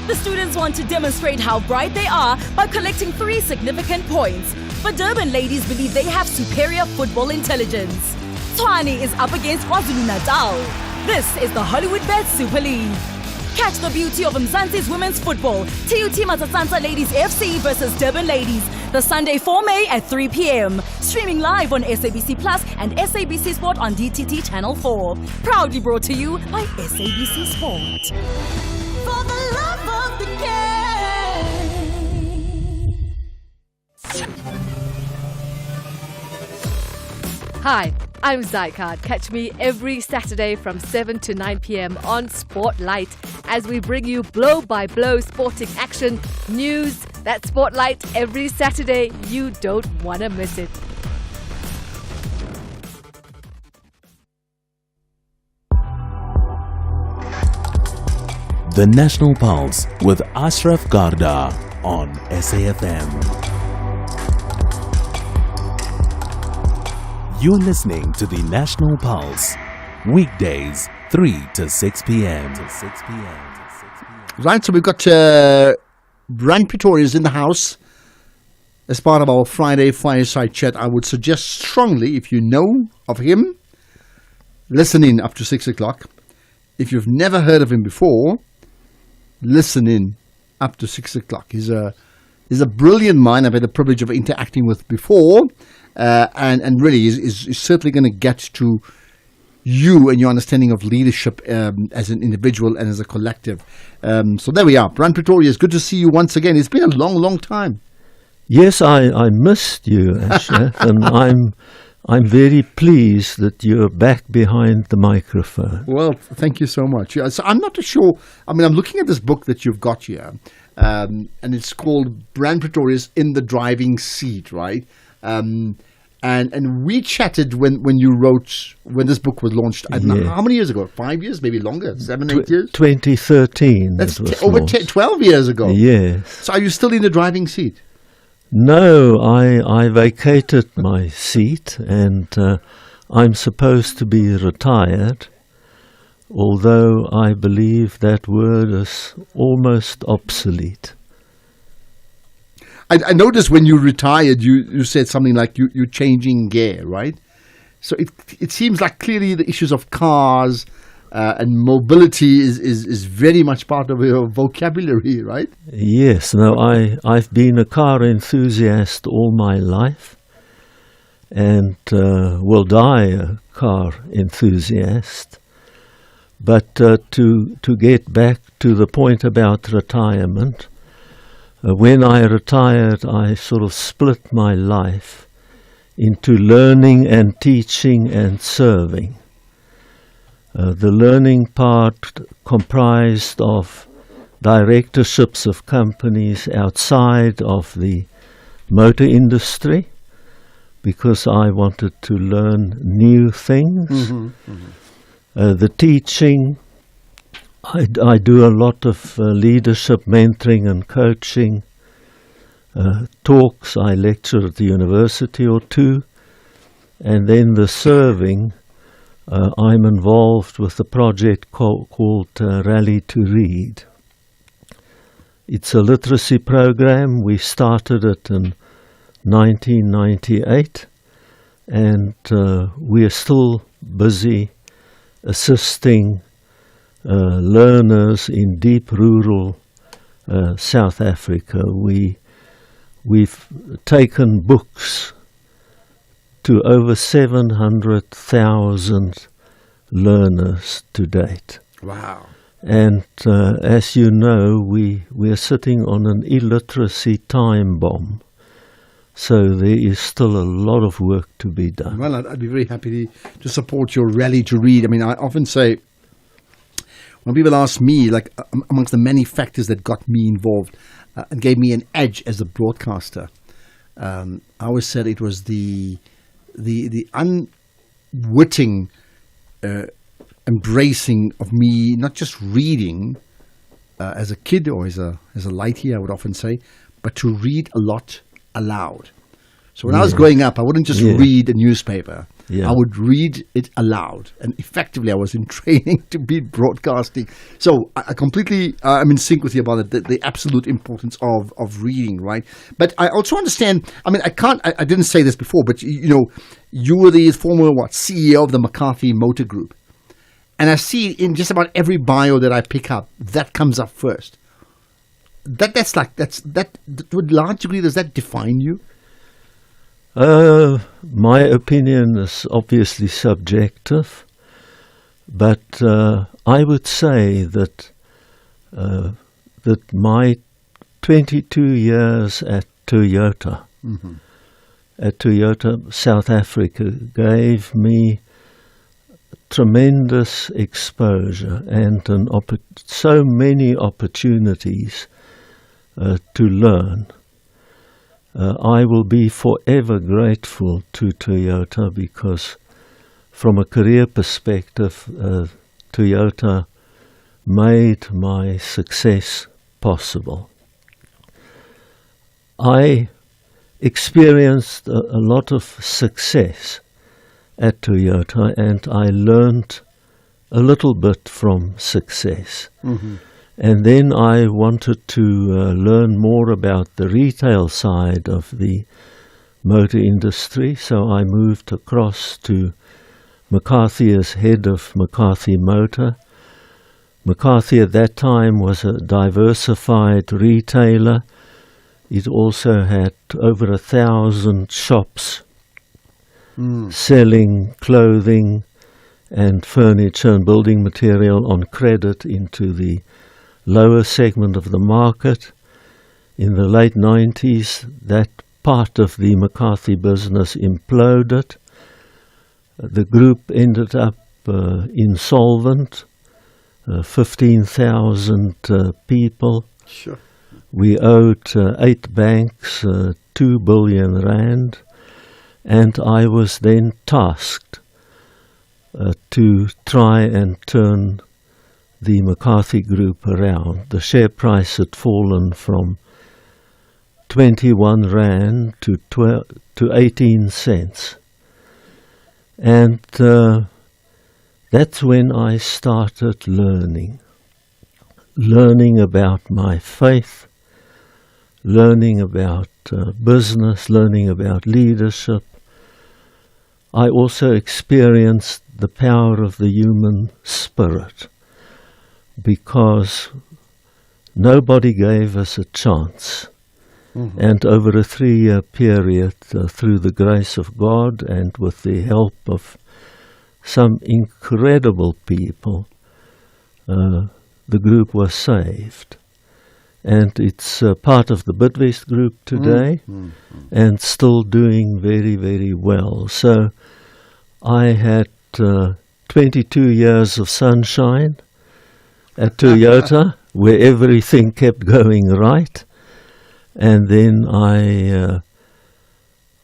The students want to demonstrate how bright they are by collecting 3 significant points. But Durban ladies believe they have superior football intelligence. Tshwane is up against KwaZulu-Natal. This is the Hollywoodbet Super League. Catch the beauty of Mzansi's women's football. TUT Matsatsansa Ladies FC versus Durban Ladies. The Sunday 4 May at 3 p.m. Streaming live on SABC Plus and SABC Sport on DTT Channel 4. Proudly brought to you by SABC Sport. For the love of the game. Hi, I'm Zycard. Catch me every Saturday from 7 to 9 p.m. on Spotlight as we bring you blow-by-blow sporting action news. That's Spotlight every Saturday. You don't want to miss it. The National Pulse with Ashraf Garda on SAFM. You're listening to the National Pulse, weekdays 3 to 6 p.m. Right, so we've got Brian Pretorius in the house as part of our Friday Fireside Chat. I would suggest strongly, if you know of him, listen in up to 6 o'clock. If you've never heard of him before, listen in up to 6 o'clock. He's a brilliant mind I've had the privilege of interacting with before, and really is certainly going to get to you and your understanding of leadership as an individual and as a collective. So there we are. Brian Pretorius, good to see you once again. It's been a long, long time. Yes, I missed you, Ashraf, and I'm very pleased that you're back behind the microphone. Well, thank you so much. Yeah, so I'm not too sure. I mean, I'm looking at this book that you've got here, and it's called Brian Pretorius in the Driving Seat, right? And we chatted when this book was launched. I don't know, how many years ago? 5 years, maybe longer? 7, 8 years? 2013. That's over 12 years ago. Yes. So are you still in the driving seat? No, I vacated my seat and I'm supposed to be retired, although I believe that word is almost obsolete. I noticed when you retired, you said something like you're changing gear, right? So it seems like clearly the issues of cars and mobility is very much part of your vocabulary, right? Yes. No, I've been a car enthusiast all my life and will die a car enthusiast. But to get back to the point about retirement, when I retired, I sort of split my life into learning and teaching and serving. The learning part comprised of directorships of companies outside of the motor industry because I wanted to learn new things. The teaching, I do a lot of leadership, mentoring and coaching. Talks, I lecture at the university or two. And then the serving, I'm involved with a project called Rally to Read. It's a literacy program. We started it in 1998 and we are still busy assisting learners in deep rural South Africa. We've taken books to over 700,000 learners to date. Wow. And as you know, we are sitting on an illiteracy time bomb. So there is still a lot of work to be done. Well, I'd be very happy to support your rally to read. I mean, I often say, when people ask me, like, amongst the many factors that got me involved and gave me an edge as a broadcaster, I always said it was the unwitting embracing of me, not just reading as a kid or as a lightie, I would often say, but to read a lot aloud. So when I was growing up, I wouldn't just read a newspaper. I would read it aloud, and effectively I was in training to be broadcasting. So I completely, I'm in sync with you about it, the absolute importance of reading, right? But I also understand, I mean, I didn't say this before, but you were the former, CEO of the McCarthy Motor Group. And I see in just about every bio that I pick up, that comes up first. That to a large degree, does that define you? My opinion is obviously subjective, but I would say that my 22 years at Toyota, South Africa, gave me tremendous exposure and so many opportunities to learn. I will be forever grateful to Toyota because from a career perspective, Toyota made my success possible. I experienced a lot of success at Toyota, and I learned a little bit from success. And then I wanted to learn more about the retail side of the motor industry, so I moved across to McCarthy as head of McCarthy Motor. McCarthy at that time was a diversified retailer. It also had over 1,000 shops selling clothing and furniture and building material on credit into the lower segment of the market. In the late 90s, that part of the McCarthy business imploded. The group ended up insolvent, 15,000 people. Sure. We owed 8 banks 2 billion rand, and I was then tasked to try and turn the McCarthy Group around. The share price had fallen from 21 rand to 18 cents. And that's when I started learning about my faith, learning about business, learning about leadership. I also experienced the power of the human spirit, because nobody gave us a chance. And over a 3-year period, through the grace of God and with the help of some incredible people, the group was saved. And it's part of the Bidvest Group today and still doing very, very well. So I had 22 years of sunshine at Toyota, where everything kept going right. And then I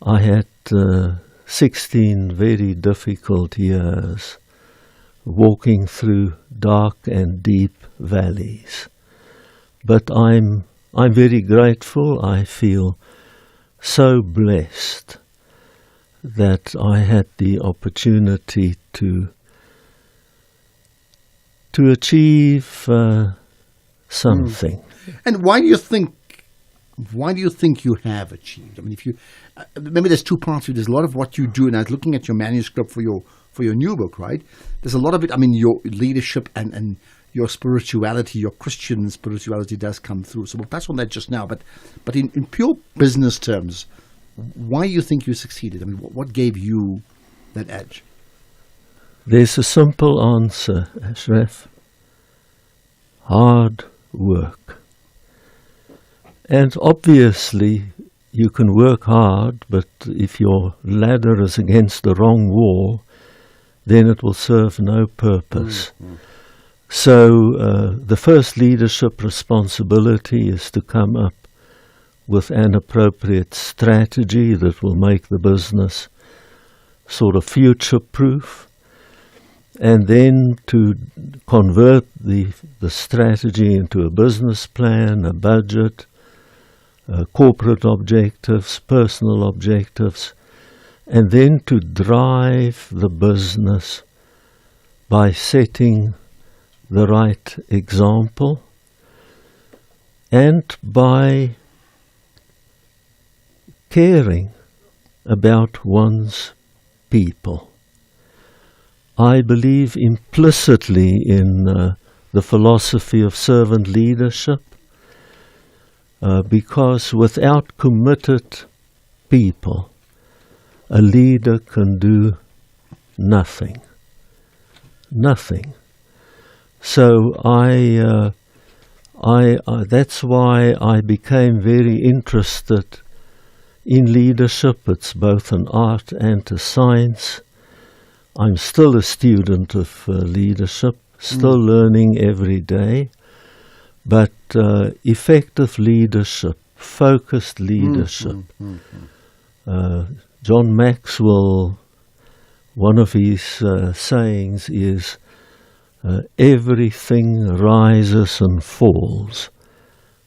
had 16 very difficult years walking through dark and deep valleys. But I'm very grateful. I feel so blessed that I had the opportunity to achieve something. And why do you think you have achieved? I mean, if you maybe there's two parts to it. There's a lot of what you do, and I was looking at your manuscript for your new book, right? There's a lot of it. I mean, your leadership and your spirituality, your Christian spirituality does come through. So we'll touch on that just now. But in pure business terms, why do you think you succeeded? I mean, what gave you that edge? There's a simple answer, Ashraf. Hard work. And obviously, you can work hard, but if your ladder is against the wrong wall, then it will serve no purpose. So the first leadership responsibility is to come up with an appropriate strategy that will make the business sort of future-proof, and then to convert the strategy into a business plan, a budget, corporate objectives, personal objectives, and then to drive the business by setting the right example and by caring about one's people. I believe implicitly in the philosophy of servant leadership, because without committed people, a leader can do nothing. Nothing. So that's why I became very interested in leadership. It's both an art and a science. I'm still a student of leadership, still learning every day. But effective leadership, focused leadership. John Maxwell, one of his sayings is, everything rises and falls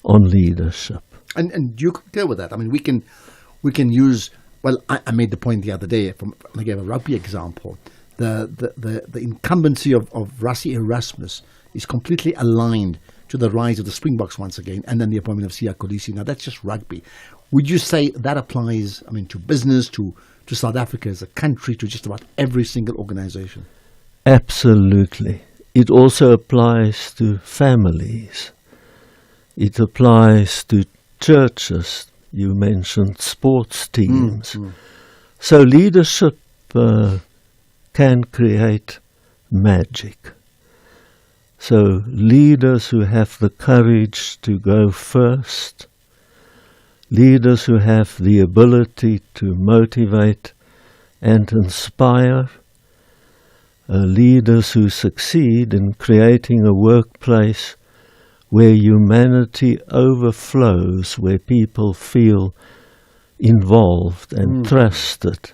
on leadership. And you concur with that? I mean, we can use. Well, I made the point the other day. I gave a rugby example. The incumbency of Rassie Erasmus is completely aligned to the rise of the Springboks once again, and then the appointment of Siya Kolisi. Now, that's just rugby. Would you say that applies, I mean, to business, to South Africa as a country, to just about every single organization? Absolutely. It also applies to families. It applies to churches. You mentioned sports teams. So leadership can create magic. So leaders who have the courage to go first, leaders who have the ability to motivate and inspire, leaders who succeed in creating a workplace where humanity overflows, where people feel involved and trusted,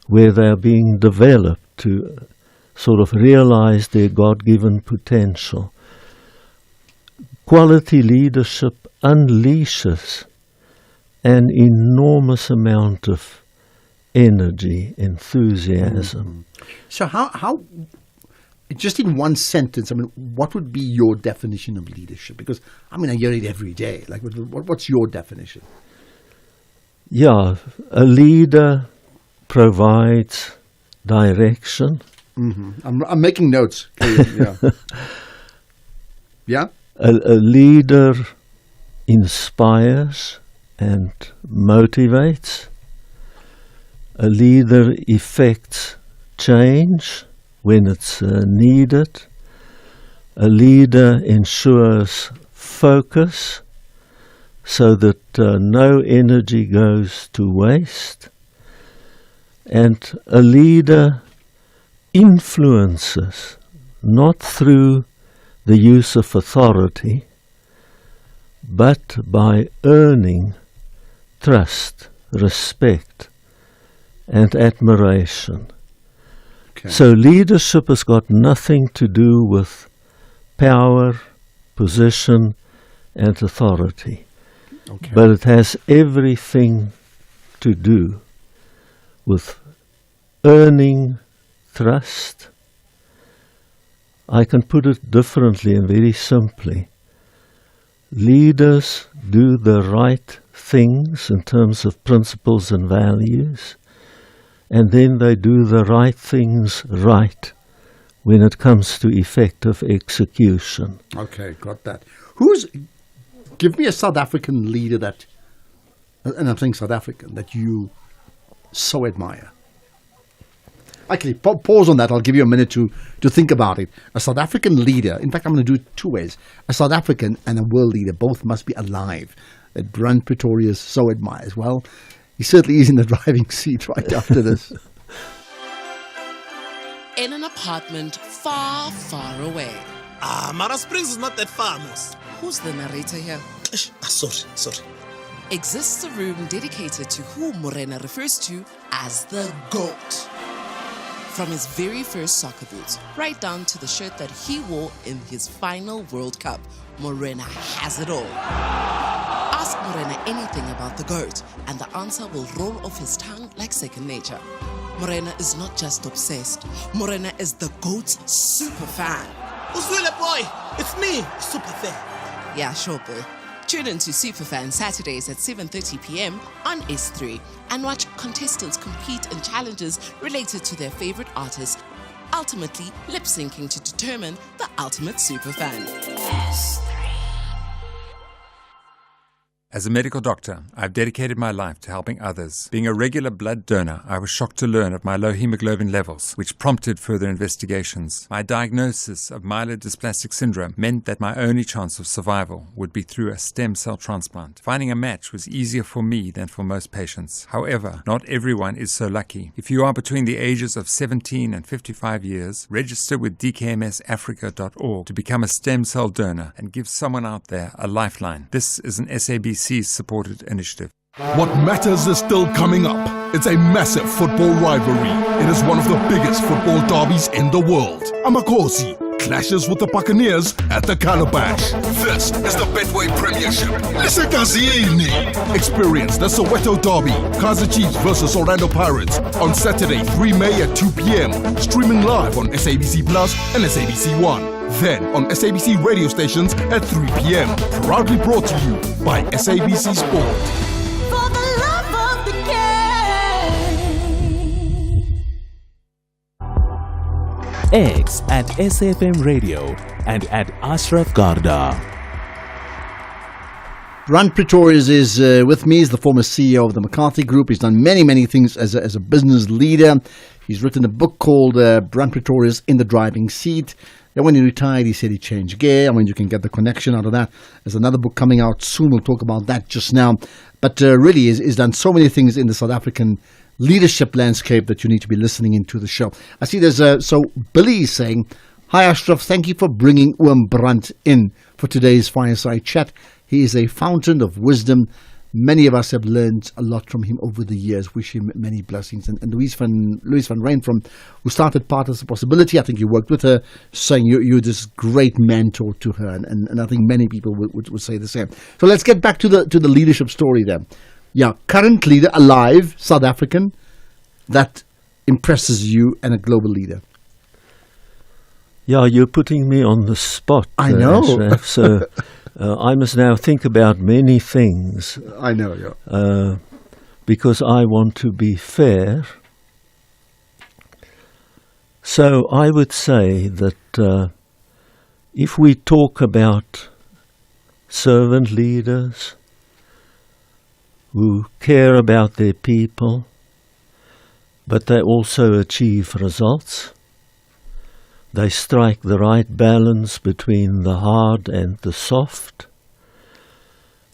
where they are being developed to sort of realize their God-given potential. Quality leadership unleashes an enormous amount of energy, enthusiasm. So how, just in one sentence, I mean, what would be your definition of leadership? Because, I mean, I hear it every day. Like, what's your definition? Yeah, a leader provides direction. I'm making notes. Yeah. Yeah? A leader inspires and motivates. A leader effects change when it's needed. A leader ensures focus so that no energy goes to waste. And a leader influences not through the use of authority, but by earning trust, respect, and admiration. Okay. So leadership has got nothing to do with power, position, and authority. Okay. But it has everything to do with earning trust. I can put it differently and very simply. Leaders do the right things in terms of principles and values, and then they do the right things right when it comes to effective execution. Okay, got that. Give me a South African leader that, and I'm saying South African, that you so admire. Actually, pause on that. I'll give you a minute to think about it. A South African leader, in fact, I'm going to do it two ways. A South African and a world leader both must be alive. That Brand Pretorius so admires. Well, he certainly is in the driving seat right after this. In an apartment far, far away. Mara Springs is not that far, Mos. Who's the narrator here? Sorry. Exists a room dedicated to who Morena refers to as the GOAT. From his very first soccer boots, right down to the shirt that he wore in his final World Cup, Morena has it all. Ask Morena anything about the GOAT, and the answer will roll off his tongue like second nature. Morena is not just obsessed. Morena is the GOAT's super fan. Uswile boy, it's me, super fan. Yeah, sure, boy. Tune in to Superfan Saturdays at 7:30 p.m. on S3 and watch contestants compete in challenges related to their favorite artists, ultimately lip-syncing to determine the ultimate superfan. As a medical doctor, I've dedicated my life to helping others. Being a regular blood donor, I was shocked to learn of my low hemoglobin levels, which prompted further investigations. My diagnosis of myelodysplastic syndrome meant that my only chance of survival would be through a stem cell transplant. Finding a match was easier for me than for most patients. However, not everyone is so lucky. If you are between the ages of 17 and 55 years, register with dkmsafrica.org to become a stem cell donor and give someone out there a lifeline. This is an SABC-supported initiative. What matters is still coming up. It's a massive football rivalry. It is one of the biggest football derbies in the world. Amakhosi clashes with the Buccaneers at the Calabash. This is the Betway Premiership. Lisekazini. Experience the Soweto Derby, Kaizer Chiefs versus Orlando Pirates on Saturday, 3 May at 2 p.m. Streaming live on SABC Plus and SABC One. Then on SABC radio stations at 3 p.m. Proudly brought to you by SABC Sport. X at SAFM Radio and at Ashraf Garda. Brand Pretorius is with me. He's the former CEO of the McCarthy Group. He's done many things as a business leader. He's written a book called Brand Pretorius in the Driving Seat. Then when he retired, he said he changed gear. I mean, you can get the connection out of that. There's another book coming out soon. We'll talk about that just now. But really, he's done so many things in the South African leadership landscape that you need to be listening into the show. I see there's so Billy is saying, "Hi Ashraf, thank you for bringing Brandt in for today's fireside chat. He is a fountain of wisdom. Many of us have learned a lot from him over the years. Wish him many blessings." And Louise van Rijn, who started Part of the Possibility, I think you worked with her, saying you're this great mentor to her, and I think many people would say the same. So let's get back to the leadership story then. Yeah, current leader, alive, South African, that impresses you, and a global leader. Yeah, you're putting me on the spot. I know. Ashraf, so I must now think about many things. I know, yeah. Because I want to be fair. So I would say that if we talk about servant leaders who care about their people, but they also achieve results. They strike the right balance between the hard and the soft.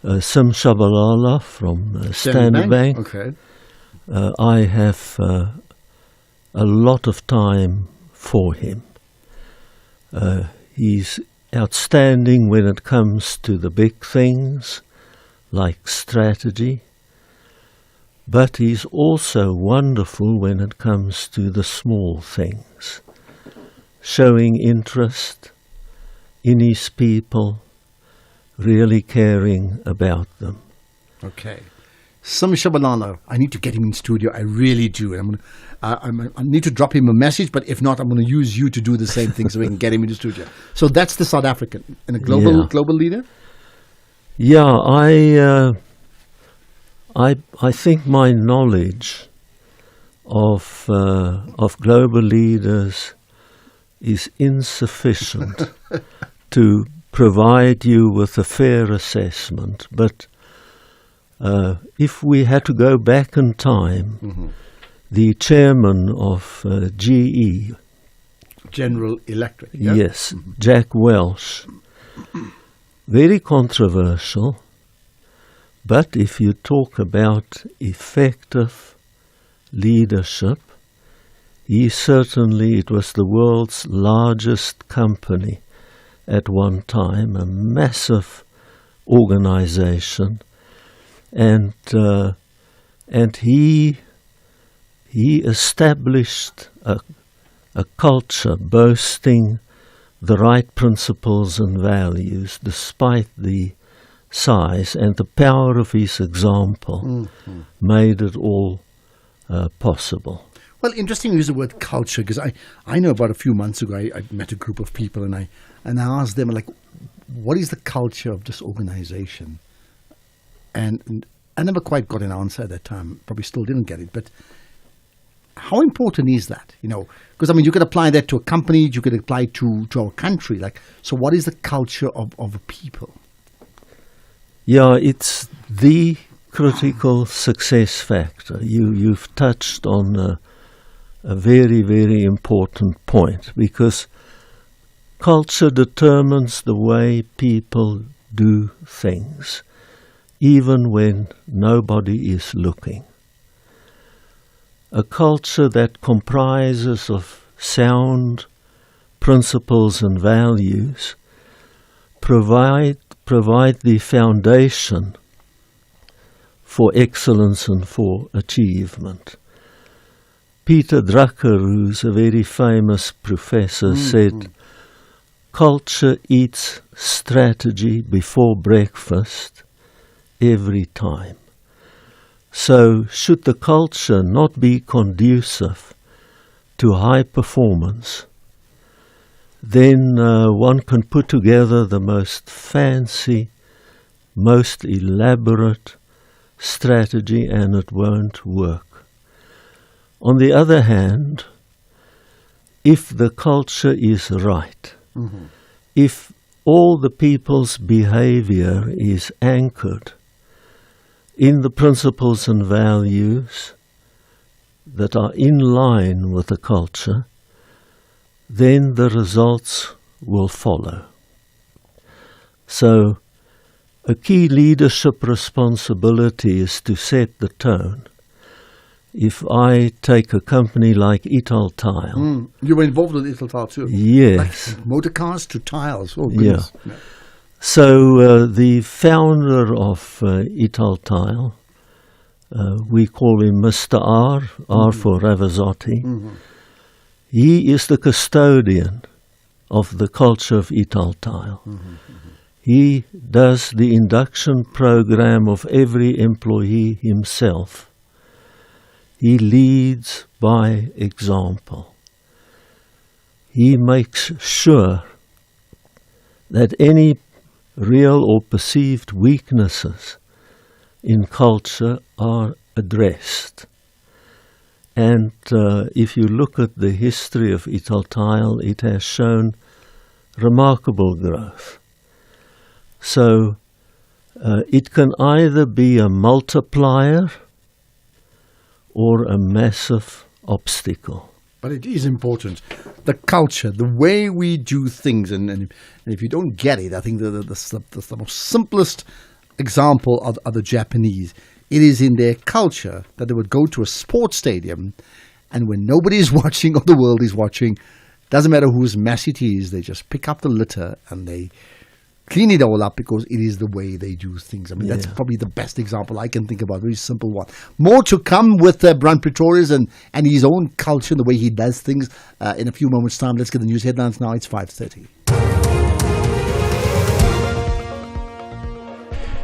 Sim Shabalala from Standard Bank. Okay. I have a lot of time for him. He's outstanding when it comes to the big things, like strategy, but he's also wonderful when it comes to the small things, showing interest in his people, really caring about them. Okay. Sim Shabalala, I need to get him in studio. I really do. And I need to drop him a message, but if not, I'm going to use you to do the same thing so we can get him in the studio. So that's the South African and a global leader? Yeah, I think my knowledge of global leaders is insufficient to provide you with a fair assessment. But if we had to go back in time the chairman of GE. General Electric. Yeah? Yes, Jack Welch. Very controversial, but if you talk about effective leadership, it was the world's largest company at one time, a massive organization, and he established a culture boasting the right principles and values despite the size, and the power of his example made it all possible. Well, interesting you use the word culture, because I know about a few months ago I met a group of people and I asked them, like, what is the culture of this organization? And I never quite got an answer at that time, probably still didn't get it, but how important is that? Because I mean, you could apply that to a company, you could apply it to our country. Like, so what is the culture of a people? Yeah, it's the critical success factor. You've touched on a very, very important point, because culture determines the way people do things, even when nobody is looking. A culture that comprises of sound principles and values provide the foundation for excellence and for achievement. Peter Drucker, who's a very famous professor, said, culture eats strategy before breakfast every time. So should the culture not be conducive to high performance, then one can put together the most fancy, most elaborate strategy and it won't work. On the other hand, if the culture is right, if all the people's behavior is anchored in the principles and values that are in line with the culture, then the results will follow. So, a key leadership responsibility is to set the tone. If I take a company like Italtile... You were involved with Italtile too? Yes. Like motor cars to tiles. Oh, goodness. Yeah. So the founder of Italtile, we call him Mr. R for Ravazotti. He is the custodian of the culture of Italtile. He does the induction program of every employee himself. He leads by example. He makes sure that any real or perceived weaknesses in culture are addressed. And if you look at the history of Italtile, it has shown remarkable growth. So it can either be a multiplier or a massive obstacle. But it is important. The culture, the way we do things, and if you don't get it, I think the most simplest example are the Japanese. It is in their culture that they would go to a sports stadium, and when nobody is watching or the world is watching, doesn't matter whose mess it is, they just pick up the litter and they clean it all up because it is the way they do things. I mean, that's probably the best example I can think about, very simple one. More to come with Brian Pretorius and his own culture and the way he does things in a few moments' time. Let's get the news headlines now. It's 5:30.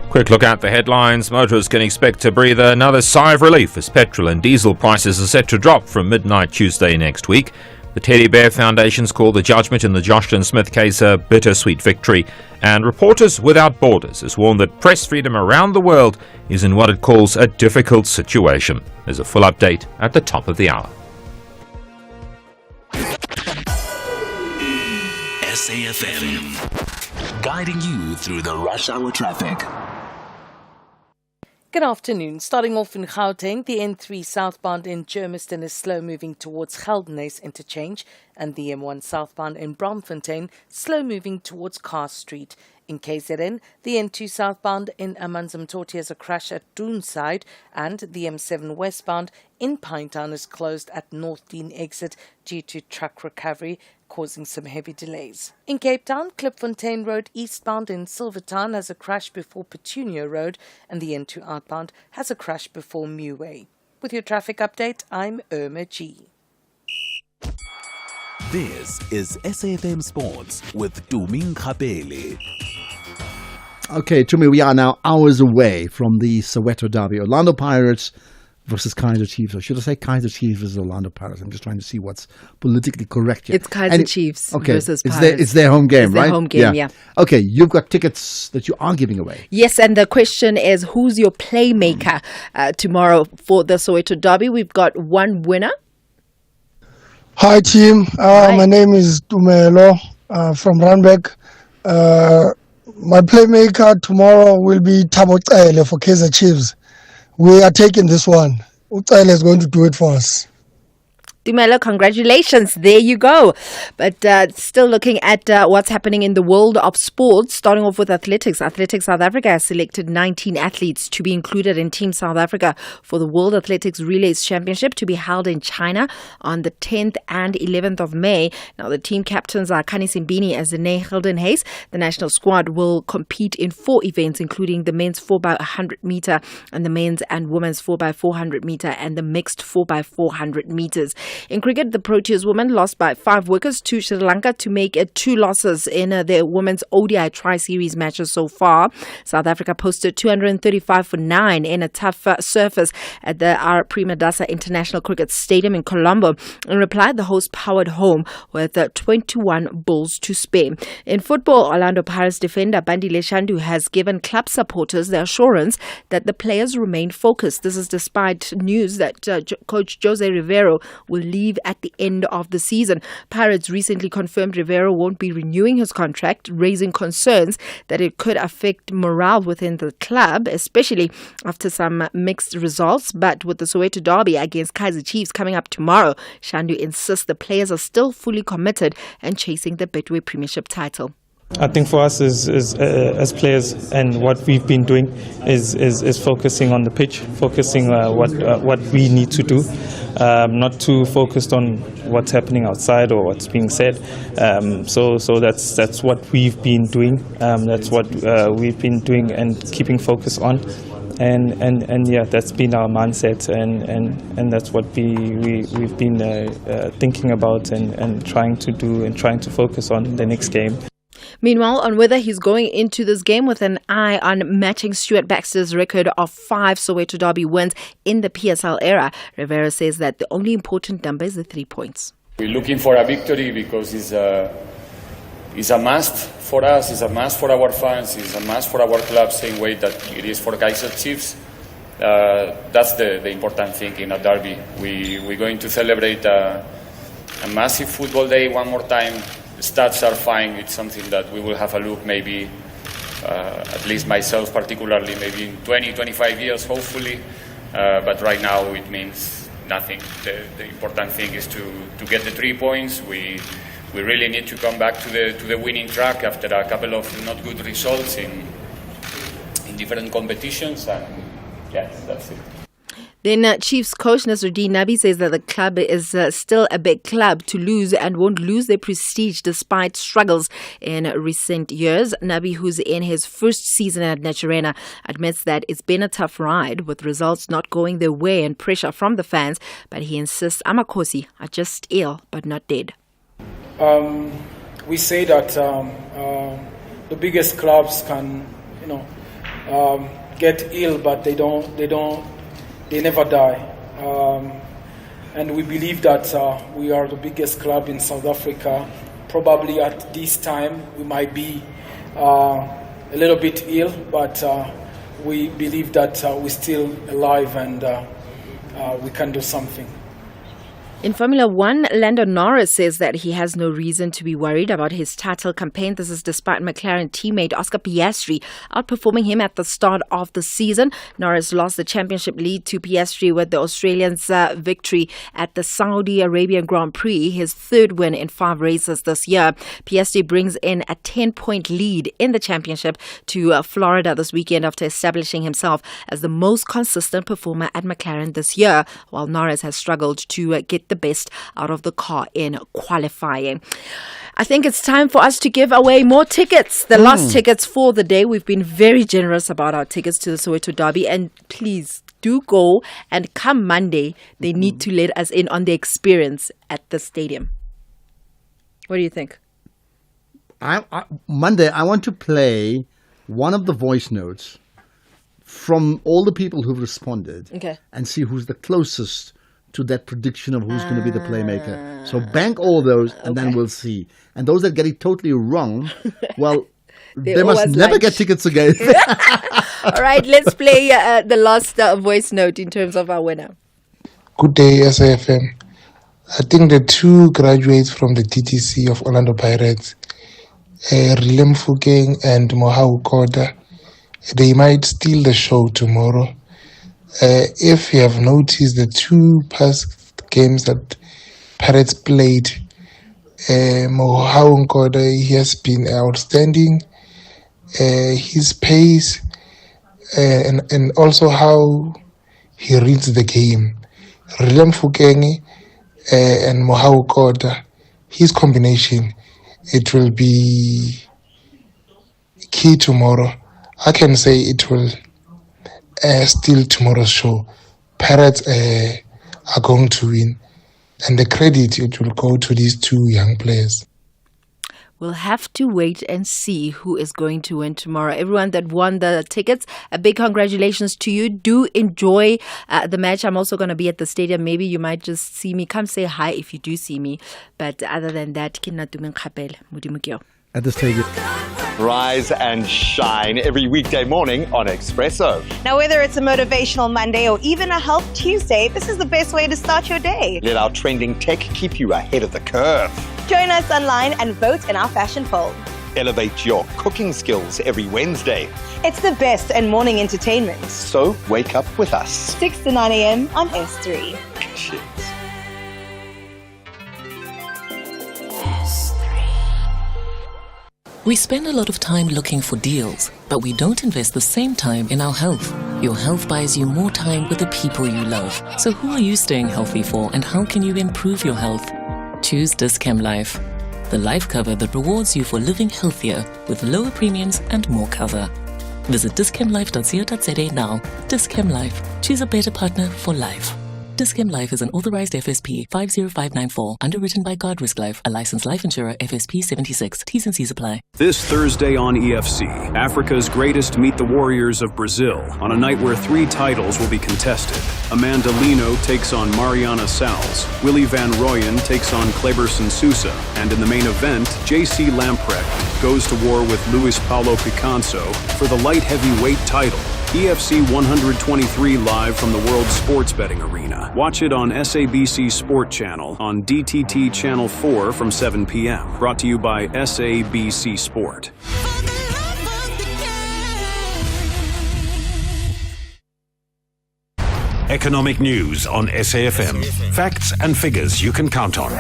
Quick look at the headlines. Motorists can expect to breathe another sigh of relief as petrol and diesel prices are set to drop from midnight Tuesday next week. The Teddy Bear Foundation's called the judgment in the Jocelyn Smith case a bittersweet victory. And Reporters Without Borders has warned that press freedom around the world is in what it calls a difficult situation. There's a full update at the top of the hour. SAFM, guiding you through the rush hour traffic. Good afternoon. Starting off in Gauteng, the N3 southbound in Germiston is slow moving towards Geldenhuys interchange, and the M1 southbound in Braamfontein slow moving towards Carr Street. In KZN, the N2 southbound in Amanzimtoti has a crash at Doonside, and the M7 westbound in Pinetown is closed at North Dean exit due to truck recovery, causing some heavy delays. In Cape Town, Klipfontein Road eastbound in Silvertown has a crash before Petunia Road, and the N2 outbound has a crash before Meway. With your traffic update, I'm Irma G. This is SAFM Sports with Tuming Kapele. Okay, Tumi, we are now hours away from the Soweto derby. Orlando Pirates versus Kaizer Chiefs. Or should I say Kaizer Chiefs versus Orlando Pirates? I'm just trying to see what's politically correct here. It's Kaizer Chiefs versus it's Pirates. It's their home game, It's right? their home game, yeah. Okay, you've got tickets that you are giving away. Yes, and the question is, who's your playmaker tomorrow for the Soweto derby? We've got one winner. Hi team, my name is Tumelo from Randburg. My playmaker tomorrow will be Thabo Cele for Kaizer Chiefs. We are taking this one. Cele is going to do it for us. Dumelo, congratulations. There you go. But still looking at what's happening in the world of sports, starting off with athletics. Athletics South Africa has selected 19 athletes to be included in Team South Africa for the World Athletics Relays Championship to be held in China on the 10th and 11th of May. Now, the team captains are Kani Simbini as Zane Geldenhuys. The national squad will compete in 4 events, including the men's 4x100 meter and the men's and women's 4x400 meter and the mixed 4x400 meters. In cricket, the Proteas women lost by 5 wickets to Sri Lanka to make it 2 losses in their women's ODI Tri-Series matches so far. South Africa posted 235 for 9 in a tough surface at the R. Premadasa International Cricket Stadium in Colombo. In reply, the hosts powered home with 21 balls to spare. In football, Orlando Pirates defender Bandile Shandu has given club supporters the assurance that the players remain focused. This is despite news that coach Jose Rivero will leave at the end of the season. Pirates recently confirmed Rivero won't be renewing his contract, raising concerns that it could affect morale within the club, especially after some mixed results. But with the Soweto derby against Kaizer Chiefs coming up tomorrow, Shandu insists the players are still fully committed and chasing the Betway Premiership title. I think for us as players, and what we've been doing is focusing on the pitch, focusing what we need to do, not too focused on what's happening outside or what's being said. So that's what we've been doing. That's what we've been doing and keeping focus on. And yeah, that's been our mindset, and that's what we've been thinking about and trying to do and trying to focus on the next game. Meanwhile, on whether he's going into this game with an eye on matching Stuart Baxter's record of 5 Soweto derby wins in the PSL era, Rivera says that the only important number is the 3 points. We're looking for a victory because it's a must for us, it's a must for our fans, it's a must for our club, same way that it is for Kaizer Chiefs. That's the important thing in a derby. We're going to celebrate a massive football day one more time. The stats are fine. It's something that we will have a look, maybe, at least myself particularly, maybe in 20, 25 years, hopefully. But right now it means nothing. The important thing is to get the 3 points. We really need to come back to the winning track after a couple of not good results in different competitions. And yes, that's it. Then Chiefs coach Nasruddin Nabi says that the club is still a big club to lose and won't lose their prestige despite struggles in recent years. Nabi, who's in his first season at Naturena, admits that it's been a tough ride with results not going their way and pressure from the fans, but he insists Amakhosi are just ill but not dead. We say that the biggest clubs can, get ill, but they never die. And we believe that we are the biggest club in South Africa. Probably at this time we might be a little bit ill, but we believe that we're still alive and we can do something. In Formula One, Lando Norris says that he has no reason to be worried about his title campaign. This is despite McLaren teammate Oscar Piastri outperforming him at the start of the season. Norris lost the championship lead to Piastri with the Australian's victory at the Saudi Arabian Grand Prix, his third win in 5 races this year. Piastri brings in a 10-point lead in the championship to Florida this weekend after establishing himself as the most consistent performer at McLaren this year, while Norris has struggled to get the best out of the car in qualifying. I think it's time for us to give away more tickets. The last tickets for the day. We've been very generous about our tickets to the Soweto Derby, and please do go, and come Monday, they need to let us in on the experience at the stadium. What do you think? Monday, I want to play one of the voice notes from all the people who've responded, and see who's the closest to that prediction of who's going to be the playmaker. So bank all those, and then we'll see. And those that get it totally wrong, well, they must never get tickets again. All right, let's play the last voice note in terms of our winner. Good day, SAFM. I think the 2 graduates from the TTC of Orlando Pirates, Rilem Fukeng and Mohau Koda, they might steal the show tomorrow. If you have noticed the 2 past games that Pirates played, Mohau Nkoda, he has been outstanding. His pace and also how he reads the game. Rilem Fukeng and Mohau Koda, his combination, it will be key tomorrow. I can say it will steal tomorrow's show. Pirates are going to win, and the credit, it will go to these 2 young players. We'll have to wait and see who is going to win tomorrow. Everyone that won the tickets, a big congratulations to you. Do enjoy the match. I'm also going to be at the stadium. Maybe you might just see me. Come say hi if you do see me. But other than that, at the stadium. Rise and shine every weekday morning on Expresso. Now, whether it's a motivational Monday or even a health Tuesday, this is the best way to start your day. Let our trending tech keep you ahead of the curve. Join us online and vote in our fashion poll. Elevate your cooking skills every Wednesday. It's the best and morning entertainment. So wake up with us. 6 to 9 a.m. on S3. Cheers. We spend a lot of time looking for deals, but we don't invest the same time in our health. Your health buys you more time with the people you love. So who are you staying healthy for, and how can you improve your health? Choose Dis-Chem Life, the life cover that rewards you for living healthier with lower premiums and more cover. Visit dischemlife.co.za now. Dis-Chem Life. Choose a better partner for life. Dis-Chem Life is an authorized FSP 50594, underwritten by Guard Risk Life, a licensed life insurer, FSP 76. T's and C's apply. This Thursday on EFC, Africa's greatest meet the Warriors of Brazil on a night where 3 titles will be contested. Amanda Lino takes on Mariana Salles, Willie Van Rooyen takes on Kleberson Sousa, and in the main event, JC Lamprecht goes to war with Luis Paulo Picanso for the light heavyweight title. EFC 123 live from the World Sports Betting Arena. Watch it on SABC Sport Channel on DTT Channel 4 from 7 p.m. Brought to you by SABC Sport. Economic news on SAFM. Facts and figures you can count on.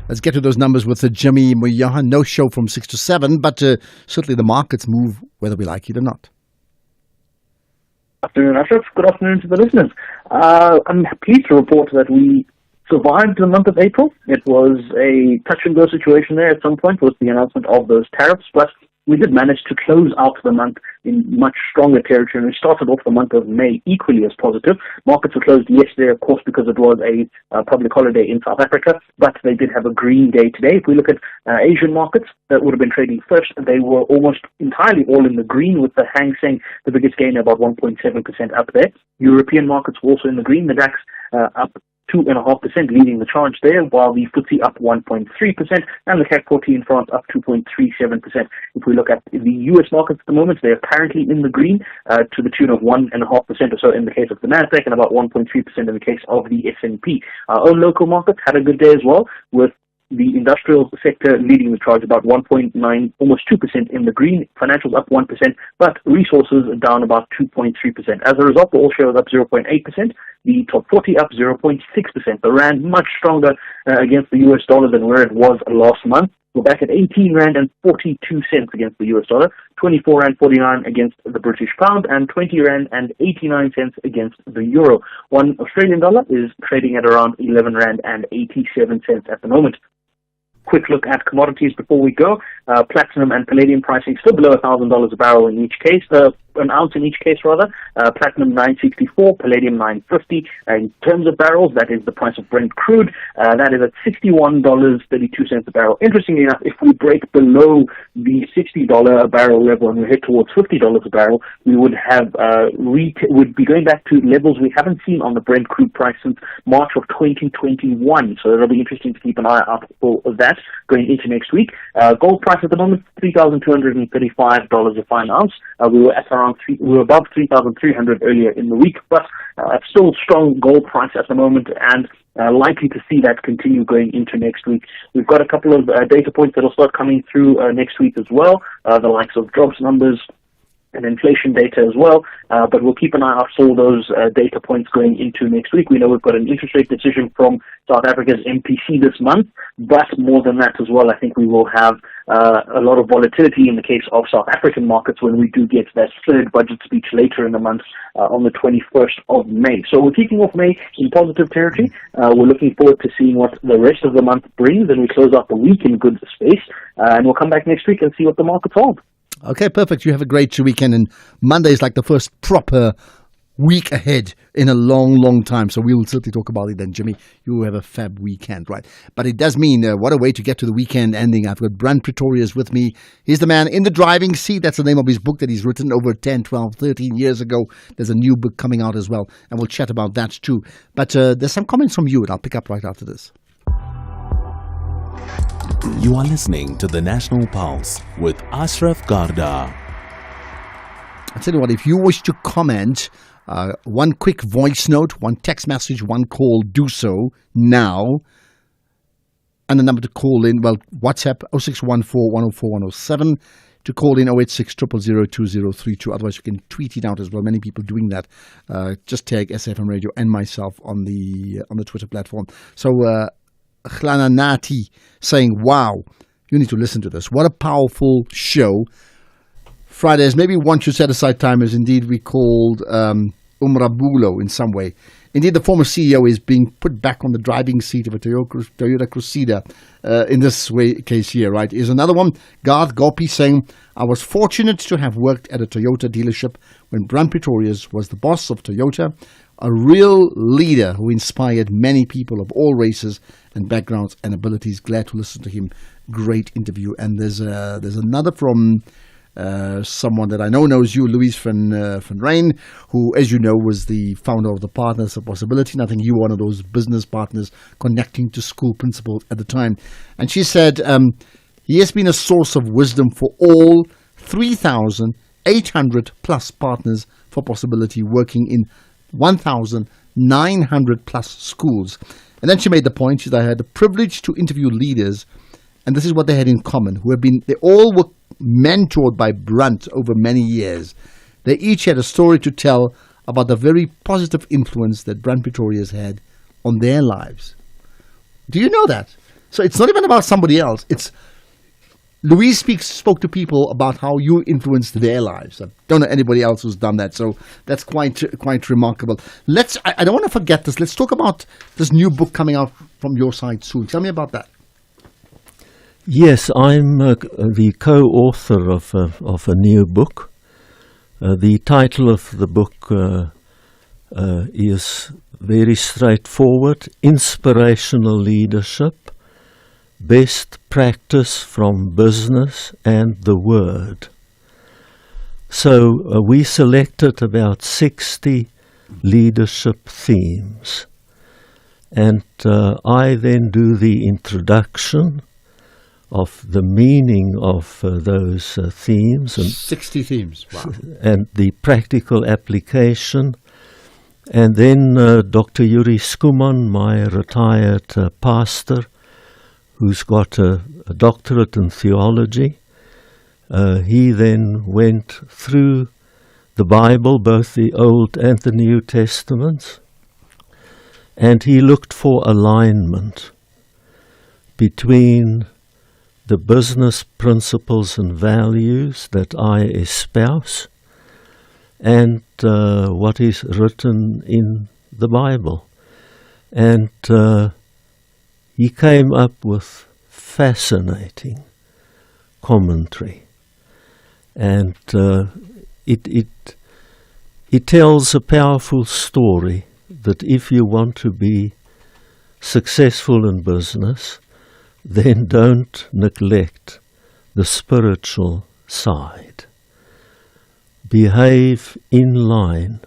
Let's get to those numbers with Jimmy Moyaha. No show from 6 to 7, but certainly the markets move whether we like it or not. Good afternoon, Ashraf. Good afternoon to the listeners. I'm pleased to report that we survived the month of April. It was a touch-and-go situation there at some point with the announcement of those tariffs, but we did manage to close out the month in much stronger territory, and we started off the month of May equally as positive. Markets were closed yesterday, of course, because it was a public holiday in South Africa, but they did have a green day today. If we look at Asian markets that would have been trading first, they were almost entirely all in the green, with the Hang Seng the biggest gain, about 1.7% up there. European markets were also in the green. The DAX up 2.5%, leading the charge there, while the FTSE up 1.3% and the CAC 40 in France up 2.37%. If we look at the US markets at the moment, they're currently in the green to the tune of 1.5% or so in the case of the Nasdaq and about 1.3% in the case of the S&P. Our own local markets had a good day as well, with the industrial sector leading the charge, about 1.9, almost 2% in the green. Financials up 1%, but resources down about 2.3%. As a result, the all-share was up 0.8%. The top 40 up 0.6%. The rand much stronger against the US dollar than where it was last month. We're back at 18 rand and 42 cents against the US dollar, 24 rand 49 against the British pound, and 20 rand and 89 cents against the euro. One Australian dollar is trading at around 11 rand and 87 cents at the moment. Quick look at commodities before we go. Platinum and palladium pricing still below $1,000 a barrel in each case. An ounce in each case, rather. Platinum $9.64, palladium $9.50. In terms of barrels, that is the price of Brent crude. That is at $61.32 a barrel. Interestingly enough, if we break below the $60 a barrel level and we head towards $50 a barrel, we would have would be going back to levels we haven't seen on the Brent crude price since March of 2021. So it'll be interesting to keep an eye out for that going into next week. Gold price at the moment, $3,235 a fine ounce. We were above 3,300 earlier in the week, but still strong gold price at the moment, and likely to see that continue going into next week. We've got a couple of data points that will start coming through next week as well, the likes of jobs numbers and inflation data as well, but we'll keep an eye out for those data points going into next week. We know we've got an interest rate decision from South Africa's MPC this month, but more than that as well, I think we will have a lot of volatility in the case of South African markets when we do get that third budget speech later in the month on the 21st of May. So we're kicking off May in positive territory. We're looking forward to seeing what the rest of the month brings, and we close out the week in good space, and we'll come back next week and see what the markets hold. Okay, perfect. You have a great weekend, and Monday is like the first proper week ahead in a long, long time. So we will certainly talk about it then, Jimmy. You have a fab weekend, right? But it does mean what a way to get to the weekend ending. I've got Brand Pretorius with me. He's the man in the driving seat. That's the name of his book that he's written over 10, 12, 13 years ago. There's a new book coming out as well, and we'll chat about that too. But there's some comments from you, and I'll pick up right after this. You are listening to the National Pulse with Ashraf Garda. I tell you what, if you wish to comment, one quick voice note, one text message, one call, do so now. And the number to call in, well, WhatsApp 0614-104-107. To call in 086 000 2032. Otherwise, you can tweet it out as well. Many people doing that. Just tag SAFM Radio and myself on the Twitter platform. So, Khlana Nati saying, wow, you need to listen to this. What a powerful show. Fridays, maybe one should set aside time as indeed we called Umrabulo in some way. Indeed, the former CEO is being put back on the driving seat of a Toyota Crusader in this case here, right? Is another one, Garth Gopi saying, I was fortunate to have worked at a Toyota dealership when Brand Pretorius was the boss of Toyota, a real leader who inspired many people of all races and backgrounds and abilities. Glad to listen to him. Great interview. And there's another from someone that I know knows you, Louise van Rijn, who, as you know, was the founder of the Partners of Possibility. And I think you were one of those business partners connecting to school principals at the time. And she said, he has been a source of wisdom for all 3,800 plus partners for Possibility working in 1,900 plus schools. And then she made the point, she said, I had the privilege to interview leaders, and this is what they had in common, they all were mentored by Brand over many years. They each had a story to tell about the very positive influence that Brand Pretorius had on their lives. Do you know that? So it's not even about somebody else. It's Louise spoke to people about how you influenced their lives. I don't know anybody else who's done that, so that's quite remarkable. I don't want to forget this. Let's talk about this new book coming out from your side soon. Tell me about that. Yes, I'm the co-author of a new book. The title of the book is very straightforward: Inspirational Leadership. Best practice from business and the word. So we selected about 60 leadership themes. And I then do the introduction of the meaning of those themes. And 60 themes, wow. And the practical application. And then Dr. Yuri Skuman, my retired pastor, who's got a doctorate in theology, he then went through the Bible, both the Old and the New Testaments, and he looked for alignment between the business principles and values that I espouse and what is written in the Bible. And he came up with fascinating commentary. And it tells a powerful story that if you want to be successful in business, then don't neglect the spiritual side. Behave in line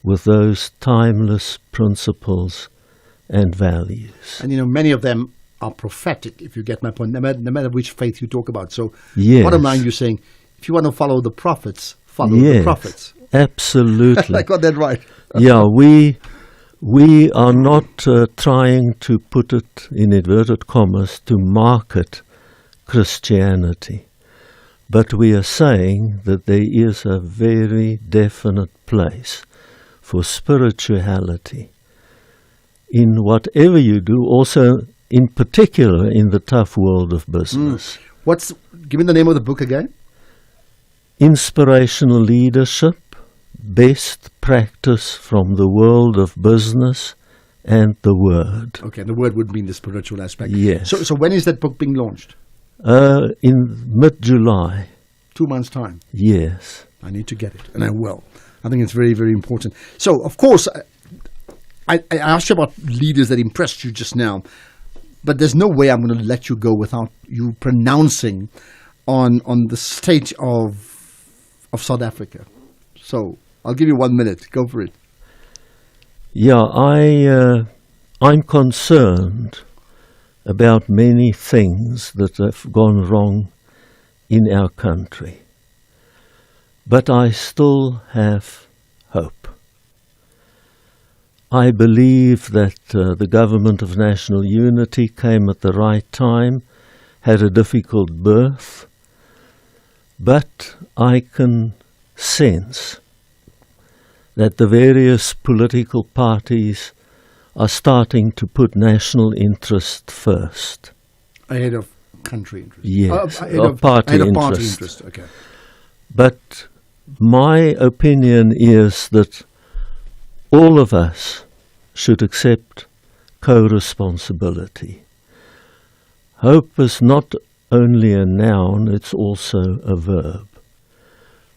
with those timeless principles and values. And many of them are prophetic, if you get my point, no matter which faith you talk about. So yes. Bottom line, you're saying, if you want to follow the prophets, follow the prophets. Absolutely. I got that right. Yeah, we are not trying to put it in inverted commas to market Christianity, but we are saying that there is a very definite place for spirituality in whatever you do, also in particular in the tough world of business. Give me the name of the book again. Inspirational Leadership, Best Practice from the World of Business and the Word. Okay, the Word would mean the spiritual aspect. Yes. So when is that book being launched? In mid-July. 2 months' time. Yes. I need to get it, and I will. I think it's very, very important. So, of course, I asked you about leaders that impressed you just now, but there's no way I'm going to let you go without you pronouncing on the state of South Africa. So I'll give you 1 minute. Go for it. Yeah, I'm concerned about many things that have gone wrong in our country. But I still have hope. I believe that the government of national unity came at the right time, had a difficult birth, but I can sense that the various political parties are starting to put national interest first. Ahead of country interest? Yes, ahead party of interest. Party interest. Okay. But my opinion is that all of us should accept co-responsibility. Hope is not only a noun, it's also a verb.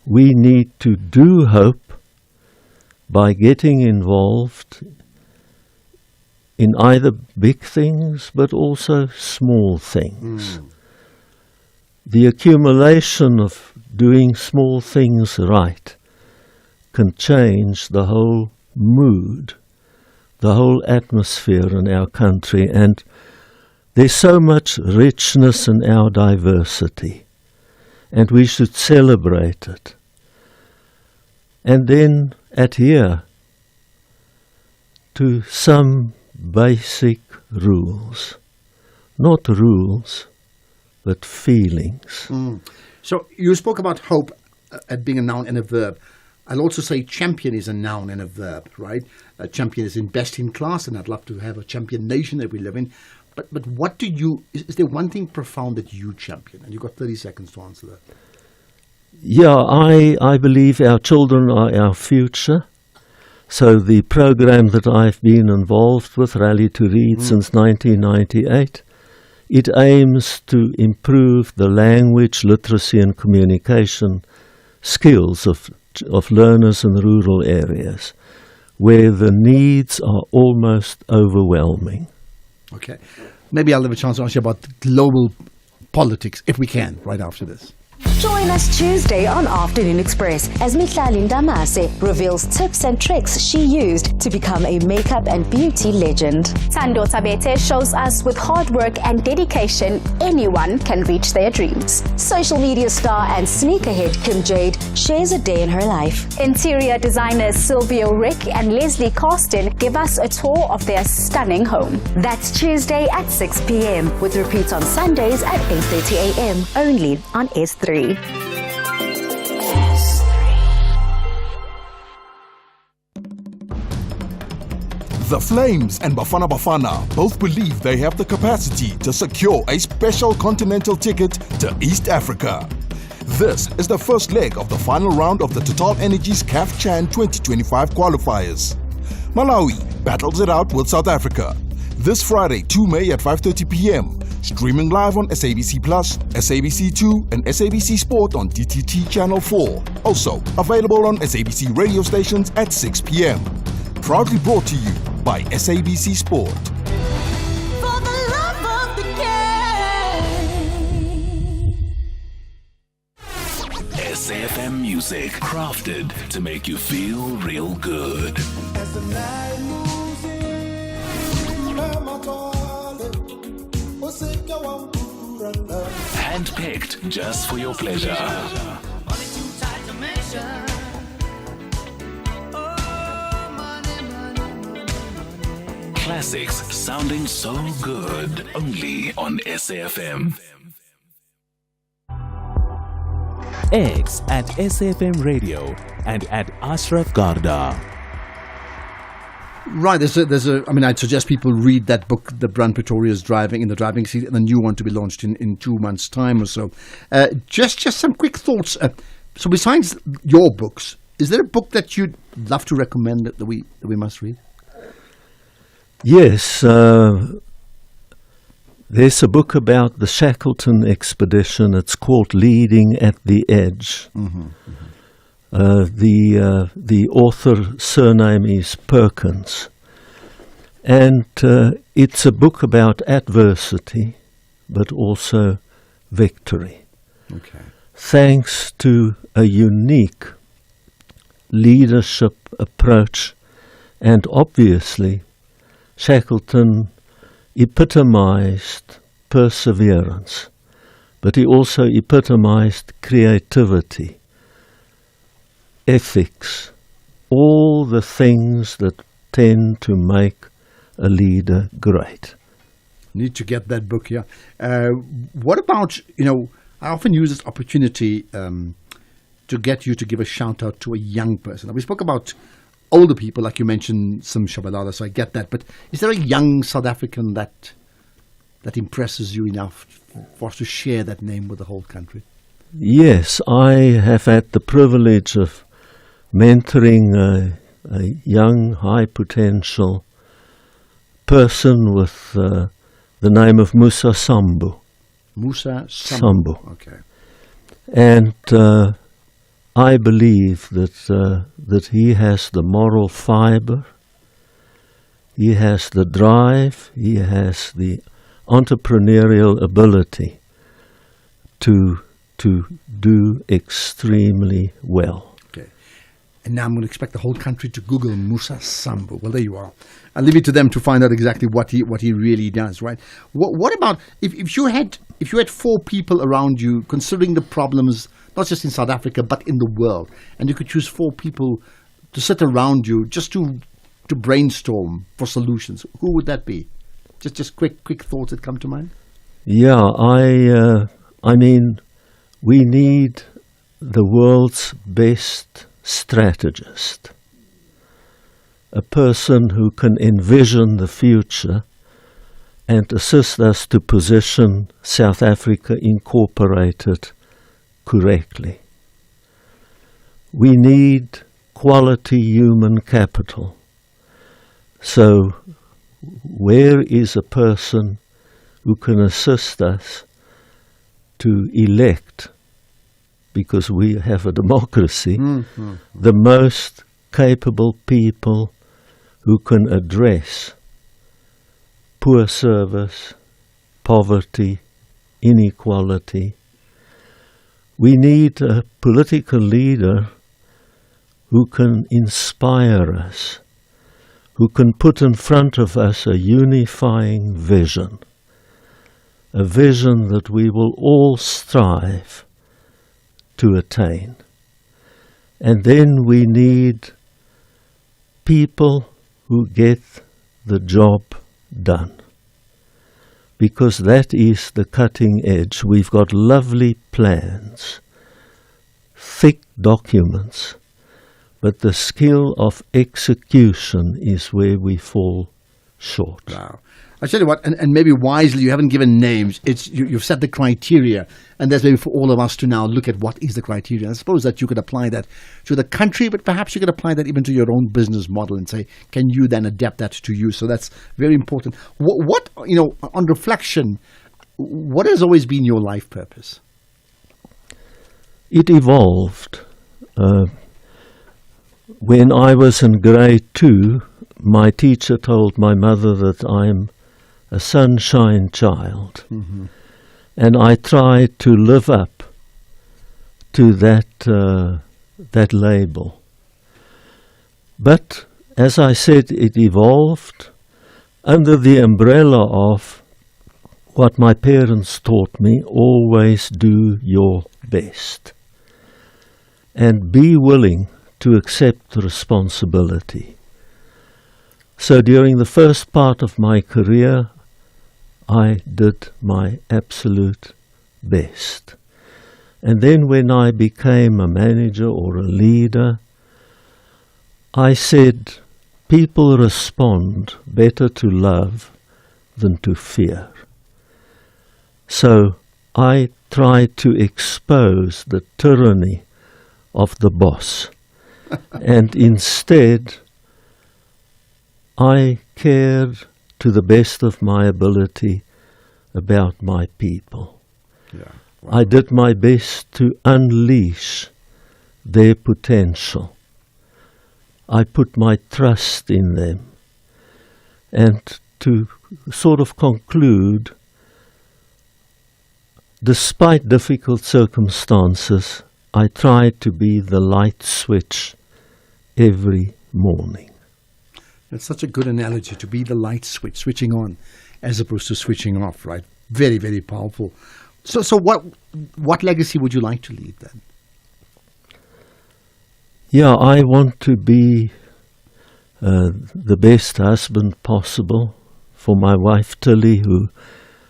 We need to do hope by getting involved in either big things but also small things. The accumulation of doing small things right can change the whole mood, the whole atmosphere in our country, and there's so much richness in our diversity, and we should celebrate it. And then adhere to some basic rules. Not rules, but feelings. So you spoke about hope at being a noun and a verb. I'll also say champion is a noun and a verb, right? A champion is in best in class, and I'd love to have a champion nation that we live in. But what do you, is there one thing profound that you champion? And you've got 30 seconds to answer that. Yeah, I believe our children are our future. So the program that I've been involved with, Rally to Read, since 1998, it aims to improve the language, literacy and communication skills of learners in rural areas where the needs are almost overwhelming. Okay. Maybe I'll have a chance to ask you about global politics, if we can, right after this. Join us Tuesday on Afternoon Express as Mihlali Ndamase reveals tips and tricks she used to become a makeup and beauty legend. Tando Tabete shows us with hard work and dedication, anyone can reach their dreams. Social media star and sneakerhead Kim Jade shares a day in her life. Interior designers Silvio Rick and Leslie Carsten give us a tour of their stunning home. That's Tuesday at 6 p.m. with repeats on Sundays at 8:30 a.m. only on S3. The Flames and Bafana Bafana both believe they have the capacity to secure a special continental ticket to East Africa. This is the first leg of the final round of the Total Energies CAF Chan 2025 qualifiers. Malawi battles it out with South Africa this Friday, 2 May at 5:30 p.m. Streaming live on SABC Plus, SABC2 and SABC Sport on DTT Channel 4. Also available on SABC radio stations at 6 p.m. Proudly brought to you by SABC Sport. For the love of the game. SAFM music, crafted to make you feel real good. Handpicked just for your pleasure. Classics sounding so good, only on SAFM. X at SAFM Radio and at Ashraf Garda. Right, I mean, I'd suggest people read that book, The Brand Pretorius Driving in the Driving Seat, and the new one to be launched in 2 months' time or so. Just some quick thoughts. So besides your books, is there a book that you'd love to recommend that we must read? Yes, there's a book about the Shackleton expedition. It's called Leading at the Edge. The author surname is Perkins, and it's a book about adversity, but also victory. Okay. Thanks to a unique leadership approach, and obviously Shackleton epitomized perseverance, but he also epitomized creativity, ethics, all the things that tend to make a leader great. Need to get that book, yeah. What about, I often use this opportunity to get you to give a shout out to a young person. Now, we spoke about older people, like you mentioned, some Shabalala, so I get that. But is there a young South African that impresses you enough for us to share that name with the whole country? Yes, I have had the privilege of mentoring a young, high-potential person with the name of Musa Sambu. Musa Sambu. Okay. And I believe that he has the moral fiber, he has the drive, he has the entrepreneurial ability to do extremely well. Okay. And now I'm going to expect the whole country to Google Musa Sambu. Well, there you are. I'll leave it to them to find out exactly what he really does, right? What about if you had 4 people around you, considering the problems not just in South Africa but in the world, and you could choose 4 people to sit around you just to brainstorm for solutions, who would that be? Just quick thoughts that come to mind. Yeah, I mean, we need the world's best strategist, a person who can envision the future and assist us to position South Africa Incorporated correctly. We need quality human capital. So where is a person who can assist us to elect, because we have a democracy, the most capable people who can address poor service, poverty, inequality, We need a political leader who can inspire us, who can put in front of us a unifying vision, a vision that we will all strive to attain. And then we need people who get the job done, because that is the cutting edge. We've got lovely plans, thick documents, but the skill of execution is where we fall short. Wow. I tell you what, and maybe wisely, you haven't given names. It's you've set the criteria, and that's maybe for all of us to now look at what is the criteria. I suppose that you could apply that to the country, but perhaps you could apply that even to your own business model and say, can you then adapt that to you? So that's very important. What on reflection, what has always been your life purpose? It evolved. When I was in grade 2, my teacher told my mother that I'm a sunshine child. Mm-hmm. And I tried to live up to that label. But, as I said, it evolved under the umbrella of what my parents taught me: always do your best. And be willing to accept responsibility. So during the first part of my career, I did my absolute best. And then when I became a manager or a leader, I said, people respond better to love than to fear. So I tried to expose the tyranny of the boss. And instead, I cared to the best of my ability about my people. Yeah. Wow. I did my best to unleash their potential. I put my trust in them. And to sort of conclude, despite difficult circumstances, I tried to be the light switch every morning. That's such a good analogy, to be the light switch, switching on, as opposed to switching off, right? Very, very powerful. So what legacy would you like to leave then? Yeah, I want to be the best husband possible for my wife Tilly, who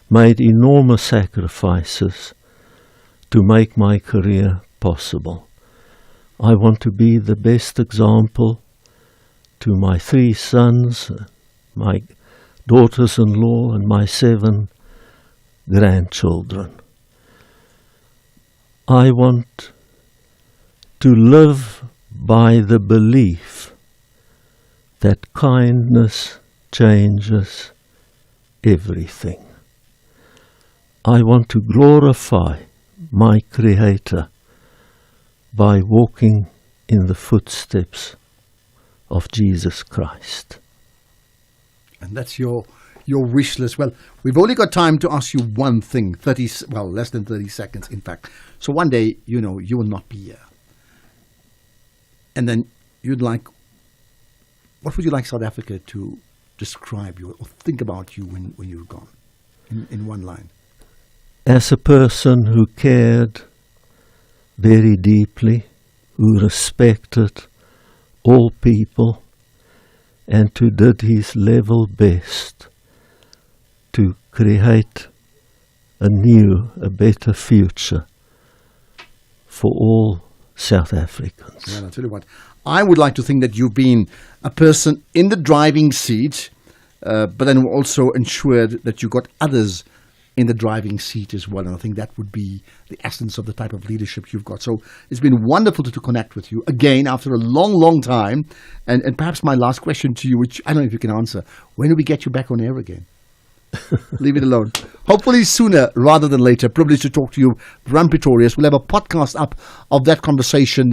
made enormous sacrifices to make my career possible. I want to be the best example to my 3 sons, my daughters-in-law, and my 7 grandchildren. I want to live by the belief that kindness changes everything. I want to glorify my Creator by walking in the footsteps of Jesus Christ. And that's your wish list. Well, we've only got time to ask you one thing, less than 30 seconds, in fact. So one day, you will not be here. And then what would you like South Africa to describe you or think about you when you're gone, in one line? As a person who cared very deeply, who respected all people, and who did his level best to create a better future for all South Africans. Well, I'll tell you what, I would like to think that you've been a person in the driving seat, but then also ensured that you got others in the driving seat as well. And I think that would be the essence of the type of leadership you've got. So it's been wonderful to connect with you again after a long, long time. And perhaps my last question to you, which I don't know if you can answer, when do we get you back on air again? Leave it alone. Hopefully sooner rather than later. Privileged to talk to you, Ram Pretorius. We'll have a podcast up of that conversation,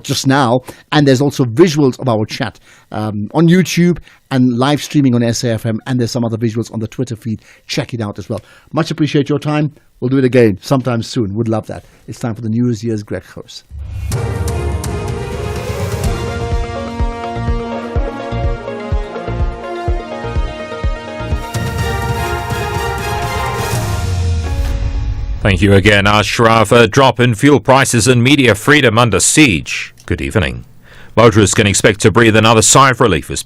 just now. And there's also visuals of our chat on YouTube and live streaming on SAFM. And there's some other visuals on the Twitter feed. Check it out as well. Much appreciate your time. We'll do it again sometime soon. Would love that. It's time for the news. Here's Greg Gross. Thank you again, Ashraf. A drop in fuel prices and media freedom under siege. Good evening. Motorists can expect to breathe another sigh of relief as